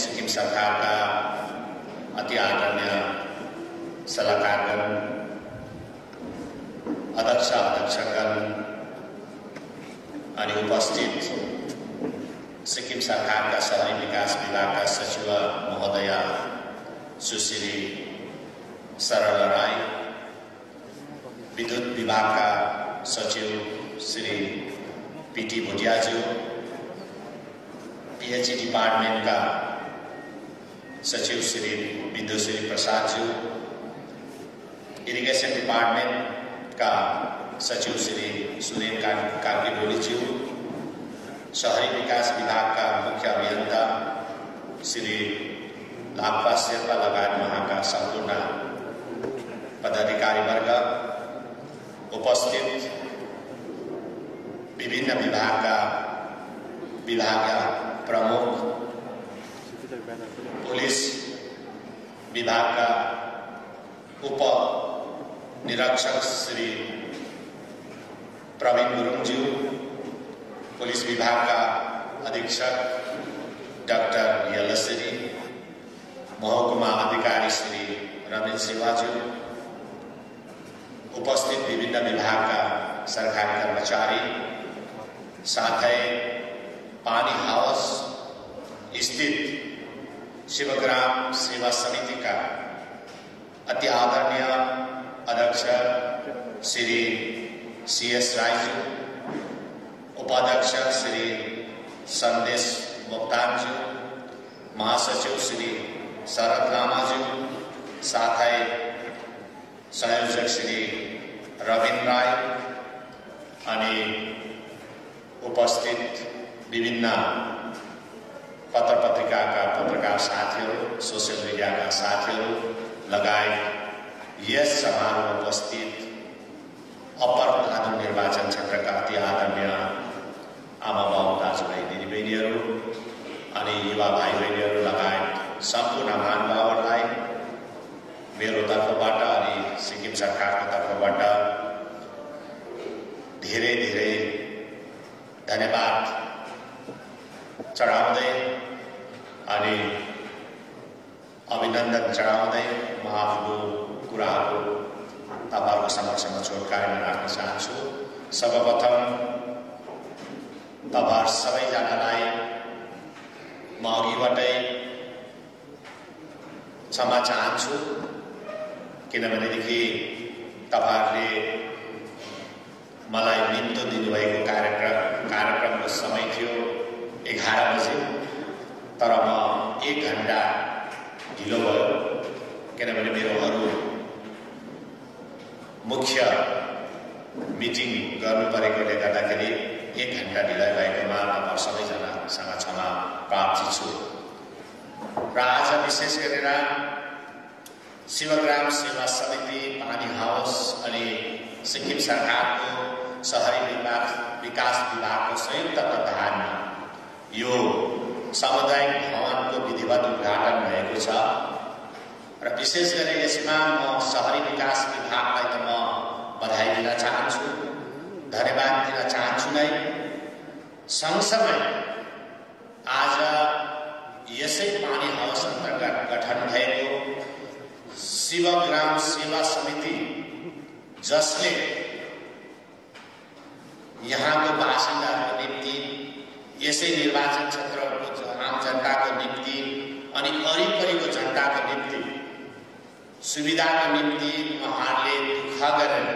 सिक्किम सरकारका अति आदरणीय सल्लाहकारगण, अध्यक्षगण अनि उपस्थित सिक्किम सरकारका शहरी विकास विभागका सचिव महोदय सुश्री सरला राई, विद्युत विभागका सचिव श्री पीटी भुटियाज्यू, पीएचई डिपार्टमेन्टका सचिव श्री विदुश्री प्रसादज्यू, इरिगेसन डिपार्टमेन्टका सचिव श्री सुरेन कार्कीडोलीज्यू, शहरी विकास विभागका मुख्य अभियन्ता श्री लाप्पा शेर्पा लगायत वहाँका सम्पूर्ण पदाधिकारीवर्ग, उपस्थित विभिन्न विभागका विभागीय प्रमुख, पुलिस विभागका उप निरीक्षक श्री प्रवीण गुरुङज्यू, पुलिस विभागका अधीक्षक डाक्टर यल्लश्री, महकुमा अधिकारी श्री रमेश शिवाज्यू, उपस्थित विभिन्न विभागका सरकारी कर्मचारी, साथै पानी हाउस स्थित शिवग्राम सेवा समितिका अति आदरणीय अध्यक्ष श्री सीएस राईज्यू, उपाध्यक्ष श्री संदेश मोक्तानज्यू, महासचिव श्री शरद लामाज्यू, साथै संयोजक श्री रविन राय अनि उपस्थित विभिन्न पत्रपत्रिकाका पत्रकार साथीहरू, सोसियल मिडियाका साथीहरू लगायत यस समारोहमा उपस्थित अप्पर धादिङ निर्वाचन क्षेत्रका अति आदरणीय आमा बाबु दाजुभाइ दिदीबहिनीहरू अनि युवा भाइ बहिनीहरू लगायत सम्पूर्ण महानुभावहरूलाई मेरो तर्फबाट अनि सिक्किम सरकारको तर्फबाट धेरै धेरै धन्यवाद चढाउँदै अनि अभिनन्दन चढाउँदै म आफ्नो कुराहरू तपाईहरुको समक्षमा छोटकारीमा राख्न चाहन्छु। सर्वप्रथम तपाईहरु सबैजनालाई म अघिबाटै क्षमा चाहन्छु, किनभनेदेखि तपाईहरुले मलाई निम्तो दिनुभएको कार्यक्रमको समय थियो 11 बजे, तर म 1 घण्टा ढिलो भयो, किनभने मेरो अरू मुख्य मिटिङ गर्नु परेकोले गर्दाखेरि 1 घण्टा ढिलाइ भएकोमा तपाईहरु सबैजनासँग क्षमा प्रार्थी छु। र आज विशेष गरेर शिवग्राम सेवा समिति, पानी हाउस अनि सिक्किम सरकारको शहरी विकास विभागको संयुक्त तत्वावधानमा यो सामुदायिक भवनको विधिवत उद्घाटन भएको छ र विशेष गरी यसमा म शहरी विकास विभागलाई त म बधाई दिन चाहन्छु, धन्यवाद दिन चाहन्छु नै। सँगसँगै आज यसै पानी हाउस अन्तर्गत गठन भएको शिवग्राम सेवा समिति, जसले यहाँको बासिन्दाहरूको निम्ति, यसै निर्वाचन क्षेत्रको आम जनताको निम्ति अनि वरिपरिको जनताको निम्ति सुविधाको निम्ति उहाँहरूले दुःख गरेर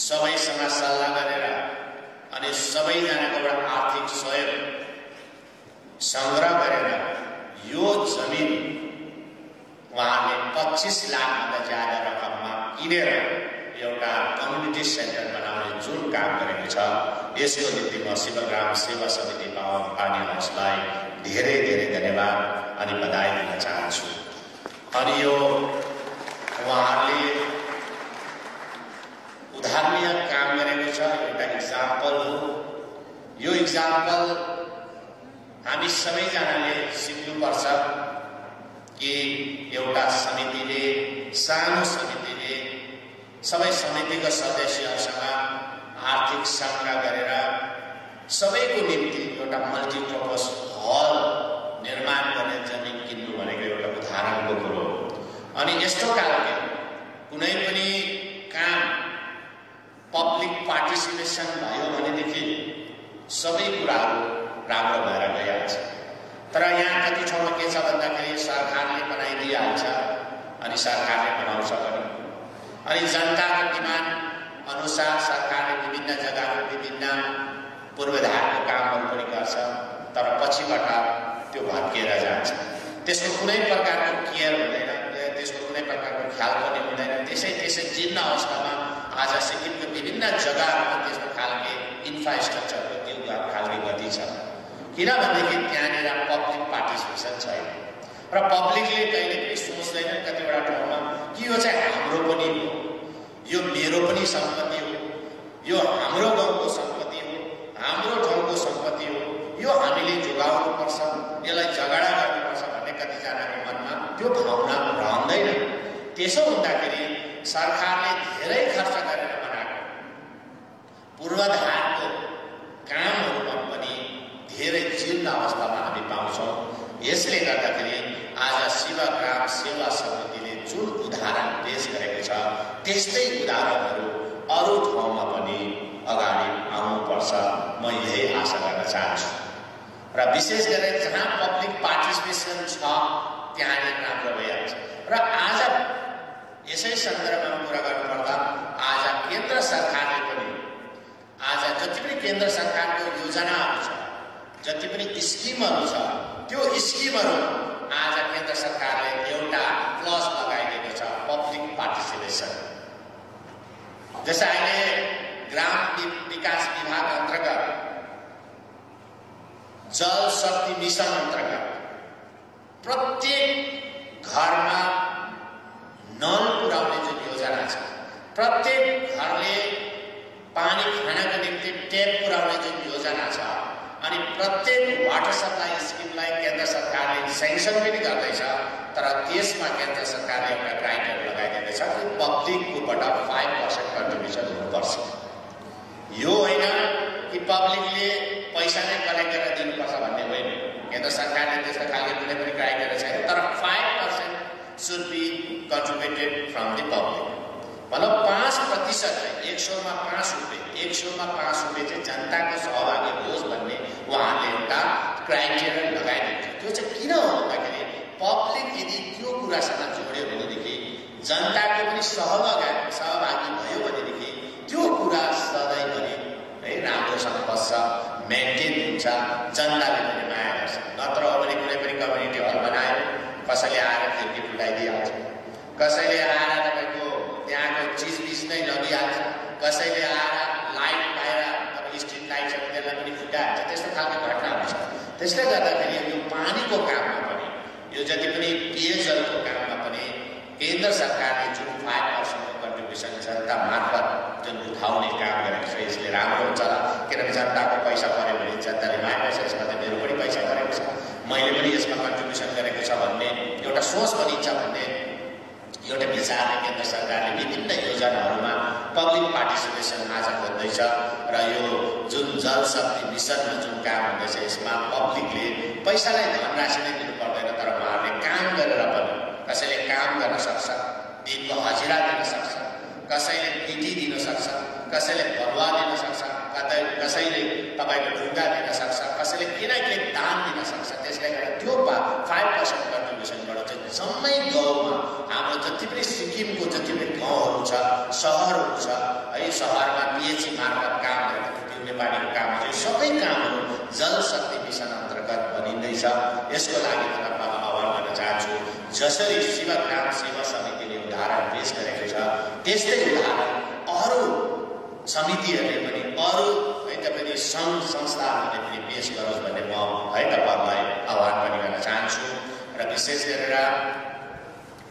सबैसँग सल्लाह गरेर अनि सबैजनाकोबाट आर्थिक सहयोग संग्रह गरेर यो जमिन उहाँले 25 लाखभन्दा ज्यादा रकममा किनेर एउटा कम्युनिटी सेन्टर बनाउने जुन काम गरेको छ, यसको निम्ति म शिवग्राम सेवा समिति पानी हाउसलाई धेरै धेरै धन्यवाद अनि बधाई दिन चाहन्छु। अनि यो उहाँहरूले उदाहरणीय काम गरेको छ, एउटा इक्जाम्पल हो। यो इक्जाम्पल हामी सबैजनाले सिक्नुपर्छ कि एउटा समितिले, सानो समितिले सबै समितिका सदस्यहरूसँग आर्थिक संग्रह गरेर सबैको निम्ति एउटा मल्टिपर्पज हल निर्माण गर्ने अनि यस्तो खालको कुनै पनि काम पब्लिक पार्टिसिपेसन भयो भनेदेखि सबै कुराहरू राम्रो भएर गइहाल्छ। तर यहाँ कति ठाउँमा के छ भन्दाखेरि सरकारले बनाइदिइहाल्छ अनि सरकारले बनाउँछ पनि, अनि जनताको डिमान्ड अनुसार सरकारले विभिन्न जग्गामा विभिन्न पूर्वाधारको कामहरू पनि गर्छ, तर पछिबाट त्यो भत्किएर जान्छ। त्यसको कुनै प्रकारको केयर हुँदैन, त्यसको कुनै प्रकारको ख्याल पनि हुँदैन। त्यसै जीर्ण अवस्थामा आज सिक्किमको विभिन्न जग्गाहरूमा त्यस्तो खालके इन्फ्रास्ट्रक्चरको त्यो खालके गति छ, किनभनेदेखि त्यहाँनिर पब्लिक पार्टिसिपेसन छैन र पब्लिकले कहिले पनि सोच्दैन कतिवटा ठाउँमा कि यो चाहिँ हाम्रो पनि हो, यो मेरो पनि सम्पत्ति हो, यो हाम्रो गाउँको सम्पत्ति हो, हाम्रो ठाउँको सम्पत्ति हो, यो हामीले जोगाउनुपर्छ, यसलाई झगडा गर्नुपर्छ भन्ने कतिजनाको मनमा त्यो भावना रहँदैन। त्यसो हुँदाखेरि सरकारले धेरै खर्च गरेर बनाएको पूर्वाधारको कामहरूमा पनि धेरै जीर्ण अवस्थामा हामी पाउँछौँ। यसले गर्दाखेरि आज शिवग्राम सेवा समितिले जुन उदाहरण पेश गरेको छ त्यस्तै उदाहरणहरू अरू ठाउँमा पनि अगाडि आउनुपर्छ, म यही आशा गर्न चाहन्छु। र विशेष गरेर जहाँ पब्लिक पार्टिसिपेसन छ त्यहाँनिर राम्रो भइहाल्छ। र आज यसै सन्दर्भमा कुरा गर्नुपर्दा आज केन्द्र सरकारले पनि आज जति पनि केन्द्र सरकारको योजनाहरू छ, जति पनि स्किमहरू छ, त्यो स्किमहरू आज केन्द्र सरकारले एउटा क्लज लगाइदिएको छ पब्लिक पार्टिसिपेसन। जस्तै अहिले ग्राम विकास विभाग अन्तर्गत जल शक्ति मिशन अन्तर्गत प्रत्येक घरमा नल पुर्याउने जुन योजना छ, प्रत्येक घरले पानी खानको निम्ति ट्याप पुर्याउने जुन योजना छ, अनि प्रत्येक वाटर सप्लाई स्किमलाई केन्द्र सरकारले सेङ्सन पनि गर्दैछ, तर त्यसमा केन्द्र सरकारले एउटा क्राइटेरिया लगाइदिएको छ कि पब्लिककोबाट 5% कन्ट्रिब्युसन हुनुपर्छ। यो होइन कि पब्लिकले पैसा नै कलेक्ट गरेर दिनुपर्छ भन्ने होइन, केन्द्र सरकारले त्यस्तो खालको कुनै पनि क्राइटेरिया छैन, तर 5% should be contributed from the public। मतलब 5% 100मा 5 रुपियाँ, 100मा 5 रुपियाँ चाहिँ जनताको सहभागी होस् भन्ने उहाँले एउटा क्राइटेरिया लगाइदिन्छ। त्यो चाहिँ किन हो भन्दाखेरि पब्लिक यदि त्यो कुरासँग जोड्यो भनेदेखि, जनताको पनि सहभागी भयो भनेदेखि त्यो कुरा सधैँभरि है राम्रोसँग बस्छ, मेन्टेन हुन्छ, जनताले पनि माया गर्छ। नत्र हो भने कुनै पनि कम्युनिटी हल बनायो, कसैले आएर खिड्की फुटाइदिइहाल्छ, कसैले आएर तपाईँको त्यहाँको चिजबिज नै लगिहाल्छ, कसैले आएर लाइट बाहिर तपाईँ स्ट्रिट लाइटहरू त्यसलाई पनि फुटाइहाल्छ। त्यस्तो खालको घटनाहरू छ। त्यसले गर्दाखेरि यो पानीको काममा पनि, यो जति पनि पेयजलको काममा पनि केन्द्र सरकारले जुन 5% कन्ट्रिब्युसन जनता मार्फत जुन उठाउने काम गरेको छ, यसले राम्रो हुन्छ होला। किनभने जनताको पैसा पऱ्यो भने जनताले माया गर्छ, यसमा त मेरो पनि पैसा परेको छ, मैले पनि यसमा कन्ट्रिब्युसन गरेको छ भन्ने एउटा सोच बनिन्छ भन्ने एउटा विचारले केन्द्र सरकारले विभिन्न योजनाहरूमा पब्लिक पार्टिसिपेसन आज खोज्दैछ। र यो जुन जल शक्ति मिसनमा जुन काम हुँदैछ यसमा पब्लिकले पैसालाई धनराशि नै दिनु पर्दैन, तर उहाँहरूले काम गरेर पनि कसैले काम गर्न सक्छ, दिनको हजिरा दिन सक्छ, कसैले पिटी दिन सक्छ, कसैले भरुवा दिन सक्छ, कसैले तपाईँको ढुङ्गा दिन सक्छ, कसैले किन के दान दिन सक्छ। त्यसले गर्दा त्यो 5% कन्ट्रिब्युसनबाट चाहिँ जम्मै गाउँमा हाम्रो जति पनि सिक्किमको जति पनि गाउँहरू छ, सहरहरू छ है, सहरमा पिएचई मार्फत काम गरेको पिउने पानीको काम चाहिँ सबै कामहरू जल शक्ति मिसन अन्तर्गत बनिँदैछ। यसको लागि म तपाईँलाई आह्वान गर्न चाहन्छु, जसरी शिवग्राम सेवा समितिले उदाहरण पेश गरेको छ त्यस्तै उदाहरण अरू समितिहरूले पनि, अरू है तपाईँले सङ्घ संस्थाहरूले पनि पेश गरोस् भन्ने म है तपाईँलाई आह्वान पनि गर्न चाहन्छु। र विशेष गरेर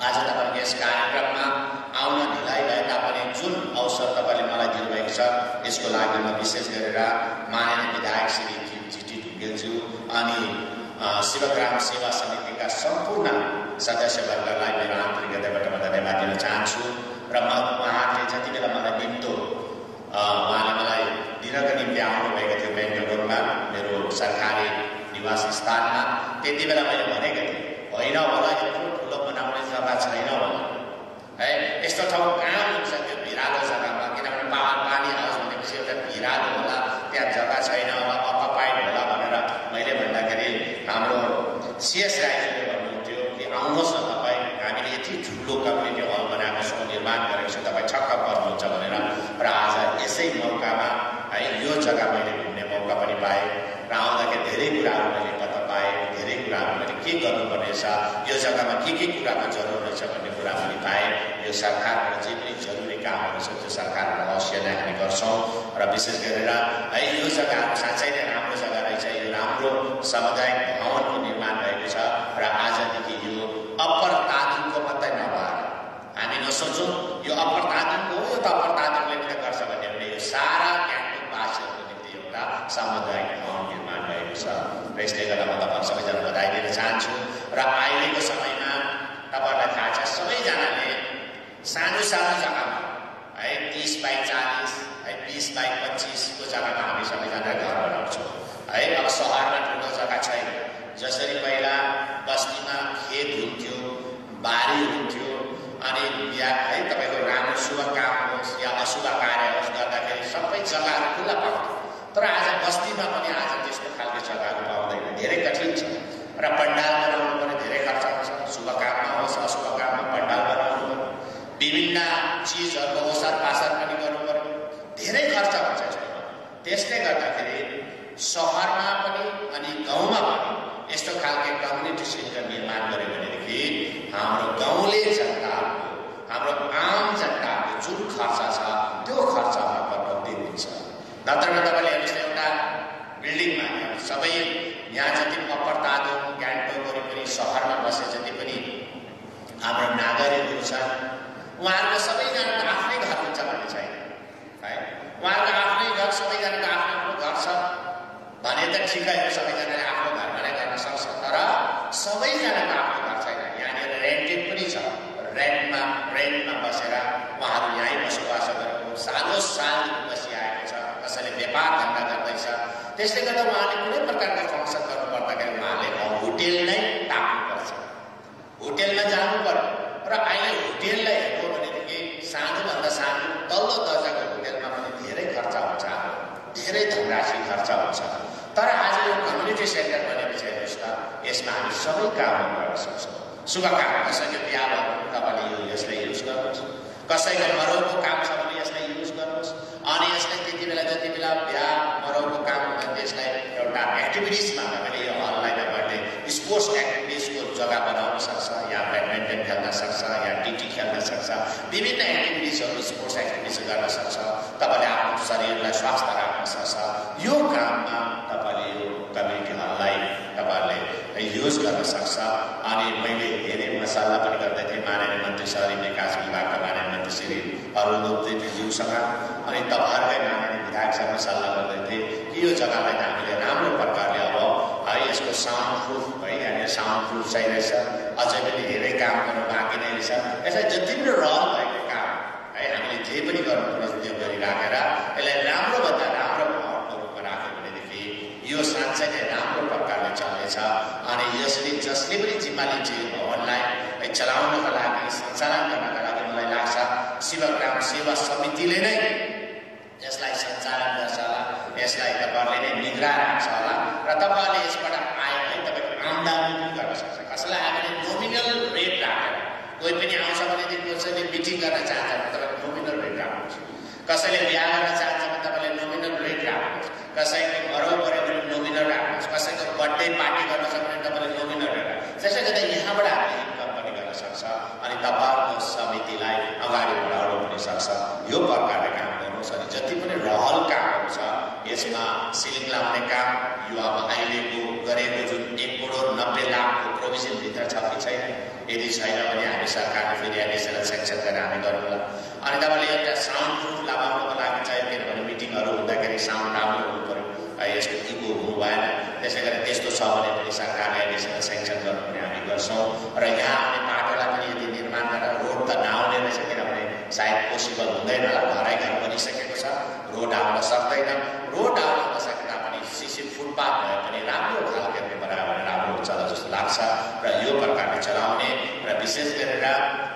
आज तपाईँको यस कार्यक्रममा आउन ढिलाइ भए तापनि जुन अवसर तपाईँले मलाई दिनुभएको छ यसको लागि म विशेष गरेर माननीय विधायक श्री जीटी ढुङ्गेलज्यू अनि शिवग्राम सेवा समितिका सम्पूर्ण सदस्यवर्गलाई मेरो आन्तरिकताबाट म धन्यवाद दिन चाहन्छु। र उहाँहरूले जति बेला मलाई निम्तो उहाँले मलाई दिनको निम्ति आउनुभएको थियो बेङ्गलोरमा मेरो सरकारी निवास स्थानमा, त्यति बेला मैले भनेको थिएँ होइन होला यत्रो ठुलो बनाउने छ जग्गा छैन है। यस्तो ठाउँ कहाँ हुन्छ त्यो भिरालो जग्गामा, किनभने पानी हाउस भनेपछि एउटा भिरालो होला, त्यहाँ जग्गा छैन, अकुपाइड होला भनेर मैले भन्दाखेरि हाम्रो सिएस राईले भन्नुहुन्थ्यो कि आउनुहोस् न तपाईँ, हामीले यति ठुलो कम्युनिटी हल बनाएको छौँ, निर्माण गरेको छौँ, तपाईँ छक्क पर्नुहुन्छ भनेर। र आज यसै मौकामा है यो जग्गा मैले घुम्ने मौका पनि पाएँ र आउँदाखेरि धेरै कुराहरू मैले पत्ता पाएँ, धेरै कुराहरू मैले के गर्नुपर्ने छ, यो जग्गामा के कुराको जरुरत रहेछ भन्ने कुरा पनि पाएँ। यो सरकारबाट जे पनि जरुरी कामहरू छ त्यो सरकारबाट अवश्य नै हामी गर्छौँ र विशेष गरेर है यो जग्गाहरू साँच्चै नै राम्रो जग्गा रहेछ। यो राम्रो सामुदायिक भवनको निर्माण भएको छ र आजदेखि यो अप्पर तादुङको मात्रै नभएर हामी नसोचौँ यो अप्पर तादुङको हो, यो त अप्पर तादुङले पनि गर्छ भन्ने भने यो सारा गान्तोकवासीहरूको निम्ति एउटा सामुदायिक भवन निर्माण भएको छ। र यसले गर्दा म तपाईँ सबैजना बधाई दिन चाहन्छु। र अहिलेको समयमा तपाईँहरूलाई थाहा छ सबैजनाले सानो सानो जग्गामा है 30 बाई 40 है 20 बाई 25 को जग्गामा हामी सबैजना घर बनाउँछौँ है। अब सहरमा ठुलो जग्गा छैन। जसरी पहिला बस्तीमा खेत हुन्थ्यो, बारी हुन्थ्यो, अनि या है तपाईँको राम्रो शुभ काम होस् या अशुभ कार्य होस् गर्दाखेरि सबै जग्गाहरू खुल्ला पाउँथ्यो। तर आज बस्तीमा पनि आज त्यस्तो खालको जग्गाहरू पाउँदैन, धेरै कठिन छ। र पण्डाल बनाउनु पनि धेरै खर्च हुन्छ, शुभ काममा होस् अशुभ काममा पण्डाल बनाउनु पर्यो, विभिन्न चिजहरूको ओसार पासार पनि गर्नु पर्यो, धेरै खर्च हुन्छ। त्यसले गर्दाखेरि सहरमा पनि अनि गाउँमा पनि यस्तो खालको कम्युनिटी सेन्टर निर्माण गर्यो भनेदेखि हाम्रो गाउँले जनताको, हाम्रो आम जनताको जुन खर्च छ त्यो खर्चमा कटौती हुन्छ। नत्र तपाईँले हेर्नुहोस् न एउटा बिल्डिङमा सबै यहाँ जति अप्पर तादोङ गान्तोक वरिपरि सहरमा बसे जति पनि हाम्रो नागरिकहरू छन् उहाँहरूको सबैजनाको आफ्नै घर हुन्छ भन्ने छैन है। उहाँहरूको आफ्नै घर, सबैजनाको आफ्नो आफ्नो घर छ भने त ठिकै हो, सबैजनाले आफ्नो घरमा नै गर्न सक्छ। तर सबैजनाको आफ्नो घर छैन। यहाँनिर रेन्टेड पनि छ, रेन्टमा बसेर उहाँहरू यहीँ बसोबास गरेको सालो सालदेखि बसिआएको छ। कसैले व्यापार धन्दा गर्दैछ। त्यसले गर्दा उहाँले कुनै प्रकारको फङ्सन गर्नु पर्दाखेरि उहाँले होटेल नै ताक्नुपर्छ, होटेलमा जानु पर्यो। र अहिले होटेललाई हेर्नु भनेदेखि सानोभन्दा सानो तल्लो दर्जाको होटेलमा पनि धेरै खर्च हुन्छ, धेरै धनराशि खर्च हुन्छ। तर आज यो कम्युनिटी सेन्टर बनेपछि हेर्नुहोस् त, यसमा हामी सबै कामहरू गर्न सक्छौँ। शुभ काम, कसैको बिहा भयो तपाईँले यसलाई युज गर्नुहोस्, कसैको मरौको काम छ भने यसलाई युज गर्नुहोस्। अनि यसलाई त्यति बेला जति बेला बिहा मरौको काम हुन्छ त्यसलाई एउटा एक्टिभिटिजमा तपाईँले यो हललाई तपाईँले स्पोर्ट्स एक्टिभिटिजको जग्गा बनाउन सक्छ, या ब्याडमिन्टन खेल्न सक्छ, या टिटी खेल्न सक्छ, विभिन्न एक्टिभिटिजहरू स्पोर्ट्स एक्टिभिटिज गर्न सक्छ। तपाईँले आफ्नो शरीरलाई स्वास्थ्य राख्न सक्छ। यो काममा तपाईँले यो कम्युनिटी हललाई तपाईँहरूले युज गर्न सक्छ। अनि मैले धेरै मसल्ला पनि गर्दै थिएँ माननीय मन्त्री शहरी विकास विभागका माननीय मन्त्री श्री अरुण उप्रेतीज्यूसँग, अनि तपाईँहरूकै माननीय विधायकसँग सल्लाह गर्दै थिएँ कि यो जग्गालाई हामीले राम्रो प्रकारले अब है यसको साउन्ड प्रुफ है, यहाँनिर साउन्ड प्रुफ चाहिरहेछ, अझै पनि धेरै काम गर्नु बाँकी नै रहेछ। यसलाई जति पनि रहल भएको काम है हामीले जे पनि गर्नुपर्ने त्यो गरिराखेर यसलाई राम्रोभन्दा राम्रो भवनको रूपमा राख्यो भनेदेखि यो साँच्चै नै राम्रो प्रकारले चल्नेछ। अनि यसले जसले पनि जिम्मा लिन्छ यो भवनलाई चलाउनका लागि, सञ्चालन गर्नका लागि मलाई लाग्छ शिवग्राम सेवा समितिले नै यसलाई सञ्चालन गर्छ होला, यसलाई तपाईँहरूले नै निगरानी राख्छ होला। र तपाईँहरूले यसबाट आए है तपाईँको आम्दानी पनि गर्न सक्छ। कसैलाई हामीले नोमिनल रेट राखेर, कोही पनि आउँछ भनेदेखि कसैले मिटिङ गर्न चाहन्छ भने तपाईँले नोमिनल रेट राख्नुहोस्, कसैले बिहा गर्न चाहन्छ भने तपाईँले नोमिनल रेट राख्नुहोस्, कसैको मरौ पऱ्यो भने नोमिनल राख्नुहोस्, कसैको बर्थडे पार्टी गर्न छ भने तपाईँले नोमिनल रेट राख्नुहोस्। त्यसै गर्दा यहाँबाट हामीले इन्कम पनि गर्न सक्छ अनि तपाईँहरूको समितिलाई अगाडि बढाउनु पनि सक्छ। यो प्रकारले काम गर्नुहोस्। अनि जति पनि रहल कामहरू छ यसमा सिलिङ लाउने काम यो अब अहिलेको गरेको जुन 1,90,00,000 को प्रोभिजनभित्र छ कि छैन, यदि छैन भने हामी सरकारले फेरि एडिसनल सेक्सन गरेर हामी गरौँला। अनि तपाईँले एउटा साउन्ड प्रुफ लगाउनको लागि चाहियो, किनभने मिटिङहरू हुँदाखेरि साउन्ड राम्रो हुनु पऱ्यो, यसको इको हुनु भएन। त्यसै गरी त्यस्तो छ भने पनि सरकारले एडिसनल सेक्सन गर्नु पनि हामी गर्छौँ। र यहाँ आउने बाटोलाई पनि यदि निर्माण गरेर रोड त नआउने रहेछ, किनभने सायद पोसिबल हुँदैन होला, घरै घर बनिसकेको छ, रोड आउन सक्दैन। रोड आउन नसके तापनि सिसी फुटपाथ भए पनि राम्रो खालको बनायो भने राम्रो हुन्छ जस्तो लाग्छ। र यो प्रकारले चलाउने र विशेष गरेर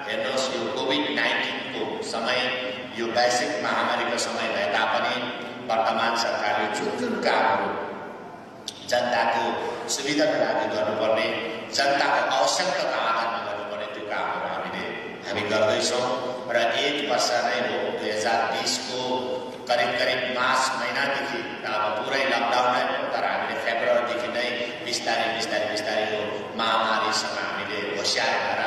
हेर्नुहोस् यो कोभिड-19 को समय यो वैश्विक महामारीको समय भए तापनि वर्तमान सरकारले जुन कामहरू जनताको सुविधाको लागि गर्नुपर्ने जनताको आवश्यकताको आधारमा गर्नुपर्ने त्यो कामहरू हामी गर्दैछौँ र 1 वर्ष नै हो 2020 को करिब मार्च महिनादेखि अब पुरै लकडाउन नै हो तर हामीले फेब्रुअरीदेखि नै बिस्तारै यो महामारीसँग हामीले होसियार भएर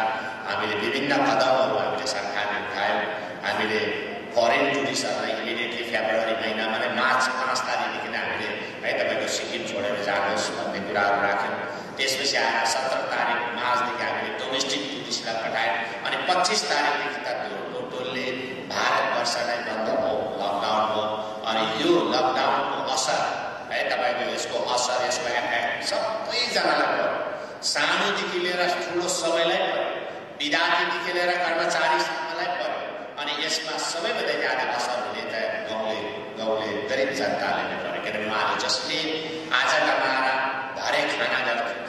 हामीले विभिन्न कदमहरू हामीले सरकारले उठायौँ। हामीले फरेन टुरिस्टहरूलाई इमिडिएटली फेब्रुअरी महिनामा नै मार्च 5 तारिकदेखि नै हामीले है तपाईँको सिक्किम छोडेर जानुहोस् भन्ने कुराहरू राख्यौँ। त्यसपछि आएर 17 तारिक मार्चदेखि हामीले डोमेस्टिक टुरिस्टलाई पठायौँ अनि 25 तारिकदेखि त टोटल्ली भारतवर्ष नै बन्द भयो, लकडाउन भयो। अनि यो लकडाउनको असर है तपाईँको यसको असर यसको एफेक्ट सबैजनालाई पर्यो, सानोदेखि लिएर ठुलो सबैलाई पर्यो, विद्यार्थीदेखि लिएर कर्मचारीसम्मलाई पर्यो। अनि यसमा सबैभन्दा ज्यादा असर हुने त गाउँले गरिब जनताले नै पर्यो, किनभने उहाँले जसले आज कमाएर भरे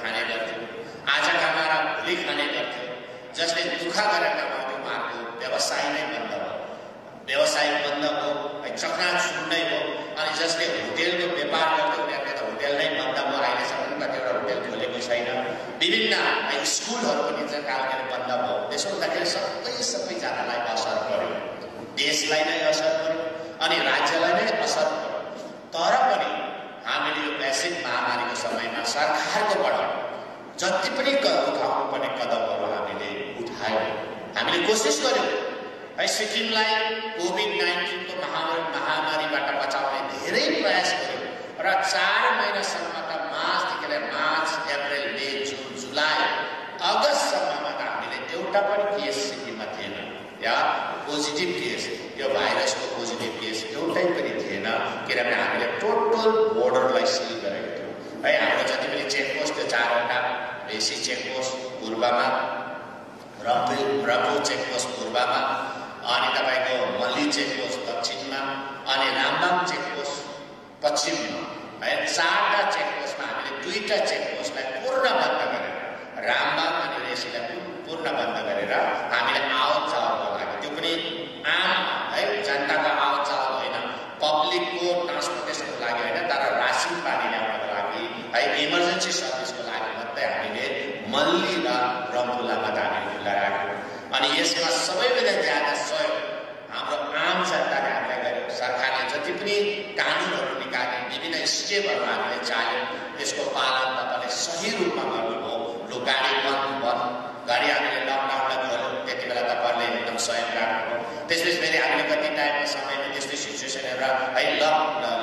खाने गर्थ्यो, आज कमाएर भोलि खाने गर्थ्यो, जसले दुःख गरेर कमाउँथ्यो उहाँको व्यवसाय नै बन्द भयो, व्यवसाय बन्द भयो, चकनाचुर नै भयो। अनि जसले होटेलको व्यापार गर्थ्यो उनीहरूले त होटेल नै बन्द भयो, अहिलेसम्म कतिवटा होटेल खोलेको छैन, विभिन्न स्कुलहरू पनि कालले बन्द भयो। त्यसो हुँदाखेरि सबैजनालाई असर पर्यो, देशलाई नै असर पर्यो अनि राज्यलाई नै असर पर्यो। तर पनि हामीले यो वैश्विक महामारीको समयमा सरकारकोबाट जति पनि उठाउनुपर्ने कदमहरू हामीले उठायौँ, हामीले कोसिस गर्यौँ है सिक्किमलाई कोभिड-19 को महामारीबाट बचाउने धेरै प्रयास गर्यौँ र 4 महिनासम्म त मार्चदेखि लिएर मार्च, अप्रिल, मे, जुन, जुलाई, अगस्तसम्ममा त हामीले एउटा पनि केस सिक्किममा थिएन या पोजिटिभ केस, यो भाइरसको पोजिटिभ केस एउटै पनि थिएन, किनभने हामीले टोटल बोर्डरलाई सिल गरेको थियौँ है। हाम्रो जति पनि चेकपोस्ट त्यो 4वटा बेसी चेकपोस्ट पूर्वमा, रम्फू चेकपोस्ट पूर्वमा, अनि तपाईँको मल्ली चेकपोस्ट दक्षिणमा, अनि रामबाङ चेकपोस्ट पश्चिममा है। 4वटा चेकपोस्टमा हामीले 2टा चेकपोस्टलाई पूर्ण बन्द गरेर, रामबाङ अनि रेसीलाई पूर्ण बन्द गरेर हामीले आवत जावतको लागि, त्यो पनि आम है जनताको आवत जावत होइन, पब्लिकको ट्रान्सपोर्टेसनको लागि होइन, तर रासिन पानी ल्याउनको लागि है इमर्जेन्सी सर्भिसको लागि मात्रै हामीले मल्ली र रम्फूलाई मात्र हामीले खुल्ला राख्यौँ। अनि यसमा सबैभन्दा ज्यादा सहयोग हाम्रो आम जनताले हामीलाई गर्यो। सरकारले जति पनि कानुनहरू निकाले, विभिन्न स्टेपहरू हामीले चाल्यौँ, त्यसको पालन तपाईँले सही रूपमा गर्नुभयो। लु गाडी बन्द गाडी हामीले लकडाउनलाई खोल्यौँ, त्यति बेला तपाईँहरूले एकदम सहयोग राख्नुभयो। त्यसपछि फेरि हामीले कति टाइमको समयमा त्यस्तै सिचुएसन हेरेर है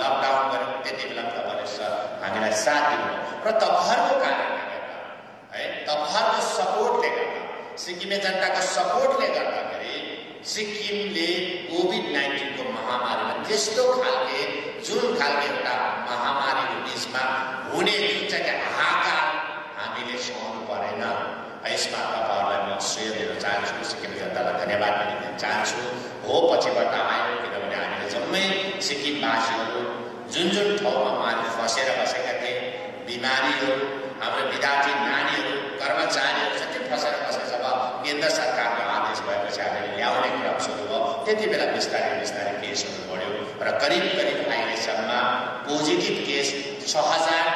लकडाउन गऱ्यौँ, त्यति बेला तपाईँहरूले हामीलाई साथ दिनुभयो र तपाईँहरूको कारणले गर्दा है तपाईँहरूको सपोर्टले गर्दा, सिक्किमे जनताको सपोर्टले गर्दाखेरि सिक्किमले कोभिड-19 को महामारीमा त्यस्तो खालके जुन खालके एउटा महामारीको बिचमा हुने जुन चाहिँ हाहाकार हामीले सहनु परेन। यसमा तपाईँहरूलाई म श्रेय दिन चाहन्छु, सिक्किम जनतालाई धन्यवाद पनि दिन चाहन्छु। हो पछिबाट आयो, किनभने हामीले जम्मै सिक्किमवासीहरू जुन ठाउँमा उहाँहरू फसेर बसेका थिए, बिमारीहरू, हाम्रो विद्यार्थी नानीहरू, कर्मचारीहरू जति फसेर बसेका जब केन्द्र सरकारको आदेश भएपछि हामीले ल्याउने क्रम सुरु भयो, त्यति बेला बिस्तारै केसहरू बढ्यो र करिब अहिलेसम्म पोजिटिभ केस 6000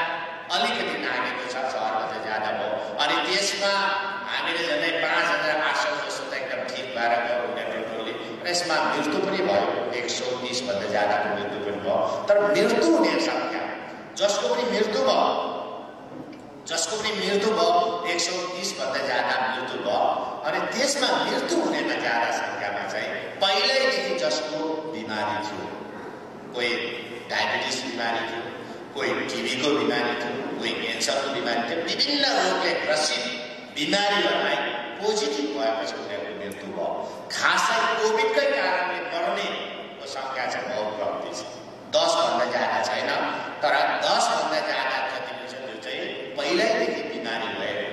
अलिकति नागेको छ, 6000 ज्यादा भयो। अनि त्यसमा हामीले झन्डै 5800 जस्तो त एकदम ठिक भएर गयो टोटल्ली। र यसमा मृत्यु पनि भयो, 130 भन्दा ज्यादाको मृत्यु पनि भयो। तर मृत्यु हुने सङ्ख्या जसको पनि मृत्यु भयो 130 भन्दा ज्यादा मृत्यु भयो। अनि त्यसमा मृत्यु हुनेमा ज्यादा सङ्ख्यामा चाहिँ पहिल्यैदेखि जसको बिमारी थियो, कोही डायबिटिस बिमारी थियो, कोही टिबीको बिमारी थियो, कोही क्यान्सरको बिमारी थियो, विभिन्न रोगले ग्रसित बिमारीहरूलाई पोजिटिभ भएपछि उनीहरूको मृत्यु भयो। खासै कोभिडकै कारणले मर्नेको सङ्ख्या चाहिँ बहुत कम्ती छ, 10 भन्दा ज्यादा छैन। तर 10 भन्दा ज्यादा कतिले छ त्यो चाहिँ पहिल्यैदेखि बिमारी भएको,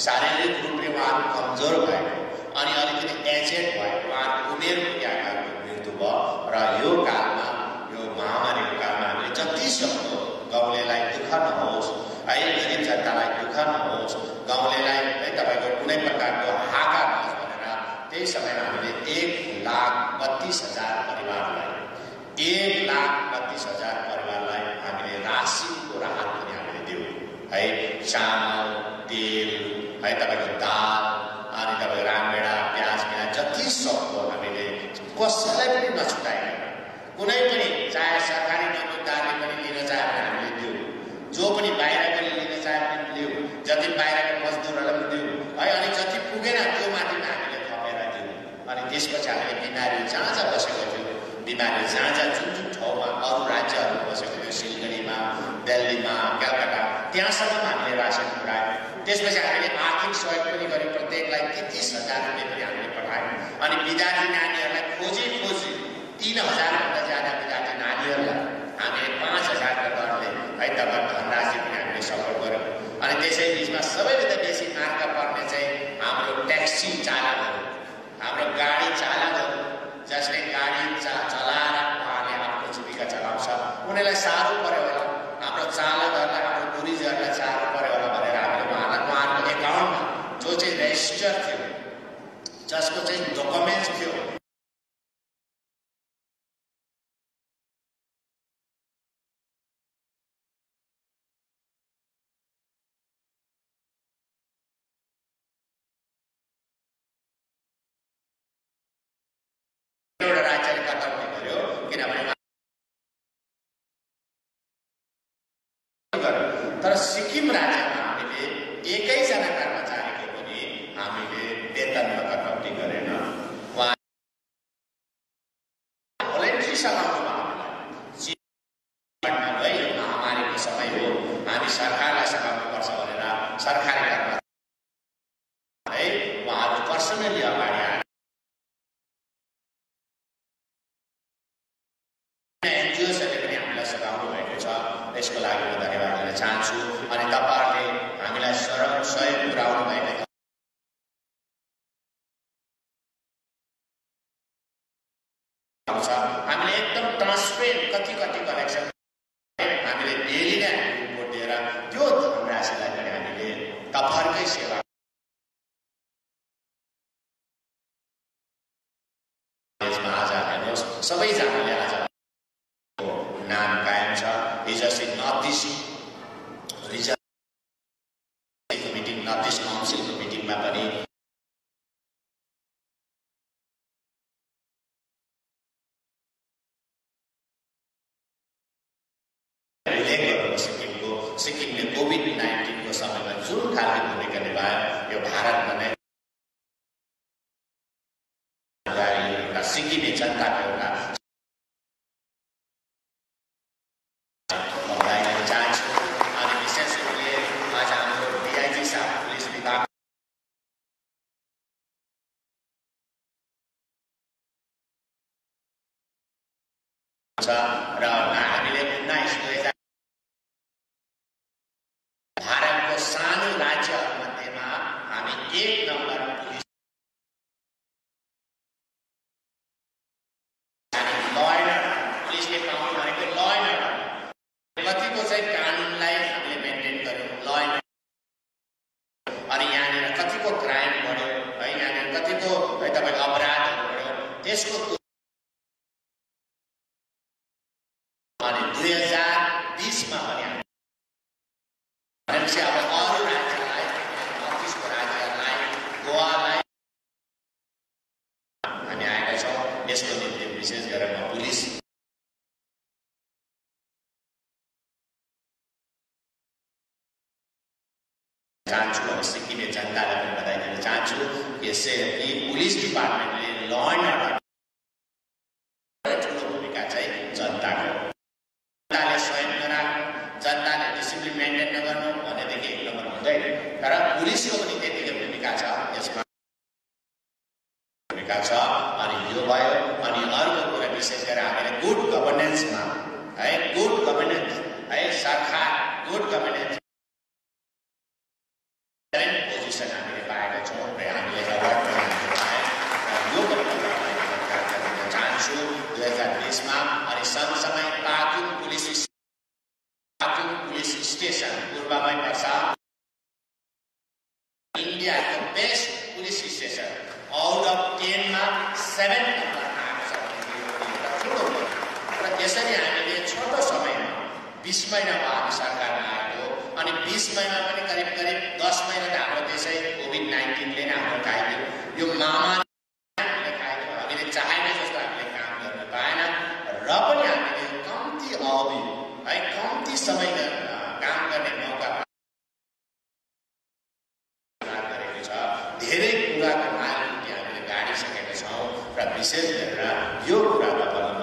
शारीरिक रूपले उहाँहरू कमजोर भएको, अनि अलिकति एजेड भएको, उहाँहरूको उमेरको यादाको मृत्यु भयो। र यो कालमा, यो महामारीको कालमा हामीले जति सक्दो गाउँलेलाई दुःख नहोस् है, गरिब जनतालाई दुःख नहोस्, गाउँलेलाई है तपाईको कुनै प्रकारको हाका नहोस् भनेर त्यही समयमा हामीले 1,32,000 परिवारलाई 1,32,000 परिवारलाई हामीले राशिनको राहत पनि हामीले दियौँ है। चामल, तेल है तपाईको दाल अनि तपाईको रामभेडा, प्याज जति सक्दो हामीले कसैलाई पनि नछुटाएन। कुनै पनि चाहे सरकारी नोकरदारले पनि लिन चाहे भने हामीले दियौँ, जो पनि बाहिरकोले लिन चाहे पनि लियौँ, जति बाहिरको मजदुरहरूलाई पनि दियौँ है। अनि जति पुगेन त्यो माथि हामीले थपेर दियौँ। अनि त्यसपछि हामीले बिमारी जहाँ जहाँ बसेको थियो, बिमारी जहाँ जहाँ जुन जुन ठाउँमा अरू राज्यहरू बसेको थियो, सिलगढीमा, दिल्लीमा, कलकत्ता, त्यहाँसम्म हामीले रासन पुऱ्यायौँ। त्यसपछि हामीले आर्थिक सहयोग पनि गऱ्यौँ, प्रत्येकलाई 30,000 रुपियाँ पनि हामीले पठायौँ। अनि विद्यार्थी नानीहरूलाई खोजी 3,000 भन्दा ज्यादा विद्यार्थी नानीहरूलाई हामीले 5,000 को दरले है तपाईँ धनराशि पनि हामीले सपोर्ट गऱ्यौँ। अनि त्यसै बिचमा सबैभन्दा बेसी मार्ग पर्ने चाहिँ हाम्रो ट्याक्सी चालकहरू, हाम्रो गाडी चालकहरू, जसले गाडी चलाएर उहाँले आफ्नो जीविका चलाउँछ, उनीहरूलाई साह्रो पर्यो होला, हाम्रो चालकहरूलाई, हाम्रो टुरिस्टहरूलाई साह्रो पर्यो होला भनेर हामीले उहाँहरूको एकाउन्टमा जो चाहिँ रेजिस्टर थियो, जसको चाहिँ डकुमेन्ट्स थियो, एउटा राज्यले कटौती गर्यो किनभने तर सिक्किम राज्यमा हामीले एकैजना कर्मचारीको पनि हामीले वेतनमा कटौती गरेन। उहाँ भोलिन्ट्री सघाउनुमा हामीलाई यो महामारीको समय हो, हामी सरकारलाई सघाउनुपर्छ भनेर सरकारी कर्मचारी है उहाँहरू पर्सनली अगाडि आए। एनजिओसहरूले पनि हामीलाई सघाउनु भएको छ, यसको लागि म धन्यवाद दिन चाहन्छु। अनि तपाईँहरूले हामीलाई सहयोग पुर्याउनु भएको छ। हामीले एकदम ट्रान्सपेरेन्ट कति कलेक्सन हामीले डेली नै रिपोर्ट दिएर त्यो धनराशिलाई पनि हामीले तपाईँहरूकै सेवा आज हेर्नुहोस् सबैजनाले आज नाम कायम छ। हिजो चाहिँ नर्थ इस्ट रिजनको मिटिङ, नर्थ इस्ट काउन्सिलको मिटिङमा पनि सिक्किमले कोभिड-19 को समयमा जुन खालको भूमिका निभायो, यो भारतमा नै एउटा सिक्किमे जनताको एउटा चाहन्छु। अनि विशेष रूपले आज हाम्रो डिआइजी साहब पुलिस विभाग छ र हामीले 19 भारतको सानो राज्यहरूमध्येमा हामी 1 नम्बर पुलिस पुलिसले पाउनु भनेको ल एन्ड अर्डर, कतिको चाहिँ कानुनलाई हामीले मेन्टेन गर्यौँ, ल एन्ड अनि यहाँनिर कतिको क्राइम बढ्यो है, यहाँनिर कतिको है तपाईँको अपराधहरू बढ्यो, त्यसको अनि 2020मा पनि भनेपछि अब अरू राज्यलाई, नर्थ इस्टको राज्यहरूलाई, गोवालाई हामी आएका छौँ। यसको निम्ति विशेष गरेर म पुलिस चाहन्छु अनि सिक्किमे जनतालाई पनि बधाई दिन चाहन्छु। यसै पुलिस डिपार्टमेन्टले ल एन्ड अर्डर ठुलो भूमिका चाहिँ जनताको, जनताले स्वयं नराख्नु, जनताले डिसिप्लिन मेन्टेन नगर्नु भनेदेखि एक नम्बर हुँदैन। तर पुलिसको पनि त्यतिकै भूमिका छ, यसमा भूमिका छ। अनि यो भयो। अनि अर्को कुरा विशेष गरेर हामीले गुड गभर्नेन्समा है, गुड गभर्नेन्स है, सरकार गुड गभर्नेन्स पोजिसन हामीले पाएका छौँ र हामीले यो पनि चाहन्छु 2020मा। अनि सँगसँगै पाक्योङ पुलिस स्टेसन पूर्वमै पर्छ। इन्डियाको best police station out of 10 मा 7 नम्बरमा आएको छ भने ठुलो र त्यसरी हामीले छोटो समयमा 20 महिनामा हामी सरकारमा आएको अनि 20 महिना पनि करिब 10 महिना त हाम्रो देशै कोभिड-19 ले नै हाम्रो खाइदियो यो महामारी खाइदियो हामीले चाहेको जस्तो हामीले काम गर्न पाएन र पनि हामीले कम्ती अवधि है कम्ती समय काम गर्ने मौका गरेको छ धेरै कुराको मालपुर्ति हामीले गाडिसकेका छौँ र विशेष गरेर यो कुरामा पनि म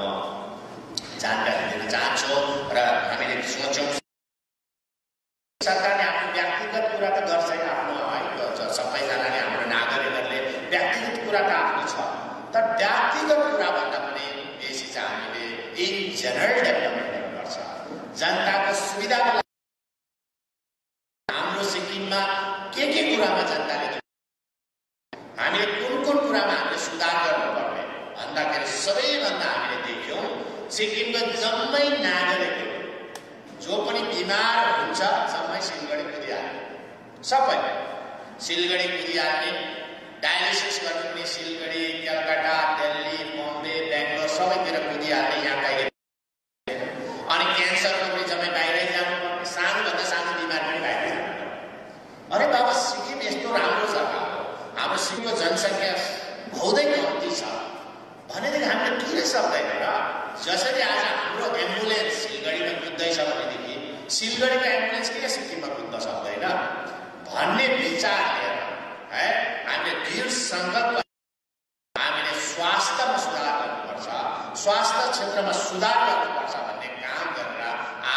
जानकारी दिन चाहन्छु र हामीले सोच्यौँ सरकारले आफ्नो व्यक्तिगत कुरा त गर्छ आफ्नो है सबैजनाले हाम्रो नागरिकहरूले व्यक्तिगत कुरा त आफ्नो छ तर व्यक्तिगत कुराभन्दा पनि बेसी चाहिँ हामीले इन जेनरल डेभलपमेन्ट गर्नुपर्छ जनताको सुविधाको लागि हाम्रो सिक्किममा के कुरामा जनताले हामीले कुन कुरामा हामीले सुधार गर्नुपर्ने भन्दाखेरि सबैभन्दा हामीले देख्यौँ सिक्किमको जम्मै नागरिकहरू जो पनि बिमार हुन्छ सबै सिलगढी कुदिहाल्ने सबै सिलगढी कुदिहाल्ने डायलिसिस गर्नु पनि सिलगढी कलकत्ता दिल्ली बम्बे बेङ्गलोर सबैतिर कुदिहाल्ने यहाँ कहिले अनि क्यान्सरको पनि जम्मै बाहिरै जानुपर्ने सानोभन्दा सानो बिमार पनि बाहिर जानुपर्ने अरे बाबा सिक्किम यस्तो राम्रो जग्गा हो हाम्रो सिक्किमको जनसङ्ख्या बहुतै कम्ती छ भनेदेखि हामीले किन सक्दैन र जसरी आज हाम्रो एम्बुलेन्स सिलगढीमा कुद्दैछ भनेदेखि सिलगढीको एम्बुलेन्स किन सिक्किममा कुद्न सक्दैन भन्ने विचार लिएर है हामीले दृढ सङ्कल्प हामीले स्वास्थ्यमा सुधार गर्नुपर्छ स्वास्थ्य क्षेत्रमा सुधार गर्नुपर्छ भन्ने काम गरेर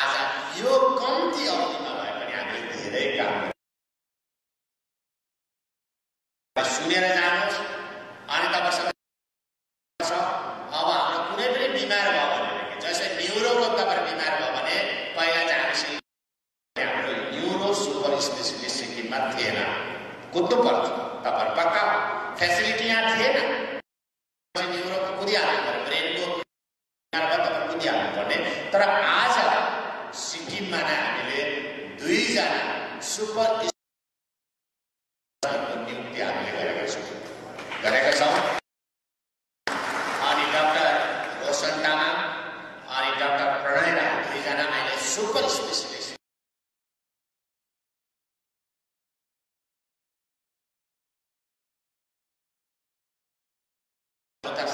आज यो कम्ती अवधिमा भए पनि हामीले धेरै काम सुनेर जानुहोस् अनि तपाईसँग अब हाम्रो कुनै पनि बिमार भयो भने जस्तै न्युरोको तपाईँ बिमार भयो भने पहिला चाहिँ हाम्रो न्युरो सुपर स्पेसिलिस्ट सिक्किममा थिएन कुद्नु पर्थ्यो तपाईँ पक्का फेसिलिटी यहाँ थिएन न्युरोको कुदिहाल्नु पर्यो ब्रेनको तपाईँ कुदिहाल्नु पर्ने तर आज सिक्किममा नै हामीले 2 जना सुपर नियुक्ति हामीले गरेका छौँ अनि डाक्टर रोशन तामाङ अनि डाक्टर प्रणय राई 2 जना अहिले सुपर स्पेसिलिस्ट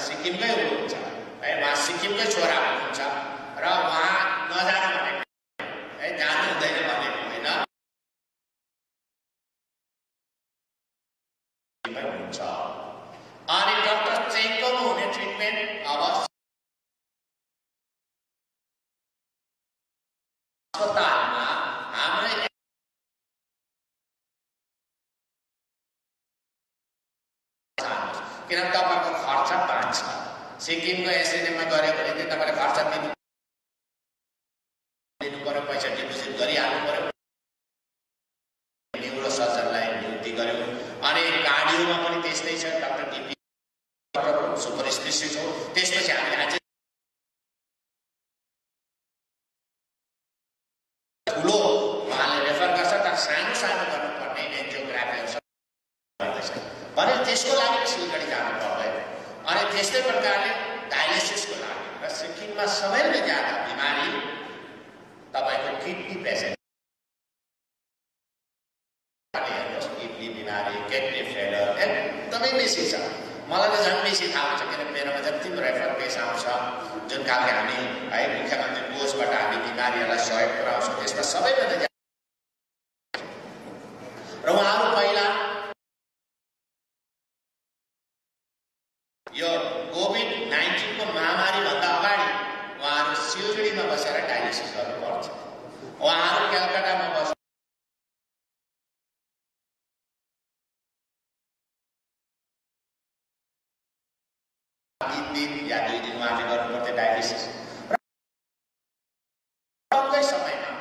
सिक्किमकै हुनुहुन्छ है उहाँ सिक्किमकै छोरा हुनुहुन्छ र उहाँ नजानु भनेको है जानु हुँदैन भनेको होइन हुन्छ अनि डाक्टर चेङ्कोमा हुने ट्रिटमेन्ट अब अस्पतालमा हाम्रो किनभने तपाईँको खर्च बाँच्छ सिक्किमको एसएनएममा गऱ्यो भने चाहिँ तपाईँले खर्च दिनु पर्यो पैसा डिपोजिट गरिहाल्नु पर्यो न्युरो सर्जनलाई नियुक्ति गर्यो अनि कार्डियोमा पनि त्यस्तै छ डाक्टर डिपी सुपर स्पेसिलिस्ट हो त्यसपछि हामीले अझै ठुलो उहाँले रेफर गर्छ तर सानो गर्नुपर्ने एन्जियोग्राफीहरू भने त्यसको लागि सिलगढी जानु पर्दैन अनि त्यस्तै प्रकारले डायलिसिसको लागि र सिक्किममा सबैले ज्यादा बिमारी तपाईँको किडनी पेसेन्ट किडनी बिमारी किडनी फेलर एकदमै बेसी छ मलाई त झन् बेसी थाहा हुन्छ किनभने मेरोमा जति रेफर केस आउँछ जुन खालको हामी है मुख्यमन्त्री कोषबाट हामी बिमारीहरूलाई सहयोग पुऱ्याउँछौँ त्यसमा सबैभन्दा र उहाँहरू पहिला यो कोभिड-19 को महामारीभन्दा अगाडि उहाँहरू सिलगढीमा बसेर डायलिसिस गर्नु पर्छ उहाँहरू कलकत्तामा बसेर 3 दिन या 2 दिन उहाँले गर्नुपर्थ्यो डायलिसिस टक्कै समयमा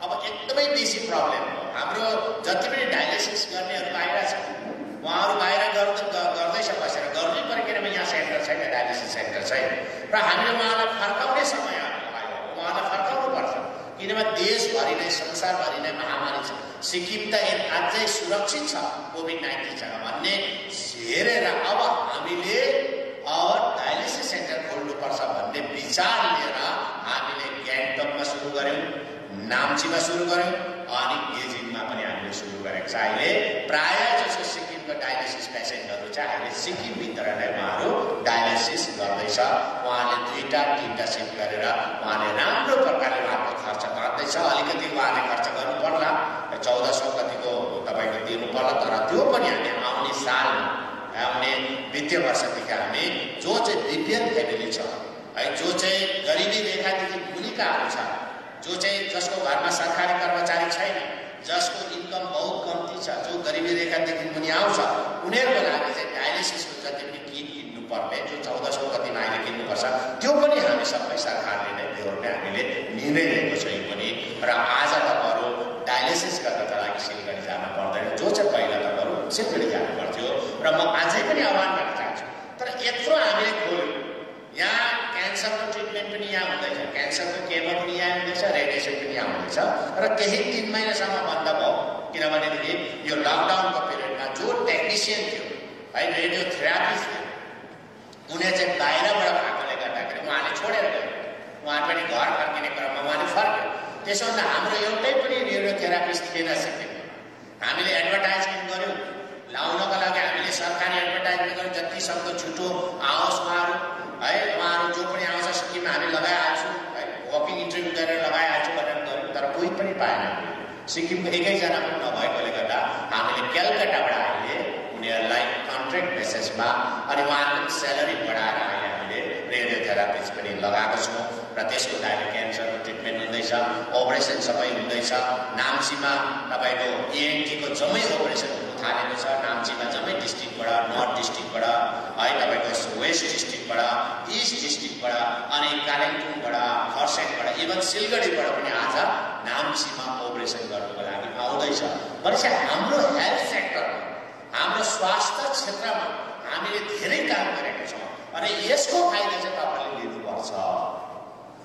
अब एकदमै बेसी प्रब्लम हो हाम्रो जति पनि डायलिसिस गर्नेहरू बाहिर छ उहाँहरू बाहिर गर्दैछ बसेर गर्नै पर्यो किनभने यहाँ सेन्टर छैन डायलिसिस सेन्टर छैन र हामीले उहाँलाई फर्काउने समय आयो उहाँलाई फर्काउनु पर्छ किनभने देशभरि नै संसारभरि नै महामारी छ सिक्किम त अझै सुरक्षित छ कोभिड-19सँग भन्ने हेरेर अब हामीले डायलिसिस सेन्टर खोल्नुपर्छ भन्ने विचार लिएर हामीले ग्याङ्टकमा सुरु गर्यौँ, नाम्चीमा सुरु गर्यौँ अनि गेजिङमा पनि हामीले सुरु गरेको छ। अहिले प्रायः जसो सिक्किमको डायलिसिस पेसेन्टहरू चाहिँ अहिले सिक्किमभित्र नै उहाँहरू डायलिसिस गर्दैछ। उहाँले 2-3टा सिफ्ट गरेर उहाँले राम्रो प्रकारले उहाँको खर्च गर्दैछ। अलिकति उहाँले खर्च गर्नु पर्ला, 1400 कतिको तपाईँको दिनु पर्ला, तर त्यो पनि हामी आउने सालमा आउने वित्तीय वर्षदेखि हामी जो चाहिँ बीपीएल फ्यामिली छ है, जो चाहिँ गरिबी रेखादेखि मुनिकाहरू छ, जो चाहिँ जसको घरमा सरकारी कर्मचारी छैन, जसको इन्कम बहुत कम्ती छ, जो गरिबी रेखादेखि मुनि आउँछ, उनीहरूको लागि चाहिँ डायलिसिसको जति पनि किट किन्नु पर्ने जो 1400 कतिमा अहिले किन्नुपर्छ त्यो पनि हामी सबै सरकारले नै बेहोर्ने हामीले निर्णय लिएको छ। यो पनि र आज तपाईँहरू डायलिसिस गर्नका लागि सिलगढी जानु पर्दैन, जो चाहिँ पहिला तपाईँहरू सिलगढी जानु पर्थ्यो। र म अझै पनि आह्वान गर्न चाहन्छु, तर यत्रो हामीले खोल्यौँ, यहाँ क्यान्सरको ट्रिटमेन्ट पनि यहाँ हुँदैछ, क्यान्सरको केमो पनि यहाँ हुँदैछ, रेडिएसन पनि यहाँ हुँदैछ र केही 3 महिनासम्म बन्द भयो। किनभनेदेखि यो लकडाउनको पिरियडमा जो टेक्निसियन थियो है, रेडियोथेरापिस्ट थियो, उनी चाहिँ बाहिरबाट भएकोले गर्दाखेरि उहाँले छोडेर गयो, उहाँ पनि घर फर्किने क्रममा उहाँले फर्क्यो। त्यसो भन्दा हाम्रो एउटै पनि रेडियोथेरापिस्ट थिएन सिक्किममा। हामीले एडभर्टाइजमेन्ट गऱ्यौँ, लाउनको लागि हामीले सरकारी एडभर्टाइजमेन्ट गऱ्यौँ, जति सक्दो छिटो आओस् उहाँहरू है, उहाँहरू जो पनि आउँछ सिक्किममा हामी लगाइहाल्छौँ है, वकिङ इन्टरभ्यू गरेर लगाइहाल्छौँ भनेर गऱ्यौँ, तर कोही पनि पाएन। सिक्किमको एकैजना पनि नभएकोले गर्दा हामीले कलकत्ताबाट अहिले उनीहरूलाई कन्ट्र्याक्ट बेसिसमा अनि उहाँहरूको सेलेरी बढाएर अहिले हामीले रेडियोथेरापिस्ट पनि लगाएको छौँ र त्यसको लागि क्यान्सरको ट्रिटमेन्ट हुँदैछ, अपरेसन सबै हुँदैछ। नाम्चीमा तपाईँको इएनटीको जम्मै अपरेसन हुनु थालेको छ। नाम्चीमा जम्मै डिस्ट्रिक्टबाट, नर्थ डिस्ट्रिक्टबाट है, तपाईँको वेस्ट डिस्ट्रिक्टबाट, इस्ट डिस्ट्रिक्टबाट अनि कालिम्पोङबाट, खरसाङबाट, इभन सिलगढीबाट पनि आज नाम्चीमा अपरेसन गर्नुको लागि आउँदैछ। भनेपछि हाम्रो हेल्थ सेक्टरमा, हाम्रो स्वास्थ्य क्षेत्रमा हामीले धेरै काम गरेका छौँ अनि यसको फाइदा चाहिँ तपाईँले लिनुपर्छ।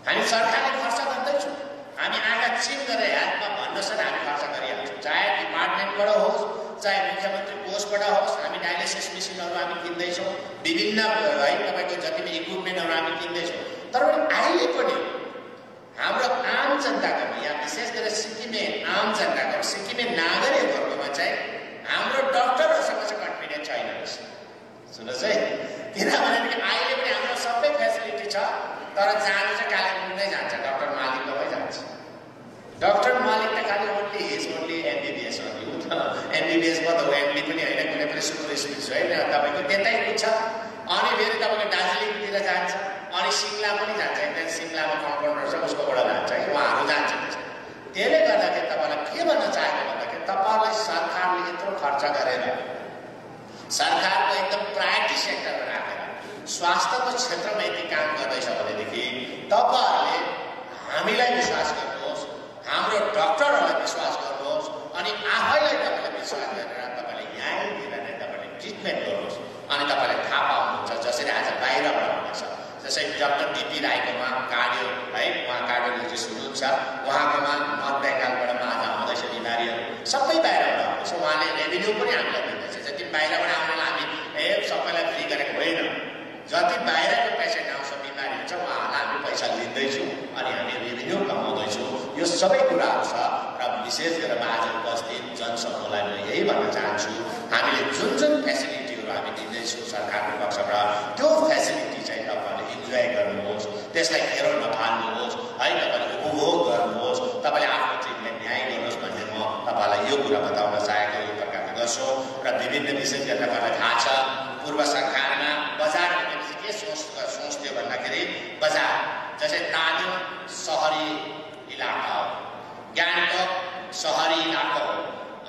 हामी सरकारले खर्च गर्दैछौँ, हामी आँखा चिम गरेर हेल्थमा भन्नुहोस् न, हामी खर्च गरिहाल्छौँ, चाहे डिपार्टमेन्टबाट होस्, चाहे मुख्यमन्त्री कोषबाट होस्। हामी डायलिसिस मेसिनहरू हामी किन्दैछौँ, विभिन्न है तपाईँको जति पनि इक्विपमेन्टहरू हामी किन्दैछौँ। तर अहिले पनि हाम्रो आम जनताको, यहाँ विशेष गरेर सिक्किमे आम जनताको, सिक्किमे नागरिकहरूकोमा चाहिँ हाम्रो डक्टरहरूसँग चाहिँ कन्फिडेन्स छैन रहेछ। सुन्नुहोस् है, किनभनेदेखि अहिले पनि हाम्रो सबै फेसिलिटी छ, तर जानु चाहिँ कालिम्पोङ नै जान्छ, डक्टर मालिकमै जान्छ। डक्टर मालिक त खालि ओन्ली एमबिबिएस हो, एमबिबिएस भयो त एमडी पनि होइन, कुनै पनि सुपर स्पेसिस्ट होइन, तपाईँको त्यतै पुग्छ। अनि फेरि तपाईँको दार्जिलिङतिर जान्छ, अनि सिमला पनि जान्छ, एकदम सिमलामा कम्पाउन्डर छ उसकोबाट जान्छ, उहाँहरू जान्छ। त्यसले गर्दाखेरि तपाईँलाई के भन्न चाहेको भन्दाखेरि तपाईँलाई सरकारले यत्रो खर्च गरेर, सरकारको एकदम प्रायोरिटी सेक्टरमा राखेर स्वास्थ्यको क्षेत्रमा यति काम गर्दैछ भनेदेखि तपाईँहरूले हामीलाई विश्वास गर्नुहोस्, हाम्रो डक्टरहरूलाई विश्वास गर्नुहोस् अनि आफैलाई तपाईँले विश्वास गरेर तपाईँले यहीँनिर नै तपाईँले ट्रिटमेन्ट गर्नुहोस्। अनि तपाईँले थाहा पाउनुहुन्छ, जसरी आज बाहिरबाट हुँदैछ, जसरी डाक्टर डिपी राईकोमा कार्डियो है, उहाँ कार्डियोलोजिस्ट हुनुहुन्छ, उहाँकोमा नर्थ बेङ्गालबाट आज आउँदैछ बिमारीहरू, सबै बाहिरबाट आउँदैछ। उहाँले रेभिन्यू पनि हामीलाई दिँदैछ। जति बाहिरबाट आउनलाई हामी सबैलाई फ्री गरेको होइन, जति बाहिरको पेसेन्ट आउँछ, बिमारी हुन्छ, उहाँहरूलाई हामी पैसा लिँदैछौँ अनि हामी रेभिन्यू कमाउँदैछौँ। यो सबै कुराहरू छ र विशेष गरेर आज उपस्थित जनसमूहलाई म यही भन्न चाहन्छु, हामीले जुन जुन फेसिलिटीहरू हामी दिँदैछौँ सरकारको पक्षबाट, त्यो फेसिलिटी चाहिँ तपाईँले इन्जोय गर्नुहोस्, त्यसलाई खेरो नफाल्नुहोस् है, तपाईँले उपभोग गर्नुहोस्, तपाईँले आफ्नो ट्रिटमेन्ट न्याय गर्नुहोस् भन्ने म तपाईँलाई यो कुरा बताउन चाहेको यो प्रकारले गर्छौँ। र विभिन्न विशेष गरेर तपाईँलाई थाहा छ, पूर्व सरकारमा बजार भनेपछि के सोच्थ्यो भन्दाखेरि बजार जस्तै तालिम सहरी इलाका हो, गान्तोक सहरी इलाका हो,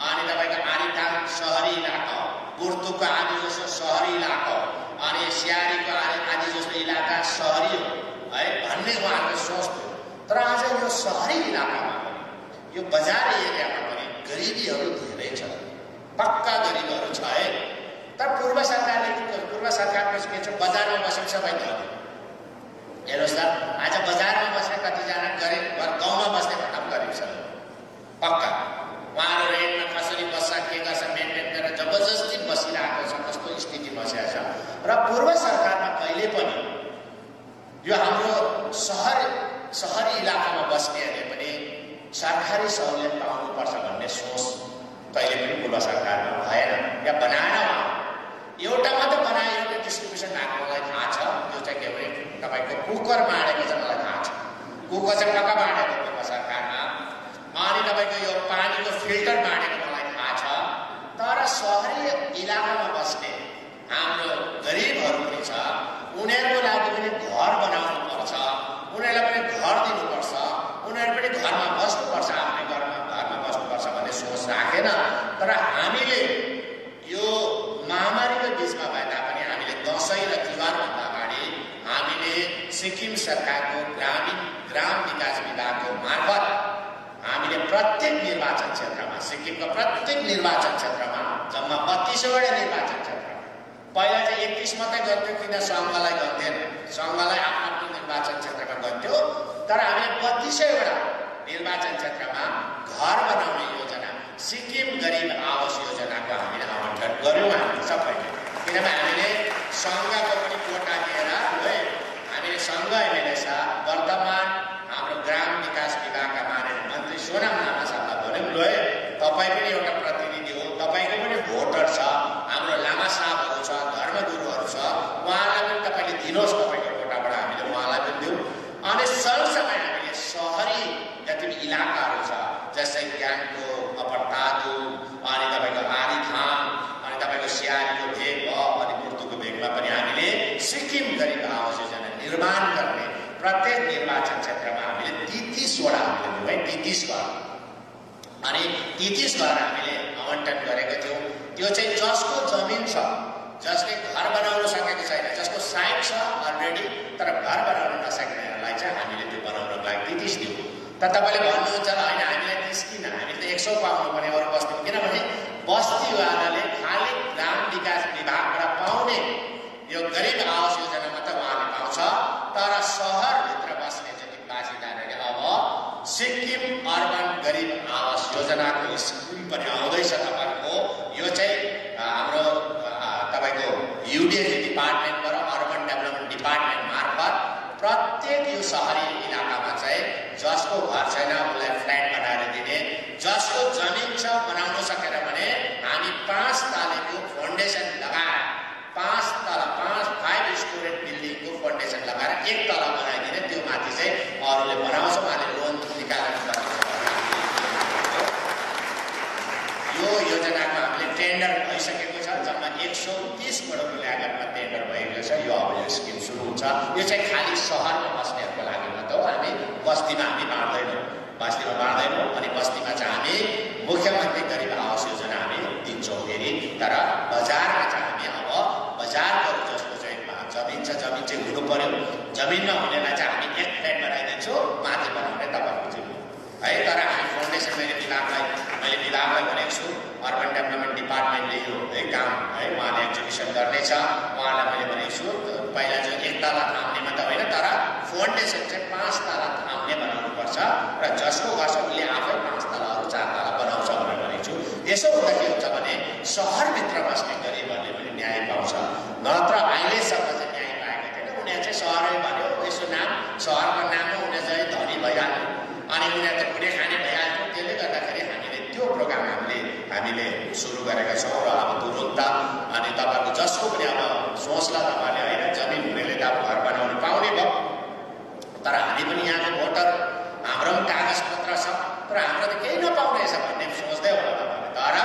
अनि तपाईँको आरिटाङ सहरी इलाका हो, बुर्तुकको आदि जस्तो सहरी इलाका हो, अनि सियारीको आदि जस्तो इलाका सहरी हो है भन्ने उहाँहरूको सोच थियो। तर आज यो सहरी इलाकामा पनि, यो बजार एरियामा पनि गरिबीहरू धेरै छ, पक्का गरिबीहरू छ है। तर पूर्व सरकारले के छ, बजारमा बसेको सबै धनी। हेर्नुहोस् त, आज बजारमा बस्ने कतिजना गरिब, गाउँमा बस्ने भन्दा पनि गरिब छ, पक्का। उहाँहरू या बनाएन एउटा मात्र बनाए एउटा डिस्ट्रिब्युसन भएको मलाई थाहा छ त्यो चाहिँ के भने तपाईको कुकर बाँडेको चाहिँ मलाई थाहा छ कुकर चाहिँ पक्का बाँडेको हो सरकारमा अनि तपाईको यो पानीको फिल्टर बाँडेको मलाई थाहा छ तर शहरी इलाकामा बस्ने हाम्रो गरिबहरू पनि छ उनीहरूको लागि पनि घर बनाउनु पर्छ उनीहरूलाई पनि घर दिनुपर्छ उनीहरू पनि घरमा बस्नुपर्छ आफ्नै घरमा बस्नुपर्छ भन्ने सोच राखेन तर हामीले यो महामारीको बीचमा भए तापनि हामीले दशैं र तिहारभन्दा अगाडि हामीले सिक्किम सरकारको ग्राम विकास विभागको मार्फत हामीले प्रत्येक निर्वाचन क्षेत्रमा सिक्किमको प्रत्येक निर्वाचन क्षेत्रमा जम्मा 32 वटा निर्वाचन क्षेत्र पहिला चाहिँ 31 मात्रै गर्थ्यो किन सङ्घलाई गर्थेन सङ्घलाई आफ्नो निर्वाचन क्षेत्रमा गर्थ्यो तर हामीले 32 वटा निर्वाचन क्षेत्रमा घर बनाउने योजना सिक्किम गरिब आवास योजनाको हामीले आवन्टन गर्यौँ हामी सबैले किनभने हामीले सङ्घको पनि कोटा दिएर है हामीले सङ्घ एमएलए साहब वर्तमान हाम्रो ग्राम विकास विभागका माननीय मन्त्री सोनाम लामा साहबलाई भन्यौँ ल तपाईँ पनि एउटा प्रतिनिधि हो तपाईँको पनि भोटर छ हाम्रो लामा साहबहरू छ धर्मगुरुहरू छ उहाँलाई पनि तपाईँले दिनुहोस् तपाईँको कोटाबाट हामीले उहाँलाई पनि दिउँ अनि सँगसँगै हामीले शहरी जति पनि इलाकाहरू छ जस्तै ग्याङटोक अप्पर तादुङ अनि तपाईँको आलीथाम अनि तपाईँको सियारीको भेग भयो अनि कुर्तुको भेगमा पनि हामीले सिक्किम गरिब आवास योजना निर्माण गर्ने प्रत्येक निर्वाचन क्षेत्रमा हामीले 33 वटा हामीले है 33 घर अनि 33 घर हामीले आवन्टन गरेको थियौँ त्यो चाहिँ जसको जमिन छ जसले घर बनाउन सकेको छैन जसको साइट छ अलरेडी तर घर बनाउन नसक्नेहरूलाई चाहिँ हामीले त्यो बनाउनको लागि 33 दियौँ तर तपाईँले भन्नुहुन्छ ल होइन हामीलाई 30 किन हामीले त 100 पाउनु पर्ने अरू बस्तीमा किनभने बस्तीवालाले खालि ग्राम विकास विभागबाट पाउने यो गरिब आवास योजना मात्र उहाँले पाउँछ तर सहरभित्र बस्ने जति बासिन्दाहरूले अब सिक्किम अर्बन गरिब आवास योजनाको स्किम पनि आउँदैछ तपाईँको यो चाहिँ हाम्रो तपाईँको युडिएच डिपार्टमेन्टबाट अर्बन डेभलपमेन्ट डिपार्टमेन्ट मार्फत प्रत्येक यो सहरी इलाकामा चाहिँ जसको घर छैन उसलाई फ्ल्याट बनाएर दिने जसको जमिन छ बनाउन सकेन भने हामी 5 तलेको फाउन्डेसन लगाएर 5 स्टोरेज बिल्डिङको फाउन्डेसन लगाएर 1 तला बनाइदिने त्यो माथि चाहिँ अरूले बनाउँछ उहाँले लोन निकालेर यो योजनाको हामीले टेन्डर भइसकेको छ जम्मा 130 करोड लागतमा टेन्डर भएको छ यो अब यो स्किम सुरु हुन्छ यो चाहिँ खालि सहरमा बस्नेहरूको लागि मात्र हो हामी बस्तीमा हामी बाँड्दैनौँ अनि बस्तीमा चाहिँ हामी मुख्यमन्त्री गरिब आवास योजना हामी दिन्छौँ फेरि तर बजारमा चाहिँ हामी अब बजारको जस्तो चाहिँ जमिन चाहिँ हुनु पर्यो जमिन नहुनेलाई चाहिँ हामी 1 फ्ल्याट बनाइदिन्छौँ माथि बनाउने तपाईँको जिम्मा है तर हामी फाउन्डेसन मैले विभागलाई भनेको छु अर्बन डेभलपमेन्ट डिपार्टमेन्टले यो है काम है उहाँले एक्जिक्युसन गर्नेछ उहाँलाई मैले भनेको छु पहिला चाहिँ 1 तला थाम्ने मात्र होइन तर फाउन्डेसन चाहिँ 5 तला थाम्ने बनाउनुपर्छ र जसको घर छ उसले आफै 5 तला अरू 4 तला बनाउँछ भनेर भनेको छु यसो हुँदा के हुन्छ भने सहरभित्र बस्ने गरिबहरूले पनि न्याय पाउँछ नत्र अहिलेसम्म चाहिँ न्याय पाएको थिएन उनीहरू चाहिँ सहरै भन्यो यसो नाम सहरको नाममा उनीहरू चाहिँ धनी भइहाल्यो अनि उनीहरू त कुनै खाने भइहाल्थ्यो त्यसले गर्दाखेरि हामीले त्यो प्रोग्राम हामीले सुरु गरेका छौँ र अब तुरुन्त अनि तपाईँको जसको पनि अब सोचला तपाईँले होइन जमिन हुनेले त अब घर बनाउनु पाउने भयो तर हामी पनि यहाँको भोटर हाम्रो पनि कागजपत्र छ तर हाम्रो त केही नपाउने रहेछ भन्ने सोच्दै होला तपाईँले तर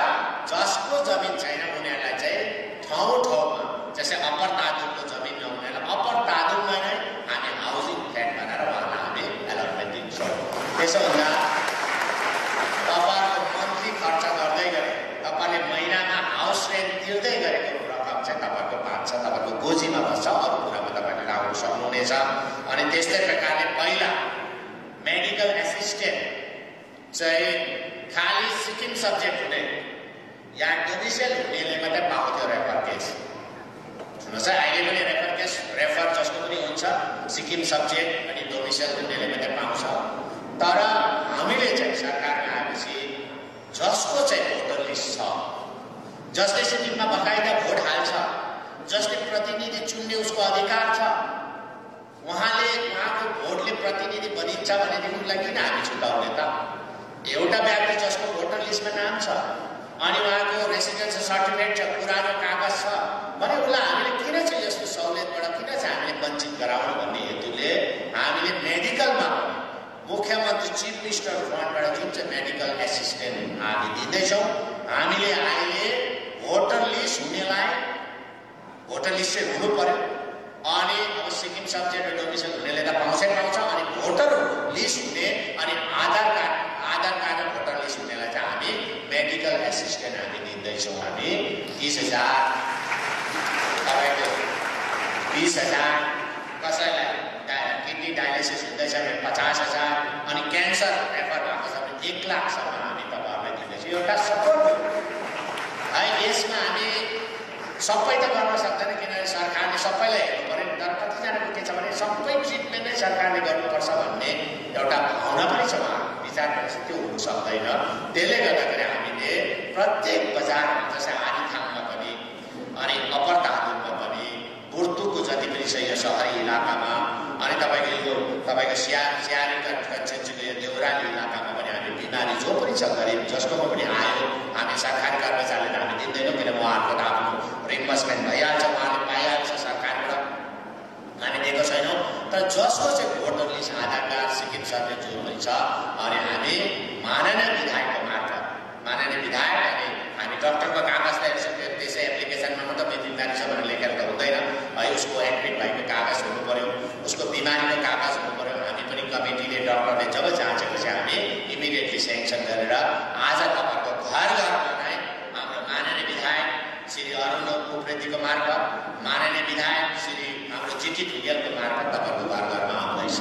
जसको जमिन छैन उनीहरूलाई चाहिँ ठाउँमा जस्तै अप्पर तादुङको जमिन नहुनेलाई अप्पर तादुङमा नै हामी हाउसिङ फ्ल्याट बनाएर उहाँलाई हामी एलटमेन्ट दिन्छौँ त्यसो हुँदा तपाईँहरूको मन्थली खर्च गर्दै गरे तपाईँले महिनामा हाउस रेन्ट तिर्दै गरेको रकम चाहिँ तपाईँको बाँच्छ तपाईँको गोजीमा बस्छ अरू कुरामा तपाईँले लगाउन सक्नुहुनेछ अनि त्यस्तै प्रकारले पहिला मेडिकल एसिस्टेन्ट चाहिँ खालि सिक्किम सब्जेक्ट हुने या डोमिसाइल हुनेले मात्रै पाउँथ्यो रेफर केस सुन्नुहोस् है अहिले पनि रेफर जसको पनि हुन्छ सिक्किम सब्जेक्ट अनि डोमिसाइल हुनेले मात्रै पाउँछ तर हामीले चाहिँ सरकारमा आएपछि जसको चाहिँ भोटर लिस्ट छ जसले सिक्किममा बकाइदा भोट हाल्छ जसले प्रतिनिधि चुन्ने उसको अधिकार छ उहाँले उहाँको भोटले प्रतिनिधि बनिन्छ भनेदेखि उसलाई किन हामी छुटाउने त एउटा व्यक्ति जसको भोटर लिस्टमा नाम छ अनि उहाँको रेसिडेन्स सर्टिफिकेट छ, पुरानो कागज छ भने उसलाई हामीले किन चाहिँ यस्तो सहुलियतबाट किन चाहिँ हामीले वञ्चित गराउनु भन्ने हेतुले हामीले मेडिकलमा मुख्यमन्त्री चिफ मिनिस्टर फन्डबाट जुन चाहिँ मेडिकल एसिस्टेन्ट हामी दिँदैछौँ। हामीले अहिले भोटर लिस्ट हुनेलाई भोटर लिस्ट चाहिँ हुनु पर्यो, अनि अब सिक्किम सब्जेक्ट डोमिसाइल हुनेले त पाउँछै पाउँछ, अनि भोटर लिस्ट हुने अनि आधार कार्ड र भोटर लिस्ट हुनेलाई चाहिँ हामी मेडिकल एसिस्टेन्ट हामी दिँदैछौँ। हामी 30,000 तपाईँको 20,000 कसैलाई किडनी डायलिसिस हुँदैछ भने 50,000 अनि क्यान्सर रेफर भएको छ भने 1 लाखसम्म हामी तपाईँहरूलाई दिँदैछौँ। एउटा सपोर्ट है। यसमा हामी सबै त गर्न सक्दैन किनभने सरकारले सबैलाई हेर्नु पर्यो, तर कतिजनाको के छ भने सबै ट्रिटमेन्ट नै सरकारले गर्नुपर्छ भन्ने एउटा भावना पनि छ, उहाँको विचार पनि छ, त्यो हुनु सक्दैन। त्यसले गर्दाखेरि हामीले प्रत्येक बजारमा जस्तै आदिथाङमा पनि अनि अप्पर धादिङमा पनि बुर्तुकको जति पनि छ यो सहरी इलाकामा अनि तपाईँको सियारी कञ्चनजङ्घा यो देउराली इलाकामा पनि हामी बिमारी जो पनि छ गरिब जसकोमा पनि आयो हामी सरकारी कर्मचारीले हामी दिँदैनौँ, किनभने उहाँहरूको त आफ्नो रिम्बर्समेन्ट भइहाल्छ, उहाँले पाइहाल्छ सरकारबाट, हामी दिएको छैनौँ। तर जसको चाहिँ भोटर लिस्ट आधार कार्ड सिक्किम सरले जो पनि छ अनि हामी माननीय विधायकको मार्फत माननीय विधायक अनि हामी डक्टरको कागज ल्याएर त्यसै एप्लिकेसनमा मात्रै बिमारी छ भनेर लेखेर त हुँदैन है। उसको एडमिट भएको कागज हुनु पर्यो, उसको बिमारीको कागज हुनु पर्यो। हामी पनि कमिटीले डक्टरले जब जाँचेपछि हामी इमिडिएटली सेङ्सन गरेर आज तपाईँहरूको घर घरमा नै हाम्रो माननीय विधायक श्री अरुण उप्रेतीको मार्फत माननीय विधायक श्री हाम्रो जिटी ढुङ्गेलको मार्फत तपाईँहरूको घर घरमा आउँदैछ।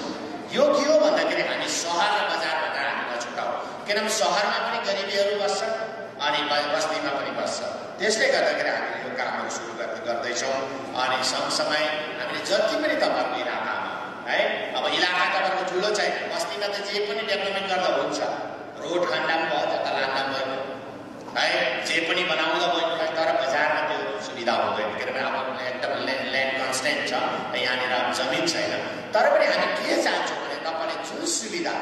यो के हो भन्दाखेरि हामी सहर र बजार भनेर हामी नछुटाउँ, किनभने सहरमा पनि गरिबीहरू बस्छन् अनि बस्तीमा पनि बस्छ। त्यसले गर्दाखेरि हामीले यो कामहरू सुरु गर्दैछौँ। अनि सँगसँगै हामीले जति पनि तपाईँहरूको इलाकामा है, अब इलाका तपाईँहरूको ठुलो छैन, बस्तीमा त जे पनि डेभलपमेन्ट गर्दा हुन्छ, रोड खन्डा पनि भयो, जता लान्दा भयो है, जे पनि बनाउँदा भयो, तर बजारमा त्यो सुविधा हुँदैन किनभने अब एकदम ल्यान्ड कन्स्टेन्ट छ, यहाँनिर जमिन छैन। तर पनि हामी के चाहन्छौँ भने तपाईँले जुन सुविधा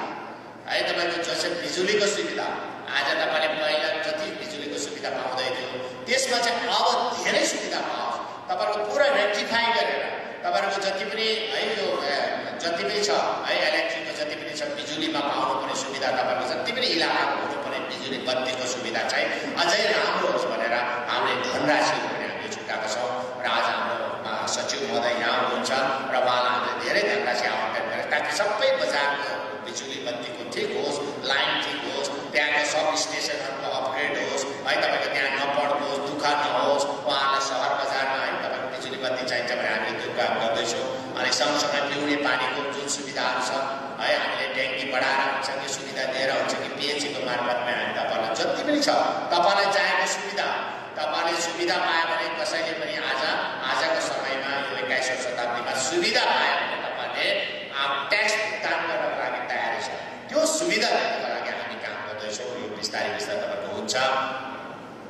है, तपाईँको जस्तै बिजुलीको सुविधा आज तपाईँले पहिला जति बिजुलीको सुविधा पाउँदै थियो त्यसमा चाहिँ अब धेरै सुविधा पाओस्, तपाईँहरूको पुरा रेक्टिफाई गरेर तपाईँहरूको जति पनि है यो जति पनि छ है इलेक्ट्रिकको जति पनि छ बिजुलीमा पाउनुपर्ने सुविधा तपाईँहरूको जति पनि इलाकामा हुनुपर्ने बिजुली बत्तीको सुविधा चाहिँ अझै राम्रो होस् भनेर हामीले धनराशि पनि हामीले छुट्याएको छौँ। र आज हाम्रो सचिव महोदय यहाँ हुनुहुन्छ र उहाँलाई हामीले धेरै धनराशि आवन्टन गरेर ताकि सबै बजारको बिजुली बत्तीको ठिक होस्, लाइन ठिक होस्, त्यहाँको सब स्टेसनहरूको अपग्रेड होस् है, तपाईँको त्यहाँ नपढ्नुहोस्, दुःख नहोस्, उहाँलाई सहर बजारमा है तपाईँको बिजुली बत्ती चाहिन्छ भने हामीले त्यो काम गर्दैछौँ। अनि सँगसँगै पिउने पानीको जुन सुविधाहरू छ है, हामीले ट्याङ्की बढाएर हुन्छ कि सुविधा दिएर हुन्छ कि पिएचईको मार्फतमा हामी तपाईँलाई जति पनि छ तपाईँलाई चाहेको सुविधा तपाईँले सुविधा पायो भने कसैले पनि आजको समयमा यो 21औं शताब्दीमा सुविधा पायो भने तपाईँले ट्याक्स भुक्तान गर्नको लागि तयारी छ, त्यो सुविधा दिनको लागि हामी काम गर्दैछौँ। यो बिस्तारै तपाईँको हुन्छ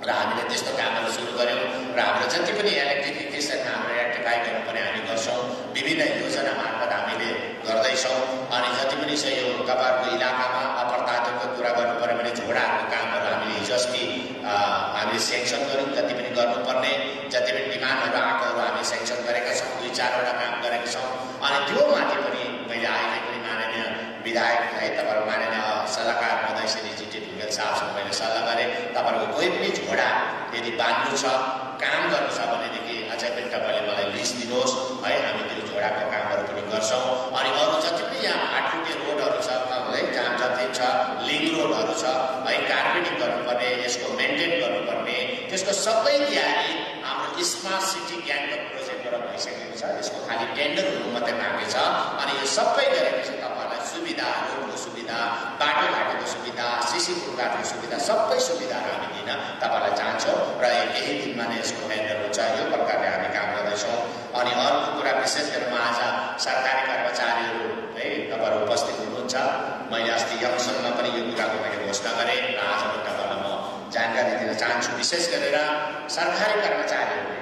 र हामीले त्यस्तो कामहरू सुरु गऱ्यौँ र हाम्रो जति पनि इलेक्ट्रिफिकेसनमा हाम्रो रेक्टिफाई गर्नुपर्ने हामी गर्छौँ, विभिन्न योजना मार्फत हामीले गर्दैछौँ। अनि जति पनि छ यो तपाईँहरूको इलाकामा अपरताको कुरा गर्नु पर्यो भने झोडाहरूको कामहरू हामीले हिजो अस्ति हामीले सेङ्सन गऱ्यौँ, जति पनि गर्नुपर्ने जति पनि डिमान्डहरू आएकोहरू हामी सेङ्सन गरेका छौँ, 2-4वटा काम गरेका छौँ। अनि त्यो माथि पनि मैले अहिले पनि माननीय विधायक है तपाईँहरू माननीय सल्लाहकार महोदय श्री जिटी ढुङ्गेल साहबसँग मैले सल्लाह गरेँ, तपाईँहरूको कोही पनि झोडा यदि बाँध्नु छ काम गर्नु छ भनेदेखि अझै पनि तपाईँले मलाई लिस्ट दिनुहोस् है, हामी त्यो झोडाको कामहरू पनि गर्छौँ। अनि अरू जति पनि यहाँ हाटफुटे रोडहरू छ है, जहाँ जति छ लिङ्क रोडहरू छ है, कार्पेटिङ गर्नुपर्ने, यसको मेन्टेन गर्नुपर्ने, त्यसको सबै तयारी हाम्रो स्मार्ट सिटी ग्याङ्टक प्रोजेक्टबाट भइसकेको छ। यसको खालि टेन्डर हुनु मात्रै बाँकी छ। अनि यो सबै गरेपछि तपाईँहरूलाई सुविधा, रोडको सुविधा, बाटोघाटोको सुविधा, सिसी फुटपाथको सुविधा, सबै सुविधाहरू हामी दिन तपाईँलाई चाहन्छौँ र केही दिनमा नै यसको टेन्डर हुन्छ। यो प्रकारले हामी काम गर्दैछौँ। अनि अर्को कुरा विशेष गरेर म आज सरकारी कर्मचारीहरू है तपाईँहरू उपस्थित हुनुहुन्छ, मैले अस्ति यङसनमा पनि यो कुराको मैले घोषणा गरेँ र आज पनि तपाईँलाई म जानकारी दिन चाहन्छु। विशेष गरेर सरकारी कर्मचारीहरूले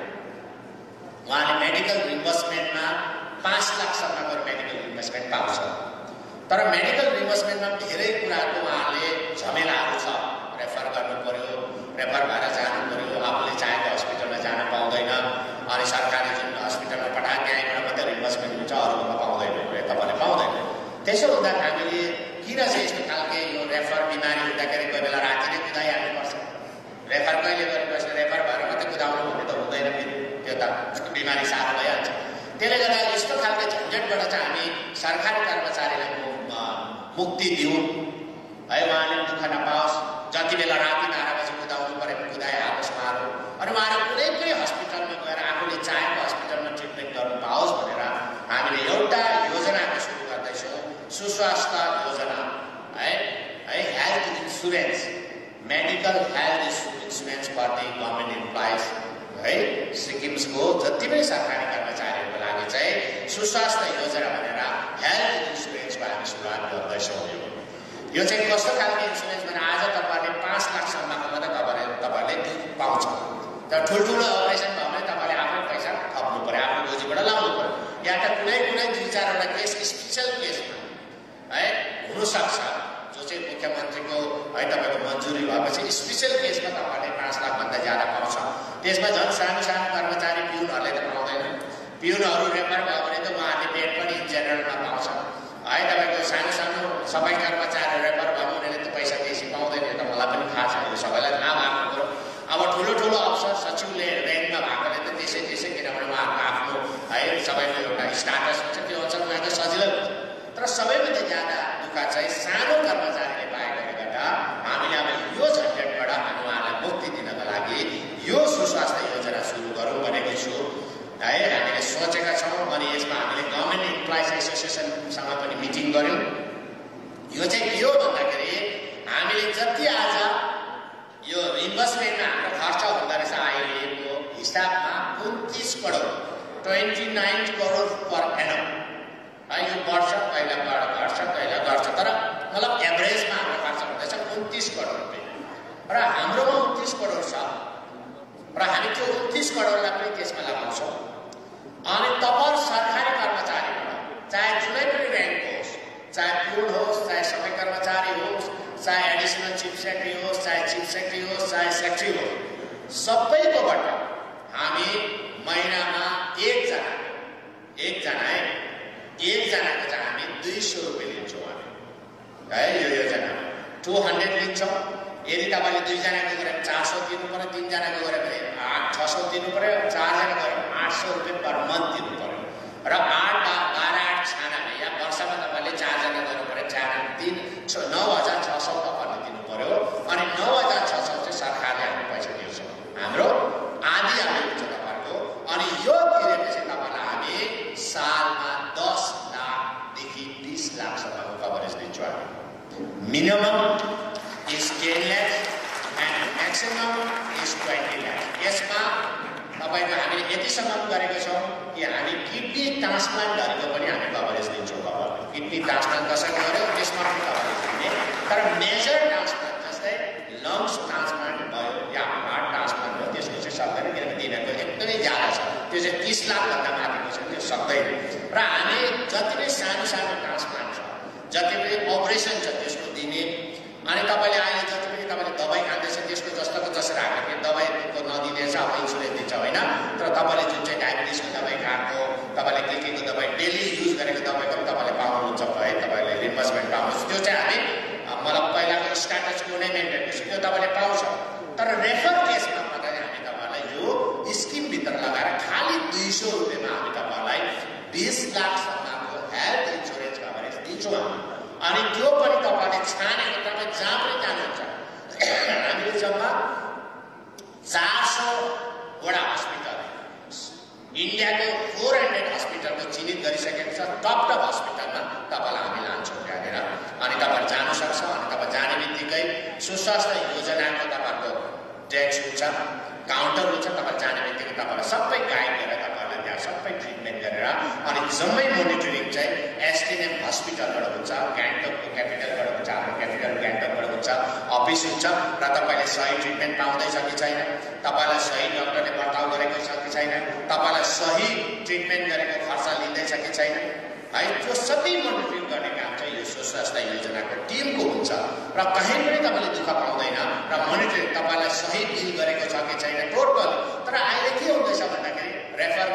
उहाँले मेडिकल रिम्बर्समेन्टमा 5 लाखसम्मको मेडिकल रिम्बर्समेन्ट पाउँछ, तर मेडिकल रिम्बर्समेन्टमा धेरै कुराको उहाँले झमेलाहरू छ, रेफर गर्नु पर्यो, रेफर सरकारी जुन हस्पिटलमा पठाए त्यहीँबाट मात्रै रिम्बर्समेन्ट हुन्छ, अरूमा पाउँदैन भने तपाईँले पाउँदैन। त्यसो हुँदा हामीले किन चाहिँ यस्तो खालके यो रेफर बिमारी हुँदाखेरि कोही बेला राति नै कुदाइहाल्नुपर्छ? रेफर कहिले गरेपछि रेफर भएर मात्रै कुदाउनु भन्ने त हुँदैन, त्यो त बिमारी साह्रो भइहाल्छ। त्यसले गर्दा यस्तो खालको झन्झटबाट चाहिँ हामी सरकारी कर्मचारीलाई मुक्ति दिउँ है, उहाँले दुःख नपाओस्, जति बेला राति 12 बजी कुदाउनु पऱ्यो कुदाइहालोस् उहाँहरू, अनि उहाँहरू कुनै पनि हस्पिटलमा गएर आफूले चाहेको हस्पिटलमा ट्रिटमेन्ट गर्नु पाओस् भनेर हामीले एउटा योजनाको सुरु गर्दैछौँ, सुस्वास्थ्य योजना है, health insurance, medical health insurance for the government employees है। सिक्किमको जति पनि सरकारी कर्मचारीहरूको लागि चाहिँ सुस्वास्थ्य योजना भनेर हेल्थ इन्सुरेन्सको हामी सुरुवात गर्दैछौँ। यो चाहिँ कस्तो खालको इन्सुरेन्स भने आज तपाईँले 5 लाखसम्मको मात्रै तपाईँले पाउँछ। तर ठुल्ठुलो अपरेसन भयो भने तपाईँले आफ्नै पैसा थप्नु पऱ्यो, आफ्नो गोजीबाट लाउनु पऱ्यो। या त कुनै 2-4वटा केस स्पेसल केसमा है हुनसक्छ जो चाहिँ मुख्यमन्त्रीको है तपाईँको मन्जुरी भएपछि स्पेसल केसमा तपाईँले 5 लाखभन्दा ज्यादा पाउँछ। त्यसमा झन् सानो सानो कर्मचारी पिउनहरूले त पाउँदैन, पिउनहरू रेफर भयो भने त उहाँहरूले बेड पनि इन जेनरलमा पाउँछ है। तपाईँको सानो सानो सबै कर्मचारी रेफर भयो उनीहरूले त पैसा बेसी पाउँदैन, यो त मलाई पनि थाहा छ, यो सबैलाई थाहा भएको कुरो। अब ठुलो ठुलो अफसर सचिवले ऱ्याङ्कमा भएकोले त त्यसै किनभने उहाँहरूको आफ्नो है सबैको एउटा स्टाटस हुन्छ, त्यो अनुसार उहाँको सजिलो हुन्छ। तर सबैभन्दा ज्यादा दुःख चाहिँ सानो कर्मचारीले पाएकोले गर्दा हामीले अब यो झन्झटबाट हामी उहाँलाई मुक्ति दिनको लागि यो सुस्वास्थ्य योजना सुरु गरौँ भनेको छु है, हामीले सोचेका छौँ। अनि यसमा हामीले गभर्मेन्ट इम्प्लोइज एसोसिएसनसँग पनि मिटिङ गऱ्यौँ। यो चाहिँ के हो भन्दाखेरि हामीले जति आज यो इन्भेस्टमेन्टमा हाम्रो खर्च हुँदो रहेछ अहिलेको हिसाबमा 29 करोड 29 करोड पर एनम है, यो वर्ष कहिले घट्छ कहिले घट्छ, तर मतलब एभरेजमा हाम्रो खर्च हुँदैछ 29 करोड रुपियाँ र हाम्रोमा 29 करोड छ र हामी त्यो 29 करोडलाई पनि त्यसमा लगाउँछौँ। अनि तपाईँ सरकारी कर्मचारीबाट चाहे जुनै पनि ऱ्याङ्क होस्, चाहे पिउन होस्, चाहे सबै कर्मचारी होस्, चाहे एडिसनल चिफ सेक्रेटरी होस्, चाहे चिफ सेक्रेटरी होस्, चाहे सेक्रेटरी होस्, सबैकोबाट हामी महिनामा एकजनाको चाहिँ हामी 200 रुपियाँ लिन्छौँ हामी है। यो योजना 200 लिन्छौँ। यदि तपाईँले 2 जनाको गरे 400 दिनु पऱ्यो, 3 जनाको गरे भने 600 दिनु पऱ्यो, 4 जना गरे 800 रुपियाँ पर मन्थ दिनु पऱ्यो र 8-12 छानाले या वर्षमा तपाईँले 4 जना गर्नु पऱ्यो, 9,600 तपाईँले दिनु पऱ्यो। अनि 9,600 चाहिँ सरकारले हामी पैसा दिन्छौँ, हाम्रो आधी हुन्छ तपाईँको। अनि यो तिरेपछि तपाईँलाई हामी सालमा 10 लाखदेखि 20 लाखसम्मको कभरेज दिन्छौँ हामी। Minimum is 10 lakhs and maximum is 20 lakhs। यसमा तपाईँको हामीले यतिसम्म गरेको छौँ कि हामी किडनी ट्रान्सप्लान्टहरूको पनि हामी कभरेज दिन्छौँ। तपाईँलाई किडनी ट्रान्सप्लान्ट कसैले गर्यो त्यसमा पनि कभरेज दिने, तर मेजर ट्रान्सप्लान्ट जस्तै लङ्स ट्रान्सप्लान्ट भयो या हार्ट ट्रान्सप्लान्ट भयो त्यसको चाहिँ सक्दैन, किनभने तिनीहरूको एकदमै ज्यादा छ, त्यो चाहिँ 30 लाखभन्दा माथिको छ, त्यो सक्दैन। र हामी जति पनि सानो सानो ट्रान्सप्लान्ट छ, जति पनि अपरेसन छ त्यसको दिने। अनि तपाईँले अहिले जति पनि तपाईँले दबाई खाँदैछ त्यसको जस्तोको जसरी हामीले दबाईको नदिनेछ, अब इन्सुरेन्स दिन्छ होइन, तर तपाईँले जुन चाहिँ डायबिटिसको दबाई खाएको, तपाईँले के दबाई डेली युज गरेको दबाईको पनि तपाईँले पाउनुहुन्छ है, तपाईँले रिम्बर्समेन्ट पाउनुहुन्छ। त्यो चाहिँ हामी मतलब पहिलाको स्ट्याटसको नै मेन्टेन गर्छ, त्यो तपाईँले पाउँछ। तर रेफर केसमा मात्रै हामी तपाईँलाई यो स्किमभित्र लगाएर खालि 200 रुपियाँमा हामी तपाईँलाई 20 लाखसम्मको हेल्थ इन्सुरेन्स कभरेज दिन्छौँ हामी। अनि त्यो पनि तपाईँले छानेको तपाईँ जहाँ पनि जानुहुन्छ, हामीले जम्मा 400वटा हस्पिटल इन्डियाको 400 हस्पिटलको चिनित गरिसकेको छ। टप हस्पिटलमा तपाईँलाई हामी लान्छौँ त्यहाँनिर, अनि तपाईँ जानु सक्छ। अनि तपाईँ जाने बित्तिकै सुस्वास्थ्य योजनाको तपाईँको डेस्क हुन्छ, काउन्टर हुन्छ, तपाईँ जाने बित्तिकै तपाईँलाई सबै गाइड गरेर तपाईँलाई त्यहाँ सबै ट्रिटमेन्ट गरेर अनि जम्मै मोनिटरिङ चाहिँ एसटिएनएम हस्पिटलबाट हुन्छ, गान्तोकको क्यापिटलबाट हुन्छ, हाम्रो क्यापिटल गान्तोकबाट हुन्छ, अफिस हुन्छ। र तपाईँले सही ट्रिटमेन्ट पाउँदैछ कि छैन, तपाईँलाई सही डक्टरले बर्ताउ गरेको छ कि छैन, तपाईँलाई सही ट्रिटमेन्ट गरेको खर्च लिँदैछ कि छैन है, त्यो सबै मोनिटरिङ गर्ने काम चाहिँ यो सुस्वास्थ्य योजनाको टिमको हुन्छ। र कहीँ पनि तपाईँले दुःख पाउँदैन र मोनिटरिङ तपाईँलाई सही बिल गरेको छ कि छैन टोटल। तर अहिले के हुँदैछ भन्दाखेरि रेफर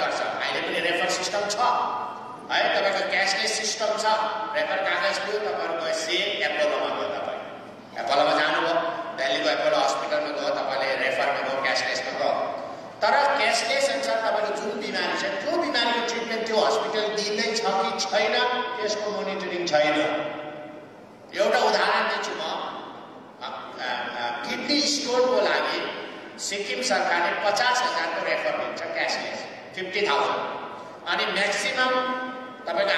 सिस्टम छ रेफर कागज दियो तपाईहरु गए सेम एपोलोमा गयो तपाई एपोलोमा जानुभयो दिल्लीको एपोलो हस्पिटलमा गयो तपाईले रेफरमा गयो क्याशलेसमा गयो तर क्याशलेस अनुसार तपाईको जुन बिमारी छ त्यो बिमारीको ट्रिटमेन्ट त्यो हस्पिटल दिँदै छ कि छैन त्यसको मोनिटरिङ छैन एउटा उदाहरण दिन्छु म किडनी स्टोनको लागि सिक्किम सरकारले 50,000 को रेफर दिन्छ क्याशलेस 50,000 अनि म्याक्सिमम तपाईको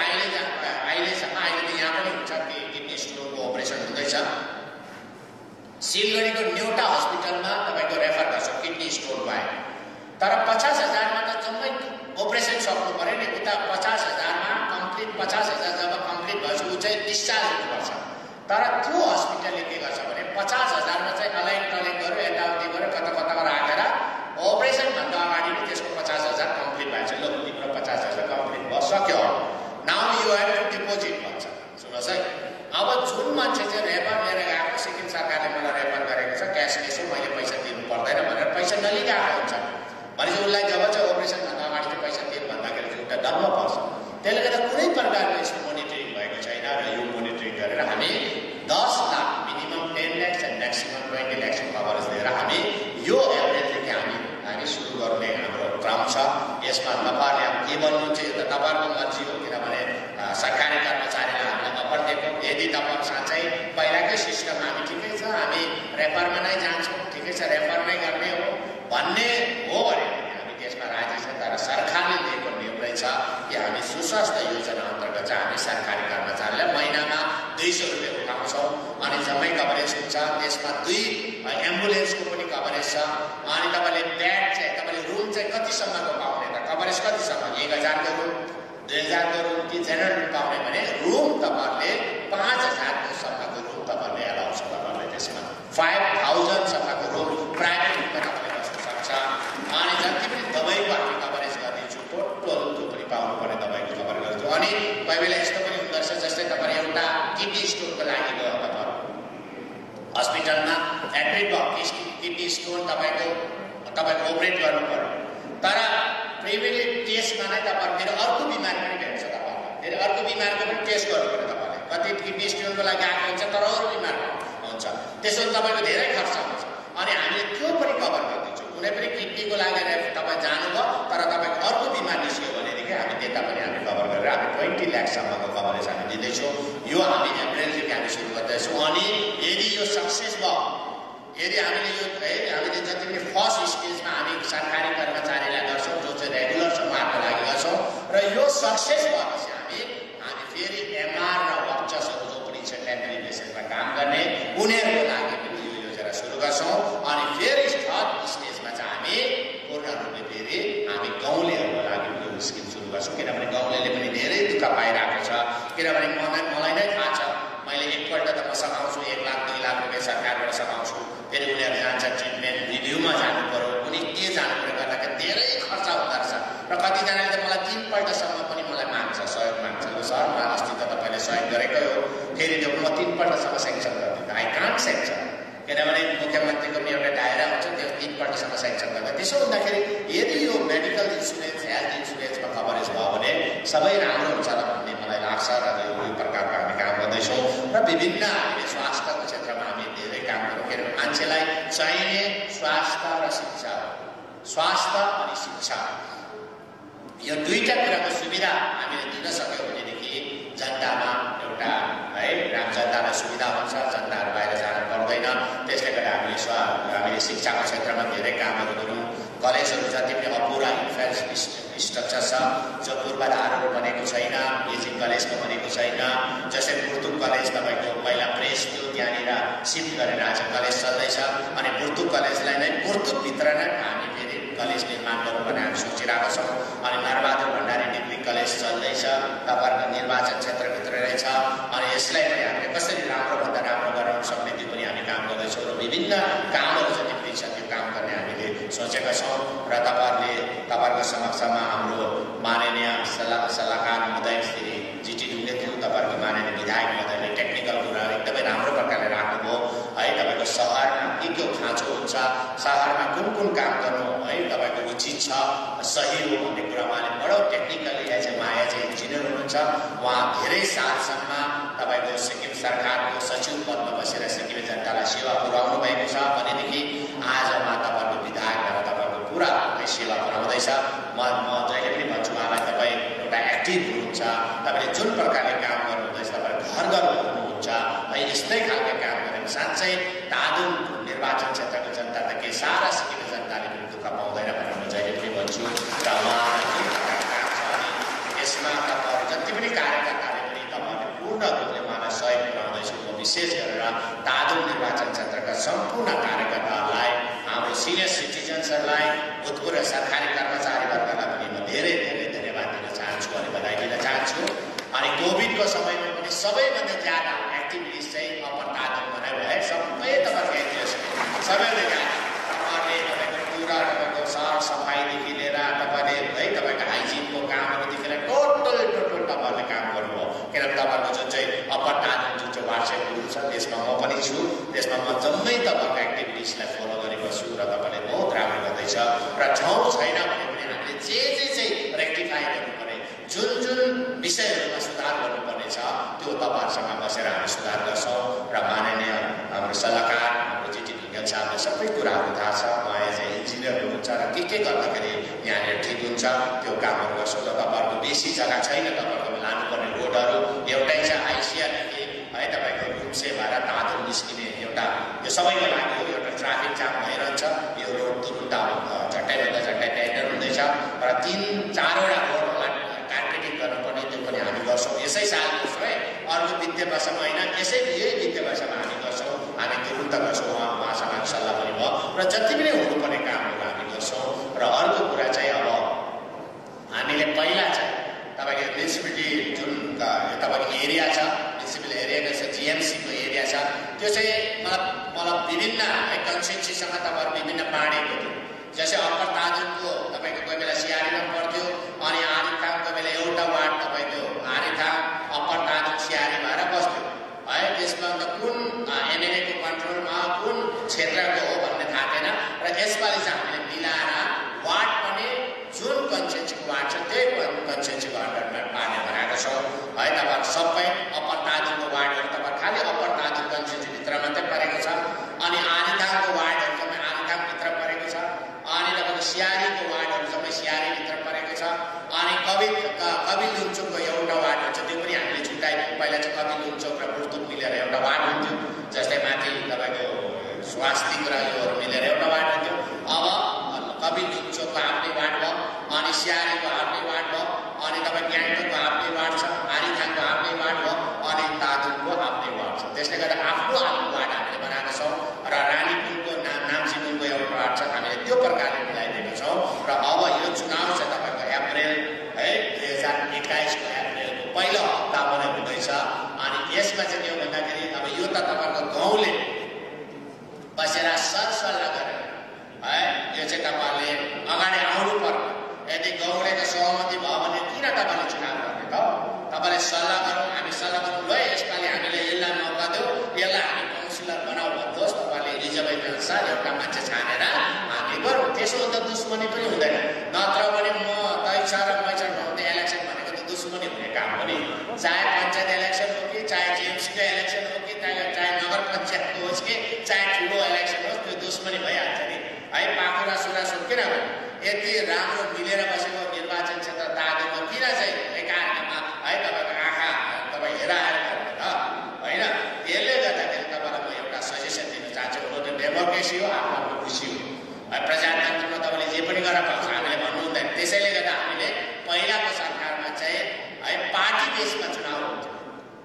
अहिलेसम्म अहिले यहाँ पनि हुन्छ कि किडनी स्टोनको अपरेसन हुँदैछ सिलगढीको न्युटा हस्पिटलमा तपाईको रेफर गर्छ किडनी स्टोन भए तर 50,000 मा त जम्मै अपरेसन सक्नु पर्यो नि उता 50,000 मा कम्प्लिट 50,000 जब कम्प्लिट भएछ उ चाहिँ डिस्चार्ज हुनुपर्छ तर त्यो हस्पिटलले के गर्छ भने 50,000 मा चाहिँ अलाइन टलेन गर्यो यताउति गर्यो कता कता राखेर अपरेसन भन्दा अगाडि नै त्यसको 50,000 कम्प्लिट भएछ ल तिम्रो 50,000 कम्प्लिट भयो सक्यो now you have to deposit भन्छ सुन्नुहोस् है अब जुन मान्छे चाहिँ रेफर लिएर गएको सिक्किम सरकारले मलाई रेफर गरेको छ क्यासलेस हो मैले पैसा तिर्नु पर्दैन भनेर पैसा नलिएको हुन्छ भनेपछि उसलाई जब चाहिँ अपरेसन भन्दा अगाडि चाहिँ पैसा तिर्नु भन्दाखेरि चाहिँ एउटा डरमा पर्छ त्यसले गर्दा कुनै प्रकारको यसको मोनिटरिङ भएको छैन र यो मोनिटरिङ गरेर हामी 10 lakh minimum 10 lakh and maximum 20 lakh coverage दिएर हामी यो एभरेजदेखि हामी सुरु गर्ने हाम्रो क्रम छ यसमा तपाईहरुले अब के भन्नुहुन्छ यो त तपाईहरुको मर्जी हो किनभने सरकारी कर्मचारीलाई हामीले अफर दिएको यदि तपाईहरु साँच्चै पहिलाकै सिस्टम हामी ठिकै छ हामी रेफरमा नै जान्छौँ ठिकै छ रेफर नै गर्ने हो भन्ने हो भने हामी त्यसमा राजी छौँ तर सरकारले दिएको निर्णय छ कि हामी सुस्वास्थ्य योजना अन्तर्गत चाहिँ हामी सरकारी कर्मचारीलाई महिनामा 200 रुपैयाँ उठाउँछौँ अनि जम्मै कभरेज हुन्छ त्यसमा 2 एम्बुलेन्सको पनि कभरेज छ अनि तपाईले बेड चाहिँ तपाईले रुम चाहिँ कतिसम्मको पाउने त कभरेज कतिसम्म 1000 को रुम 2000 को रुम कि जेनरल पाउने भने रुम तपाईहरुले 5000 को सम्मको रुम तपाईहरुले अलाउ छ तपाईहरुले त्यसमा 5000 सम्मको रुम प्राइभेट रूपमा तपाईले बस्न सक्छ अनि जति पनि दबाईको हामी कभरेज गर्दिन्छौँ टोटल जो पनि पाउनु पर्ने दबाईको कभर गर्छौँ अनि कोही बेला यस्तो पनि हुँदो रहेछ जस्तै तपाईहरु एउटा किडनी स्टोनको लागि गयो तपाईहरु हस्पिटलमा एडमिट भयो किडनी स्टोन तपाईको अपरेट गर्नु पर्यो तर प्रिमिटिभ टेस्टमा नै तपाईहरु फेरि अर्को बिमारी पनि भेट्छ तपाईहरुले फेरि अर्को बिमारीको पनि टेस्ट गर्नु पर्यो तपाईले कति किडनी स्टोनको लागि आएको हुन्छ तर अरू बिमार हुन्छ त्यसो तपाईको धेरै खर्च हुन्छ अनि हामीले त्यो पनि कभर गर्दिन्छौँ कुनै पनि किडनीको लागि तपाईँ जानुभयो तर तपाईको अर्को बिमार निस्क्यो भनेदेखि हामी त्यता पनि हामी कभर गरेर हामी 20 लाख सम्मको कभरेज हामी दिँदैछौँ यो हामी एप्रिलदेखि हामी सुरु गर्दैछौँ अनि यदि यो सक्सेस भयो यदि हामीले जति पनि फर्स्ट स्टेजमा हामी सरकारी कर्मचारीलाई गर्छौँ जो चाहिँ रेगुलर छ उहाँको लागि गर्छौँ र यो सक्सेस भएपछि हामी फेरि एमआर र वर्चसहरू जो पनि छ टेम्परेरी बेसिसमा काम गर्ने उनीहरूको लागि पनि यो योजना सुरु गर्छौँ अनि फेरि थर्ड स्टेजमा चाहिँ हामी पूर्ण रूपले फेरि हामी गाउँलेहरूको लागि यो स्किम सुरु गर्छौँ किनभने गाउँलेले पनि धेरै दुःख पाइरहेको छ किनभने मलाई नै थाहा छ मैले एकपल्ट त म सघाउँछु 1 लाख 2 लाख रुपियाँ सरकारबाट सघाउँछु फेरि उनीहरू जान्छ ट्रिटमेन्ट रिभ्यूमा जानु पर्यो कुनै के जानु पर्यो गर्दाखेरि धेरै खर्च हुँदो रहेछ र कतिजनाले त मलाई 3 पल्टसम्म पनि मलाई माग्छ सहयोग माग्छ ल सर मलाई अस्ति त तपाईँले सहयोग गरेकै हो फेरि त्यो म 3 पल्टसम्म सेङ्सन गर्दिनँ आई कान्ट सेङ्सन किनभने मुख्यमन्त्रीको पनि एउटा दायरा हुन्छ त्यो 3 पल्टसम्म सेङ्सन गर्दा त्यसो हुँदाखेरि यदि यो मेडिकल इन्सुरेन्स हेल्थ इन्सुरेन्समा कभरेज भयो भने सबै राम्रो हुन्छ र भन्ने मलाई लाग्छ र यो प्रकारको हामी काम गर्दैछौँ र विभिन्न हामीले स्वास्थ्यको क्षेत्रमा हामी धेरै काम गर्छौँ किनभने मान्छेलाई चाहिने स्वास्थ्य र शिक्षा स्वास्थ्य अनि शिक्षा यो दुईटा कुराको सुविधा हामीले दिन सक्यौँ भनेदेखि जनतामा एउटा जनतालाई सुविधा हुन्छ जनताहरू बाहिर जानु पर्दैन त्यसले गर्दा हामीले शिक्षाको क्षेत्रमा धेरै कामहरू गऱ्यौँ कलेजहरू जति पनि अपुरा इन्फ्रास्ट्रक्चर छ जो पूर्वाधारहरू बनेको छैन एजिङ कलेजको बनेको छैन जस्तै बुर्तुक कलेज तपाईँको पहिला प्रेस थियो त्यहाँनिर सिफ्ट गरेर आज कलेज चल्दैछ अनि बुर्तुक कलेजलाई नै बुर्तुकभित्र नै हामी फेरि कलेज निर्माण गरौँ भनेर हामी सोचिरहेको छौँ अनि नरबहादुर भण्डारी डिग्री कलेज चल्दैछ तपाईँहरूको निर्वाचन क्षेत्रभित्र रहेछ अनि यसलाई पनि हामीले कसरी राम्रोभन्दा राम्रो गराउन सक्ने त्यो पनि हामी काम गर्दैछौँ र विभिन्न कामहरू जति पनि छ त्यो काम गर्ने हामीले सोचेका छौँ र तपाईँहरूको समक्षमा हाम्रो माननीय सल्लाहकार महोदय श्री जीटी ढुङ्गेज्यू तपाईँहरूको माननीय विधायक महोदयले टेक्निकल कुरा एकदमै राम्रो प्रकारले राख्नुभयो है तपाईँको सहरमा के खाँचो हुन्छ सहरमा कुन काम गर्नु है तपाईँको उचित छ, सही हो भन्ने कुरा उहाँले बडो टेक्निकली माया चाहिँ इन्जिनियर हुनुहुन्छ। उहाँ धेरै सालसम्म तपाईँको सिक्किम सरकारको सचिव पदमा बसेर सिक्किमे जनतालाई सेवा पुर्याउनु भएको छ भनेदेखि आज उहाँ तपाईँको विधायक भएर तपाईँको पुरा सेवा पुर्याउँदैछ। म जहिले पनि भन्छु उहाँलाई तपाईँ एउटा एक्टिभ हुनुहुन्छ, तपाईँले जुन प्रकारले काम गर्नुहुँदैछ, तपाईँ घर घर हुनुहुन्छ है, यस्तै खालको काम गरेर साँच्चै धादुङ निर्वाचन क्षेत्रको जनता त के सारा सिक्किमे जनताले पनि दुःख पाउँदैन भनेर म जहिले पनि भन्छु। र उहाँलाई यसमा तपाईँहरू जति पनि कार्यकर्ताले पनि तपाईँहरूले पूर्ण रूपले उहाँलाई सहयोग पुर्याउँदैछु। म विशेष गरेर धादुङ निर्वाचन क्षेत्रका सम्पूर्ण कार्यकर्ताहरूलाई, हाम्रो सिनियर सिटिजन्सहरूलाई, भूतपूर्व सरकारी कर्मचारीवर्गलाई पनि म धेरै धेरै धन्यवाद दिन चाहन्छु अनि बधाई दिन चाहन्छु। अनि कोभिडको समयमा पनि सबैभन्दा ज्यादा एक्टिभिटिज चाहिँ अप्पर धादुङमा नै भए। सबै तपाईँको एनजिओ सबैले तपाईँहरूले तपाईँको पुरा तपाईँको सर सफाइदेखि लिएर तपाईँले है तपाईँको हाइजिनको कामहरूदेखि लिएर टोटल तपाईँहरूले काम गर्नुभयो। किनभने तपाईँहरूको जुन चाहिँ अप्पर धादुङ जुन चाहिँ वाट्सएप ग्रुप छ त्यसमा म पनि छु, त्यसमा म जम्मै तपाईँको एक्टिभिटिजलाई फलो गरिबस्छु र तपाईँले बहुत राम्रो गर्दैछ। र ठाउँ छैन भने पनि हामीले जे चाहिँ रेक्टिफाई गर्नुपर्ने, जुन जुन विषयहरूमा सुधार गर्नुपर्ने छ त्यो तपाईँहरूसँग बसेर हामी सुधार गर्छौँ। र माननीय हाम्रो सल्लाहकार हाम्रो जिटी ढुङ्गेल साहबले सबै कुराहरू थाहा छ। उहाँ चाहिँ इन्जिनियर हुनुहुन्छ र के गर्दाखेरि यहाँनिर ठिक हुन्छ त्यो कामहरू गर्छौँ। र तपाईँहरूको बेसी जग्गा छैन, तपाईँहरूको लानुपर्ने रोडहरू एउटै छ, आइसिआरदेखि है तपाईँको घुम्से भएर धादुङ निस्किने एउटा, यो सबैको लागि हो। एउटा ट्राफिक जाम भइरहन्छ, यो रोड तुरुन्त झट्टैभन्दा झट्टै टेन्डर हुँदैछ र 3-4वटा रोडहरूलाई कार्पेटिङ गर्नुपर्ने, त्यो पनि हामी गर्छौँ। यसै साल गर्छौँ है, अर्को वित्तीय वर्षमा होइन, यही वित्तीय वर्षमा हामी गर्छौँ। हामी तुरुन्त गर्छौँ, उहाँसँग सल्लाह पनि भयो र जति पनि हुनुपर्ने कामहरू हामी गर्छौँ। र अर्को कुरा चाहिँ अब हामीले पहिला चाहिँ तपाईँको म्युनिसिपालिटी जुन तपाईँको एरिया छ, म्युनिसिपल एरियाको छ, जिएमसीको एरिया छ, त्यो चाहिँ मतलब विभिन्न कन्स्टिट्युन्सीसँग तपाईँहरू विभिन्न बाँडेको थियो। जस्तै अप्पर धादुङको तपाईँको कोही बेला सिआरएमा पर्थ्यो, अनि आरिथाङ कोही बेला एउटा वार्ड तपाईँको आरिथाङ अप्पर धादुङ सिआरए भएर बस्थ्यो है। त्यसमा अन्त कुन एमएलएको कन्ट्रोलमा कुन क्षेत्रको हो भन्ने थाहा थिएन। र यसपालि चाहिँ हामीले मिलाएर वार्ड पनि जुन कन्स्टिट्युन्सीको वार्ड छ त्यही कन्स्टिट्युन्सीको अन्डरमा पार्ने बनाएको छौँ है। तपाईँहरू सबै अप्पर धादुङको वार्डहरू तपाईँ खालि अप्पर धादुङ कन्स्टिट्युन्सीभित्र मात्रै परेको छ, अनि आरिथाङको वार्डहरू तपाईँ आरिथाङभित्र परेको छ, अनि तपाईँको सिआरएको वार्डहरू सबै सिआरएभित्र परेको छ, अनि कवि लुङचोकको एउटा वार्ड हुन्छ त्यो पनि हामीले छुट्यायौँ। पहिला चाहिँ कवि लुङचोक र बुर्तुक मिलेर एउटा वार्ड हुन्थ्यो, जस्तै माथि तपाईँको स्वास्तिक र योहरू मिलेर एउटा वार्ड हुन्थ्यो। अब कवि लुङचोकको आफ्नै वार्ड भयो, अनि सिआरएको आफ्नै वार्ड भयो, अनि तपाईँ ग्याङ्टोकको आफ्नै वार्ड छ, आरिथाङको आफ्नै वार्ड भयो, अनि धादुङको आफ्नै वार्ड छ। त्यसले गर्दा आफ्नो वार्ड हामीले बनाएको छौँ। र रानीपुलको नाम्चीपुलको एउटा वार्ड छ, हामीले त्यो प्रकारले मिलाइदिएको छौँ। र अब यो चुनाव चाहिँ तपाईँको अप्रिल है 2021को अप्रिलको पहिलो हप्तामा नै हुँदैछ। अनि यसमा चाहिँ के हो भन्दाखेरि अब यो त तपाईँको गाउँले बसेर सरसल्लाह गरेर है, यो चाहिँ तपाईँहरूले अगाडि आउनु पर्ने। यदि गाउँलेको सहमति भयो भने किन तपाईँले चुनाव गर्ने त? तपाईँले सल्लाह गरौँ, हामी सल्लाह गरौँ, ल यसपालि हामीले यसलाई मौका देऊ, यसलाई हामी काउन्सिलर बनाऊ भन्नुहोस्। तपाईँले रिजर्भेसन अनुसार एउटा मान्छे छानेर हामी गरौँ। त्यसो त दुश्मनी पनि हुँदैन। नत्र भने म तैछ र मैछ नहुँदै इलेक्सन भनेको त दुश्मनी हुने काम हो नि। चाहे पञ्चायत इलेक्सन हो कि, चाहे जिएमसीको इलेक्सन हो कि, चाहे नगर पञ्चायतको होस् कि, चाहे ठुलो इलेक्सन होस्, त्यो दुश्मनी भइहाल्छ नि है। पाखुरा सुरासुर किन भने यति राम्रो मिलेर बसेको निर्वाचन क्षेत्र धादुङमा किन चाहिँ एकाअर्कामा है तपाईँको आँखा तपाईँ हेराएर गर्ने त होइन। यसले गर्दाखेरि तपाईँलाई म एउटा सजेसन दिन चाहन्छु। त्यो डेमोक्रेसी हो, आफ्नो खुसी हो है। प्रजातन्त्रमा तपाईँले जे पनि गरेर पाउँछ, हामीले भन्नु हुँदैन। त्यसैले गर्दा हामीले पहिलाको सरकारमा चाहिँ है पार्टी बेसमा चुनाव हुन्थ्यो।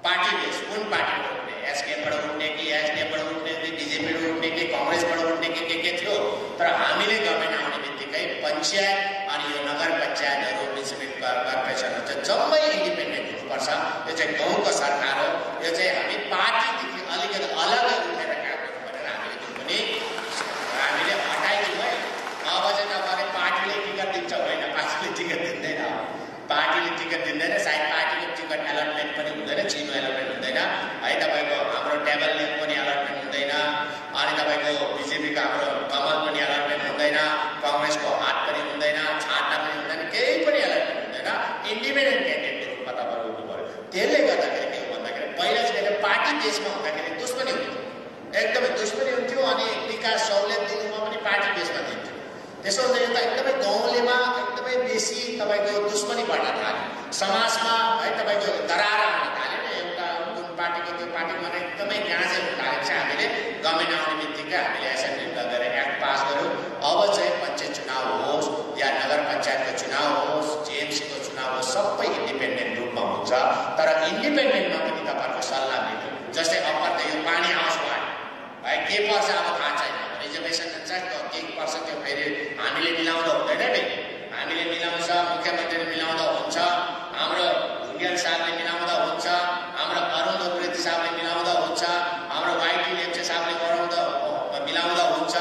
पार्टी बेस कुन पार्टीबाट उठ्ने, एसकेबाट उठ्ने कि एसडिएफबाट उठ्ने कि बिजेपीबाट उठ्ने कि कङ्ग्रेसबाट उठ्ने के थियो। तर हामीले गभर्मेन्ट आउने बित्तिकै पञ्चायत अनि यो नगर पञ्चायतहरू म्युनिसिपल कर्पोरेसनहरू चाहिँ जम्मै इन्डिपेन्डेन्ट हुनुपर्छ। यो चाहिँ गाउँको सरकार हो। यो चाहिँ हामी पार्टीदेखि अलिकति अलगै उठेर काम गर्नु भनेर हामीले त्यो पनि हामीले हटाइदिउँ है। अब चाहिँ तपाईँले पार्टीले टिकट दिन्छ होइन, पार्टीले टिकट दिँदैन। पार्टीले टिकट दिँदैन, सायद पार्टीको टिकट एलटमेन्ट पनि हुँदैन, चिनो एलटमेन्ट हुँदैन है। तपाईँको हाम्रो टेबल ल्याम्प पनि एलटमेन्ट हुँदैन, अनि तपाईँको बिजेपीको हाम्रो कमल पनि एलटमेन्ट हुँदैन, कङ्ग्रेसको हात पनि हुँदैन। त्यसले गर्दाखेरि के हो भन्दाखेरि पहिला चाहिँ पार्टी बेसमा हुँदाखेरि दुश्मनी हुन्थ्यो, एकदमै दुश्मनी हुन्थ्यो। अनि विकास सहुलियत दिनुमा पनि पार्टी बेसमा दिन्थ्यो। त्यसो हुँदा यो त एकदमै गाउँलेमा एकदमै बेसी तपाईँको दुश्मनी बढ्न थाल्यो, समाजमा है तपाईँको दरार आउन थाल्यो। एउटा जुन पार्टीको त्यो पार्टीमा एकदमै गाँजे हुन थालेको छ। हामीले गभर्मेन्ट आउने बित्तिकै हामीले एसेम्ब्ली गरेर एक्ट पास गऱ्यौँ। अब चाहिँ पञ्चायत चुनाव होस् या नगर पञ्चायतको चुनाव होस्, जिएमसीको चुनाव होस्, सबै इन्डिपेन्डेन्ट रूपमा हुन्छ। तर इन्डिपेन्डेन्टमा पनि तपाईँहरूको सल्लाह लिनु, जस्तै अप्पर यो पानी हाउस भयो है, के पर्छ अब थाहा छैन, रिजर्भेसन हुन्छ के पर्छ त्यो फेरि हामीले मिलाउँदा हुँदैन नि। हामीले मिलाउँछ, मुख्यमन्त्रीले मिलाउँदा हुन्छ, हाम्रो भुटियाल साहबले मिलाउँदा हुन्छ, हाम्रो अरुण उप्रेती साहबले मिलाउँदा हुन्छ, हाम्रो वाइटी लेप्चे साहबले मिलाउँदा हुन्छ,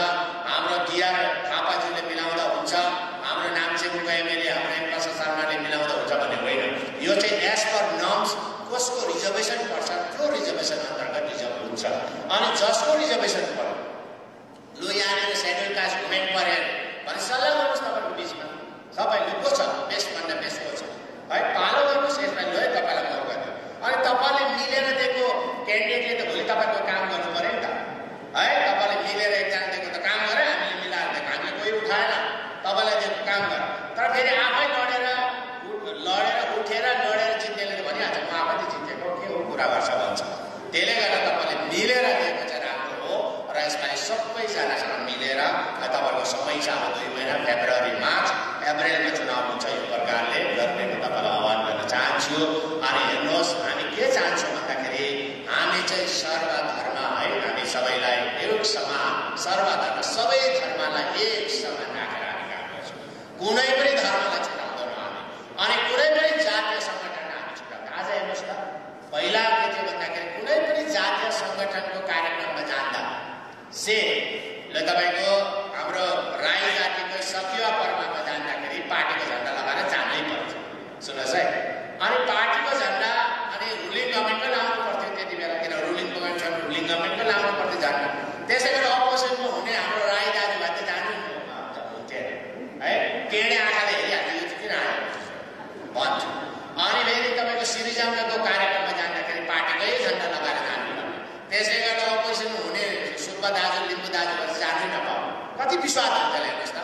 हाम्रो डिआर थापाज्यूले मिलाउँदा हुन्छ, हाम्रो नाम्चेबुको एमएलए हाम्रो एमएस शर्माले मिलाउँदा हुन्छ भन्ने होइन। यो चाहिँ एज पर नर्म्स कसको रिजर्भेसन पर्छ त्यो रिजर्भेसन अन्तर्गत रिजर्भ हुन्छ। अनि जसको रिजर्भेसन पर्यो लु यहाँनिर सेड्युल कास्ट वुमेन पर्यो भने सल्लाह गर्नुहोस् तपाईँको बिचमा, तपाईँले को छ बेस्टभन्दा बेस्ट को छ है, पालो गर्नुहोस् यसमा ल तपाईँलाई मौका दियो। अनि तपाईँले मिलेर दिएको क्यान्डिडेटले त भोलि तपाईँको काम गर्नु पऱ्यो नि त है। तपाईँले मिलेर एकजना दिएको त काम गरे, हामीले मिलाएर दिएको, हामीले कोही उठाएन, तपाईँलाई दिएको काम गर। तर फेरि आफै लडेर उठेर लडेर जित्नेले त भनिहाल्छ म आफैले जितेको के हो कुरा गर्छ भन्छ। त्यसले गर्दा तपाईँले मिलेर दिएको चाहिँ राम्रो हो। र यसपालि सबैजनासँग मिलेर तपाईँहरूको समय छ, अब 2 महिना फेब्रुअरी मार्च अप्रिलमा चुनाव हुन्छ। यो प्रकारले गर्ने म तपाईँलाई आह्वान गर्न चाहन्छु। अनि हेर्नुहोस् हामी के चाहन्छौँ भन्दाखेरि हामी चाहिँ सर्वधर्म है, हामी सबैलाई एक समान, सर्वधर्म सबै धर्मलाई एक समान राखेर हामी काम गर्छौँ। कुनै पनि धर्मलाई छुटाउँदैनौँ हामी, अनि कुनै पनि जातीय सङ्गठनलाई हामी छुटाउँदैन। आज हेर्नुहोस् त पहिला के थियो भन्दाखेरि कुनै पनि जातीय सङ्गठनको कार्यक्रममा जाँदा ल तपाईँको हाम्रो राई जातिको सखिया पर्वमा जाँदाखेरि पार्टीको झन्डा लगाएर जानै पर्छ। सुन्नुहोस् है, अनि पार्टीको झन्डा अनि रुलिङ गभर्मेन्टको लाउनु पर्थ्यो त्यति बेला, किन रुलिङ गभर्मेन्टको लाउनु पर्थ्यो झन्डा। त्यसै गरी अपोजिसनमा हुने हाम्रो राई दाजुभाइ त जानु हुन्थ्यो है, टेढे आँखाले हेरिहाल्यो यो चाहिँ किन आयो भन्छु। अनि फेरि तपाईँको सिरिजमको कार्यक्रममा जाँदाखेरि पार्टीकै झन्डा लगाएर जानु। त्यसै गरी अपोजिसनमा हुने सुब्बा दाजु लिम्बू दाजुभाइ जानै नपाउनु, कति विश्वास हुन्छ हेर्नुहोस् त।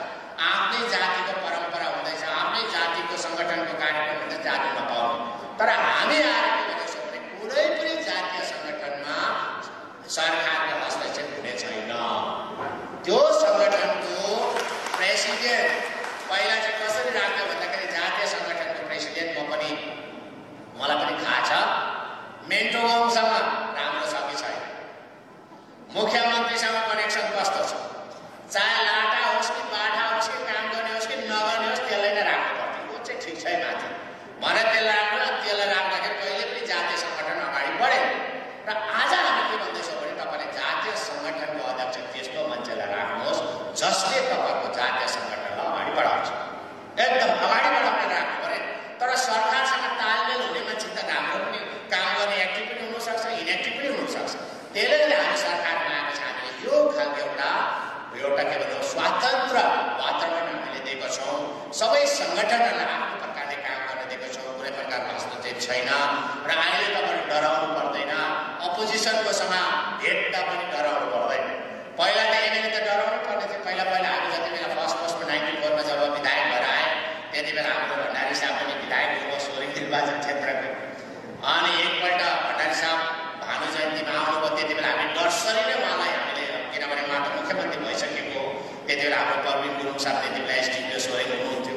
आफ्नै जातिको परम्परा हुँदैछ, आफ्नै जातिको सङ्गठनको कार्यक्रम हुन्छ, जानु नपाउने। तर हामी आएर के भनेछौँ भने कुनै पनि जातीय सङ्गठनमा सरकारको हस्तक्षेप हुने छैन। त्यो सङ्गठनको प्रेसिडेन्ट पहिला चाहिँ कसरी राख्यो भन्दाखेरि जातीय सङ्गठनको प्रेसिडेन्ट मलाई पनि थाहा छ मेन्टोगाउँसँग राम्रो छ कि छैन, मुख्यमन्त्रीसँग कनेक्सन कस्तो छ, चाहे लाटा होस् कि बाठा होस् कि काम गर्ने होस् कि नगर्ने होस् त्यसलाई नै राख्नु पर्छ। यो चाहिँ ठिक छैन माथि भने त्यसलाई राख्नु, त्यसलाई राख्दाखेरि कहिले पनि जातीय सङ्गठन अगाडि बढेन। र आज हामी के भन्दैछौँ भने तपाईँले जातीय सङ्गठनको अध्यक्ष त्यस्तो मान्छेलाई राख्नुहोस् जसले तपाईँको जातीय सङ्गठनलाई अगाडि बढाउँछ, एकदम अगाडि बढाउने राख्नु पऱ्यो। तर सरकारसँग तालमेल हुने मान्छे त राम्रो पनि काम गर्ने एक्टिभ पनि हुनसक्छ, इनएक्टिभ पनि हुनसक्छ। त्यसले गर्दा हामी सरकारमा आएको छ, हामीले यो खालको एउटा के भनौँ स्वतन्त्र वातावरण हामीले दिएको छौँ। सबै सङ्गठनहरूलाई आफ्नो प्रकारले काम गर्न दिएको छौँ, कुनै प्रकारको हस्तक्षेप छैन। र अहिले तपाईँले डराउनु पर्दैन, अपोजिसनको सँग भेट्दा पनि डराउनु पर्दैन। पहिला त एमएलए त डराउनु पर्ने थियो। पहिला हामी जति बेला फर्स्टमा 94 जब विधायक भएर आए त्यति बेला हाम्रो भण्डारी साहब पनि विधायक हुनुभयो सोरेङ निर्वाचन क्षेत्रको। अनि एकपल्ट भण्डारी साहब भानु जयन्तीमा आउनुभयो, त्यति बेला हामी डरसरी नै उहाँलाई हामीले, किनभने उहाँ त मुख्यमन्त्री भइसकेको, त्यति बेला हाम्रो प्रवीण गुरुङ साहब त्यति बेला एसडिपिओ सोरेङ हुनुहुन्थ्यो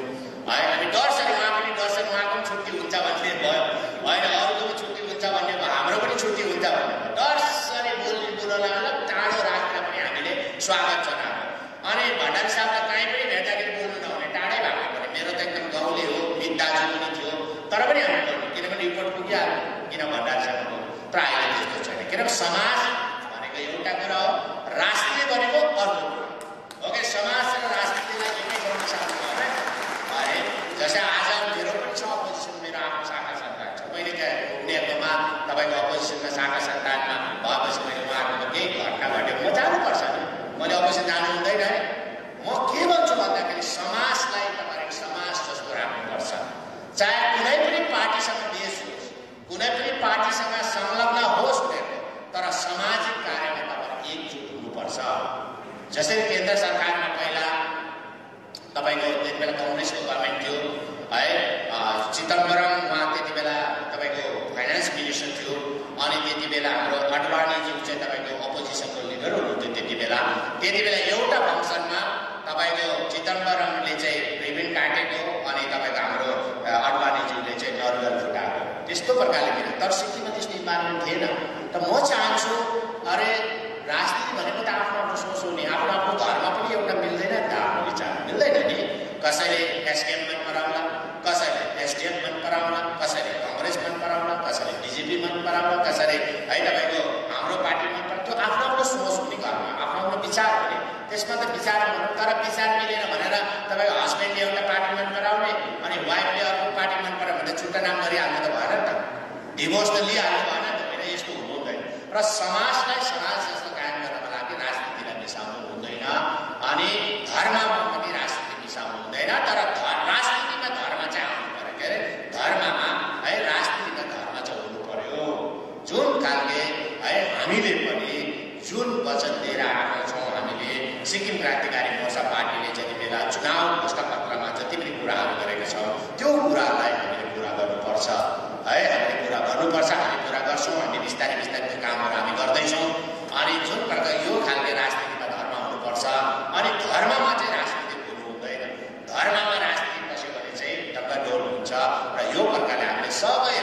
है, हामी डरसरी, उहाँ पनि डरसरी, उहाँको पनि छुट्टी हुन्छ भन्ने भयो, होइन अरूको पनि छुट्टी हुन्छ भन्ने भयो, हाम्रो पनि छुट्टी हुन्छ भन्ने भयो। डरसरी बोल्नलाई टाढो राखेर पनि हामीले स्वागत जनाएको। अनि भण्डारी साहबलाई कहीँ पनि भेट्दाखेरि बोल्नु नहुने, टाढै भएको पनि, मेरो त एकदम गाउँले हो, मित दाजु पनि थियो, तर पनि हामी बोल्नु, किनभने रिपोर्ट पुगिहाल्यो किन भण्डारी साहब बोल्नु। तर अहिले त्यस्तो छैन, किनभने समाज भनेको एउटा कुरा हो, राष्ट्रिय भनेको अर्को कुरा हो कि समाज र राजनीतिलाई एकै गर्न सक्दैन। अरे जस्तै आज मेरो पनि छ अपोजिसन, मेरो आफ्नो शाखा सन्तान छ, मैले उनीहरूकोमा तपाईँको अपोजिसनमा शाखा सन्तानमा भएपछि मैले उहाँहरूको केही घटना घट्यो म जानुपर्छ नि, मैले अपोजिसन जानु हुँदैन है। म के भन्छु भन्दाखेरि समाजलाई तपाईँले समाज जस्तो राख्नुपर्छ, चाहे कुनै पनि पार्टीसँग देश होस्, कुनै पनि पार्टीसँग संलग्न होस् हुँदैन, तर सामाजिक कार्यमा तपाईँ एकजुट हुनुपर्छ। जसरी केन्द्र सरकारमा पहिला तपाईको त्यति बेला कांग्रेसको गभर्नमेन्ट थियो है, चिदम्बरम उहाँ त्यति बेला तपाईको फाइनान्स मिनिस्टर थियो, अनि त्यति बेला हाम्रो अडवाणीज्यू चाहिँ तपाईको अपोजिसनको लिडर हुनुहुन्थ्यो त्यति बेला एउटा फङ्सनमा तपाईको चिदम्बरमले चाहिँ रिबिन काटेको अनि तपाईको हाम्रो अडवाणीज्यूले चाहिँ नरुवल फुटाएको, त्यस्तो प्रकारले मिल्यो। तर सिक्किममा त्यस्तो इन्भाइरोमेन्ट थिएन। त म चाहन्छु अरे राजनीति भनेको त आफ्नो आफ्नो सोच हो नि, आफ्नो आफ्नो धर्म पनि एउटा मिल्दैन नि त, आफ्नो विचार मिल्दैन नि। कसैले एसकेएम मन पराउला, कसैले एसडिएफ मन पराउला, कसैले कांग्रेस मन पराउला, कसैले बीजेपी मन पराउला, कसैले है तपाईको हाम्रो पार्टी मन पराउला। त्यो आफ्नो आफ्नो सोच हुने घरमा आफ्नो आफ्नो विचार हुने, त्यसमा त विचार भन्नु, तर विचार मिलेन भनेर तपाईको हस्बेन्डले एउटा पार्टी मन पराउने अनि वाइफले अर्को पार्टी मन पराउने भनेर छुट्टा नाम गरिहाल्नु त भएन नि त, डिभोर्स त लिइहाल्नु भएन नि त, होइन? यस्तो हुनु हुँदैन। र समाजलाई समाज जस्तो कायम गर्नको लागि राजनीतिलाई मिसाउनु हुँदैन अनि धर्ममा पनि राजनीति मिसाउनु हुँदैन। तर राजनीतिमा धर्म चाहिँ आउनु पर्यो, के अरे धर्ममा है राजनीतिमा धर्म चाहिँ हुनु पर्यो। जुन खालके है हामीले पनि जुन वचन दिएर आएका छौँ, हामीले सिक्किम क्रान्तिकारी मोर्चा पार्टीले जति बेला चुनाव घोषणापत्रमा जति पनि कुराहरू गरेका छौँ त्यो कुरालाई हामीले पुरा गर्नुपर्छ है, हामीले पुरा गर्नुपर्छ। हामी पुरा गर्छौँ, हामी बिस्तारै बिस्तारै त्यो कामहरू हामी गर्दैछौँ। अनि जुन प्रकार यो खालको राजनीतिमा धर्म हुनुपर्छ अनि धर्ममा चाहिँ राजनीति हुनु हुँदैन। धर्ममा राजनीति बस्यो भने चाहिँ डल्लाडोल हुन्छ। र यो प्रकारले हामीले सबै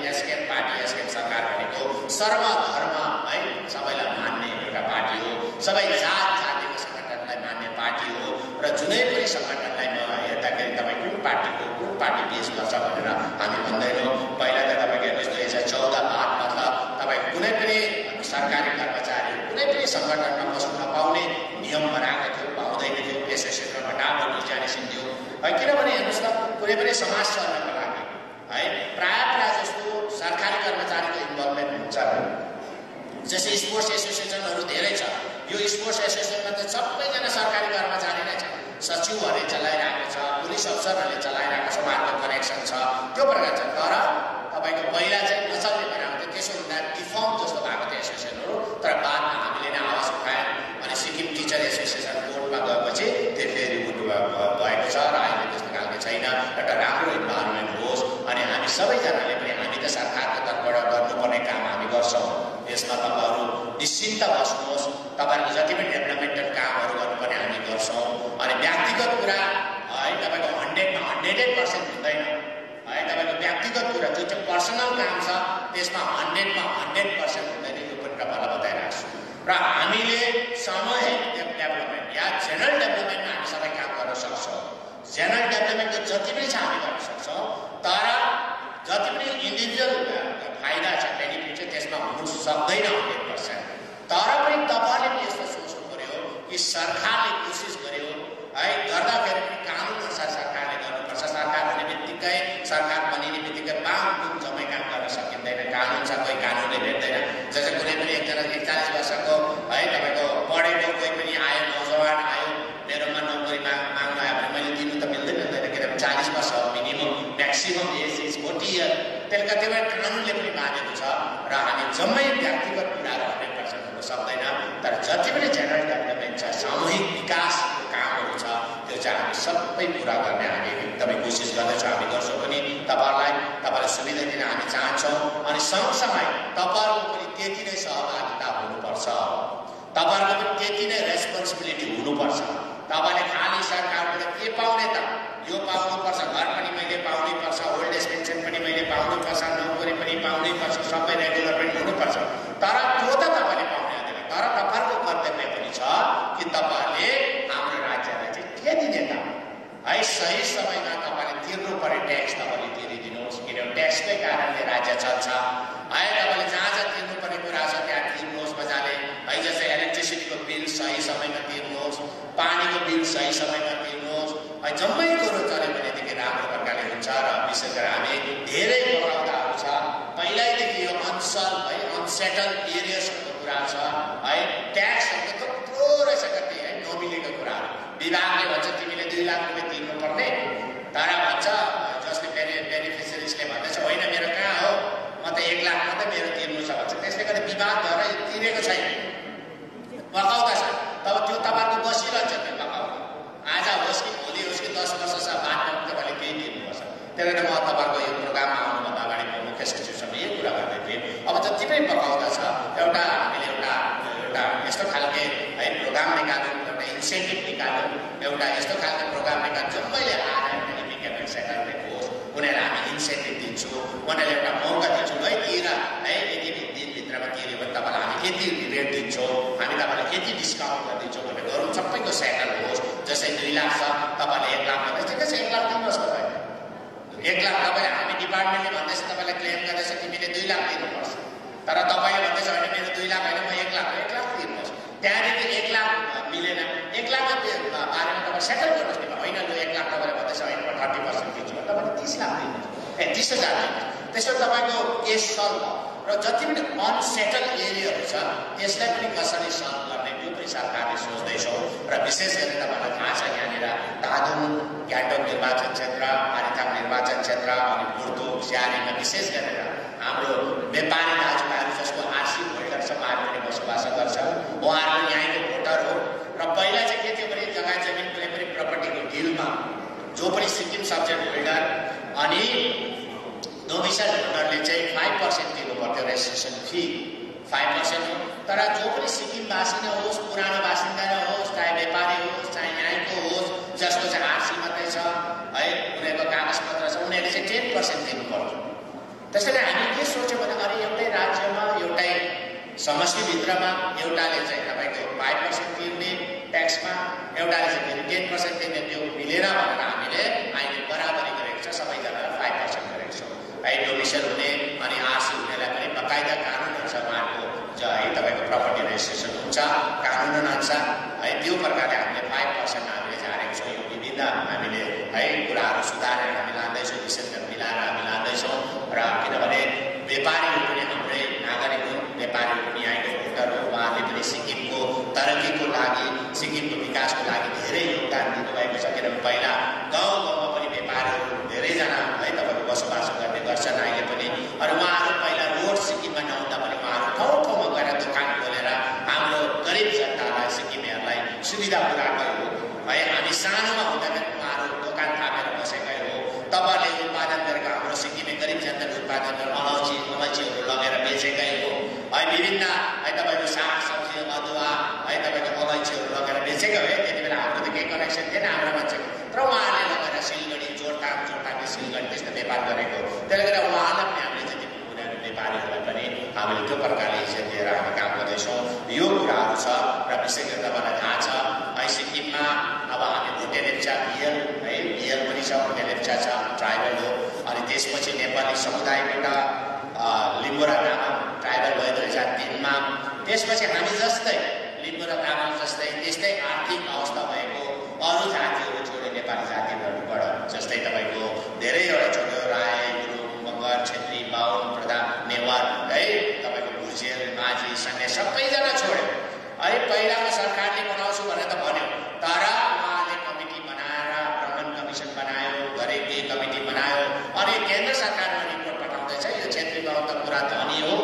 एसकेएम पार्टी, एसकेएम सरकार भनेको सर्वधर्म है सबैलाई मान्ने एउटा पार्टी हो, सबै जात जातिको सङ्गठनलाई मान्ने पार्टी हो। र जुनै पनि सङ्गठनलाई हेर्दाखेरि तपाईँ कुन पार्टीको कुन पार्टी बेस गर्छ भनेर हामी भन्दैनौँ। पहिला त तपाईँको हेर्नुहोस् 2014 बाद मतलब तपाईँ कुनै पनि सरकारी कर्मचारी कुनै पनि सङ्गठनमा बस्न नपाउने नियम बनाएको थियो, पाउँदैन थियो, एसोसिएसनमा फटाफट रिजाइनेसन दियो है। किनभने हेर्नुहोस् त कुनै पनि समाज चल्नको लागि है प्रायः जस्तो सरकारी कर्मचारीको इन्भल्भमेन्ट हुन्छ। जस्तै स्पोर्ट्स एसोसिएसनहरू धेरै छ, यो स्पोर्ट्स एसोसिएसनमा त सबैजना सरकारी कर्मचारी नै छ, सचिवहरूले चलाइरहेको छ, पुलिस अफसरहरूले चलाइरहेको छ, उहाँहरूको कनेक्सन छ, त्यो प्रकार छ। तर तपाईँको पहिला चाहिँ नचल्ने बनाएको थियो, त्यसो हुँदा डिफर्म जस्तो भएको थियो एसोसिएसनहरू। तर बादमा हामीले नै आवाज उठायौँ अनि सिक्किम टिचर एसोसिएसन कोर्टमा गएपछि त्यो फेरि उठ्नु भएको छ र अहिले त्यस्तो खालको छैन। एउटा राम्रो इन्भाइरोमेन्ट होस् अनि हामी सबैजनाले पनि हामी त सरकारको तर्फबाट गर्नुपर्ने काम हामी गर्छौँ, यसमा तपाईँहरू निश्चिन्त बस्नुहोस्। तपाईँहरूको जति पनि डेभलपमेन्टल कामहरू गर्नुपर्ने हामी गर्छौँ। अनि व्यक्तिगत कुरा है तपाईँको 100मा 100% हुँदैन है, तपाईँको व्यक्तिगत कुरा जो चाहिँ पर्सनल काम छ त्यसमा 100मा 100% हुँदैन, यो पनि तपाईँलाई बताइरहेको छु। र हामीले सामूहिक डेभलपमेन्ट या जेनरल डेभलपमेन्टमा हामी सबै काम गर्न सक्छौँ। जेनरल डेभलपमेन्टको जति पनि छ हामी गर्न सक्छौँ, तर जति पनि इन्डिभिजुअल फाइदा छ, बेनिफिट छ, त्यसमा हुनु सक्दैन 100%। तर पनि तपाईँले पनि यस्तो सोच्नु पर्यो कि सरकारले कोसिस गर्यो है, गर्दाखेरि पनि कानुन अनुसार सरकारले गर्नुपर्छ। सरकार हुने बित्तिकै सरकार बनिने बित्तिकै बाङबुङ जम्मै काम गर्न सकिँदैन, कानुन छ, कोही कानुनले भेट्दैन। जस्तै कुनै पनि एकजना 41 वर्षको है तपाईँको पढेको कोही पनि आयो, नौजवान आयो, मेरोमा नोकरी माग्नु आयो भने मैले दिनु त मिल्दैन नि त, किनभने 40 वर्ष minimum maximum age is 40 year. त्यसले गर्दा कानुनले पनि मानेको छ र हामी जम्मै व्यक्तिगत कुराहरू 100% हुन सक्दैन। तर जति पनि जेनरल डेभलपमेन्ट छ, सामूहिक विकासको कामहरू छ, त्यो चाहिँ हामी सबै पुरा गर्ने हामी एकदमै कोसिस गर्दैछौँ, हामी गर्छौँ पनि। तपाईँलाई सुविधा दिन हामी चाहन्छौँ अनि सँगसँगै तपाईँहरूको पनि त्यति नै सहभागिता हुनुपर्छ, तपाईँहरूको पनि त्यति नै रेस्पोन्सिबिलिटी हुनुपर्छ। तपाईँले खालि सरकारबाट के पाउने त यो पाउनुपर्छ, घर पनि मैले पाउनै पर्छ, ओल्ड एज पेन्सन पनि मैले पाउनै पर्छ, नोकरी पनि पाउनै पर्छ, सबै रेगुलर पनि हुनुपर्छ। तर त्यो त तपाईँले पाउने हुँदैन। तर तपाईँहरूको कर्तव्य पनि छ कि तपाईँले हाम्रो राज्यलाई चाहिँ के दिने त है, सही समयमा तपाईँले तिर्नुपर्ने ट्याक्स तपाईँले तिरिदिनुहोस्, किनभने ट्याक्सकै कारणले राज्य चल्छ है। तपाईँले जहाँ जहाँ तिर्नुपर्ने कुरा छ त्यहाँ तिर्नुहोस् मजाले है। जस्तै इलेक्ट्रिसिटीको बिल सही समयमा तिर्नुहोस्, पानीको बिल सही समयमा तिर्नुहोस् है। जम्मै कुरो चल्यो भनेदेखि राम्रो प्रकारले हुन्छ। र विशेष गरेर हामी धेरै बगाउँदाहरू छ, पहिल्यैदेखि यो अनसल है अनसेटल एरियाजहरूको कुरा छ है। ट्याक्सहरूको थुप्रो रहेछ कति है नमिलेको कुराहरू। विभागले भन्छ तिमीले 2 लाख रुपियाँ तिर्नुपर्ने, तर भन्छ जसले बेनिफिसियरिजले भन्दैछ होइन मेरो कहाँ हो, म त 1 त्यसले गर्दा म तपाईँको यो प्रोग्राममा आउनुभन्दा अगाडि म मुख्य सचिवसँग यही कुरा गर्दै थिएँ। अब जति पनि प्रकल्प छ एउटा हामीले एउटा यस्तो खालके है प्रोग्राम निकाल्यौँ, एउटा इन्सेन्टिभ निकाल्यौँ, एउटा यस्तो खालको प्रोग्राम निकाल्यौँ जम्मैले आएर इकोनोमिक सेटलमेन्ट होस्, उनीहरूलाई हामी इन्सेन्टिभ दिन्छौँ, उनीहरूलाई एउटा मौका दिन्छौँ है तिर है यति दिनभित्रमा तिर्यो भने तपाईँलाई हामी यति रेट दिन्छौँ, हामी तपाईँलाई यति डिस्काउन्ट गरिदिन्छौँ भनेर गरौँ, सबैको सेटल होस्। जस्तै 2 लाख छ तपाईँले 1 लाख भन्दैछ, ठिकै छ 1 लाख दिनुहोस् तपाईँ, 1 लाख तपाईँले हामी डिपार्टमेन्टले भन्दैछ तपाईँलाई क्लेम गर्दैछ तिमीले 2 लाख दिनुपर्छ, तर तपाईँले भन्दैछ होइन मेरो 2 लाख होइन म 1 लाख दिनुहोस्। त्यहाँदेखि 1 लाख मिलेन, 1 लाखको बारेमा तपाईँ सेटल गर्नुहोस् नि, होइन लु 1 लाख तपाईँले भन्दैछ होइन म 30% दिन्छु भने तपाईँले 30 लाख दिनुहोस्, 30,000 दिनुहोस्। त्यसो तपाईँको केस सल्भ भयो। र जति पनि अनसेटल एरियाहरू छ त्यसलाई पनि कसरी सल्भ गर्ने त्यो पनि सरकारले सोच्दैछौँ। र विशेष गरी तपाईँलाई थाहा छ यहाँनिर धादुङ ग्याटोक निर्वाचन क्षेत्र, मारिथाङ निर्वाचन क्षेत्र अनि बुर्तुक स्यालीमा विशेष गरेर हाम्रो नेपाली दाजुभाइहरू जसको आरसी होल्डर छ, उहाँहरू पनि बसोबास गर्छ, उहाँहरू यहाँको भोटर हो। र पहिला चाहिँ के थियो भने जग्गा जमिन कुनै पनि प्रपर्टीको डिलमा जो पनि सिक्किम सब्जेक्ट होल्डर अनि डोमिसाइल होल्डरले चाहिँ 5% दिनु पर्थ्यो रेजिस्ट्रेसन फी, 5% हो। तर जो पनि सिक्किमवासी नै होस्, पुरानो बासिन्दा नै होस्, चाहे व्यापारी होस्, चाहे यहाँको होस्, जसको चाहिँ आरसी मात्रै छ है, उनीहरूको कागजपत्र छ, उनीहरूले चाहिँ 10% दिनु पर्थ्यो। त्यसैले हामी के सोच्यौँ भने अरे एउटै राज्यमा एउटै समष्टिभित्रमा एउटाले चाहिँ तपाईँको 5% तिर्ने ट्याक्समा, एउटाले चाहिँ फेरि 10% तिर्ने, त्यो मिलेर भनेर हामीले अहिले बराबरी गरेको छ, सबैजनालाई 5% गरेको छौँ है। डोमिसाइल हुने अनि आरसी हुनेलाई पनि बकाइदा कानुनहरू छ, उहाँहरूको है तपाईँको प्रपर्टी रेजिस्ट्रेसन हुन्छ कानुन अनुसार है, त्यो प्रकारले हामीले 5% हामीले झारेको छौँ। यो विभिन्न हामीले है कुराहरू सुधारेर हामी लाँदैछौँ, विशेष गरी मिलाएर हामी लाँदैछौँ। र किनभने व्यापारीहरू पनि हाम्रै नागरिक हो, व्यापारीहरू पनि यहाँको भोटर हो, उहाँहरूले पनि सिक्किमको तरक्कीको लागि, सिक्किमको विकासको लागि धेरै योगदान दिनुभएको छ। किनभने पहिला गाउँ गाउँमा पनि व्यापारीहरू धेरैजना है तपाईँको बसोबास गर्ने गर्छन् अहिले पनि। अनि उहाँहरू पहिला रोड सिक्किममा नहुँदा पनि उहाँहरू ठाउँ ठाउँमा गएर दोकान खोलेर हाम्रो गरिब जनतालाई, सिक्किमेहरूलाई सुविधा पुऱ्याएकै हो है। हामी सानोमा हुँदाखेरि उहाँहरू दोकान थापेर बसेकै हो। तपाईँहरूले उत्पादन गरेको हाम्रो सिक्किमे गरिब जनताले उत्पादन गरेर अलैँचीहरू लगेर बेचेकै हो है। विभिन्न है तपाईँको सागसब्जी, अदुवा है तपाईँको अलैँचीहरू लगेर बेचेकै हो। त्यति बेला हाम्रो त केही कनेक्सन थिएन हाम्रो मान्छेको, तर उहाँहरूले लगेर सिलगढी, जोरथाङको सिलगढी त्यस्तो व्यापार गरेको। त्यसले गर्दा उहाँलाई पनि हामीले जति उनीहरू व्यापारीहरूलाई पनि हामीले त्यो प्रकारले इज्जत दिएर हामी काम गर्दैछौँ। यो कुराहरू छ। र विशेष गरी तपाईँलाई थाहा छ है सिक्किममा अब हामी भोटे लेप्चा भियल है, भियल पनि छ, भोटे लेप्चा छ, ट्राइबल हो। अनि त्यसपछि नेपाली समुदायबाट लिम्बू र तामाङ ट्राइबल भयो 2003मा। त्यसपछि हामी जस्तै लिम्बू र तामाङ जस्तै त्यस्तै आर्थिक अवस्था भएको अरू जातिहरू छोडे नेपाली जातिहरूबाट जस्तै तपाईँको धेरैवटा छोड्यो, राई, गुरुङ, मगर, छेत्री, बाहुन, प्रधान, नेवार है, तपाईँको भुजेल, माझी, सन्ने सबैजना छोड्यो। है पहिलाको सरकारले बनाउँछु भनेर त भन्यो, तर उहाँले कमिटी बनाएर भ्रमण कमिसन बनायो, गरेकै कमिटी बनायो। अनि केन्द्र सरकारमा रिपोर्ट पठाउँदैछ यो छेत्री बाहुन त पुरा धनी हो,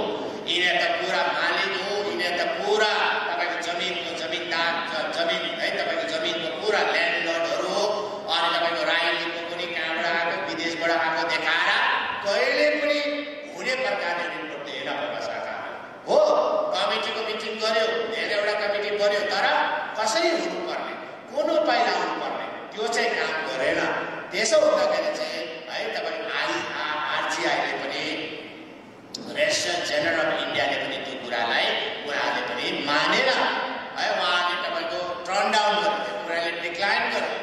यिनीहरू त पुरा मालिक हो, यिनीहरू त पुरा तपाईँको जमिनको जमिनदार, जमिन है तपाईँको जमिनको पुरा ल्यान्डलर्डहरू हो। अनि तपाईँको राई लिम्बू पनि कहाँबाट आएको, विदेशबाट आएको देखाएर कहिले पनि हुने प्रकारले रिपोर्ट दिएन पहिला सरकार हो। कमिटीको मिटिङ गर्यो, धेरैवटा कमिटी गर्यो, तर कसरी हुनुपर्ने, कुन पाइला हुनुपर्ने त्यो चाहिँ काम गरेन। त्यसो हुँदाखेरि चाहिँ है तपाईँको आरजिआईले पनि, रेजिस्ट्रार जेनरल अफ इन्डियाले पनि त्यो कुरालाई उहाँहरूले पनि मानेर है उहाँले तपाईँको टर्न डाउन गर्यो, त्यो कुराले डिक्लाइन गर्यो।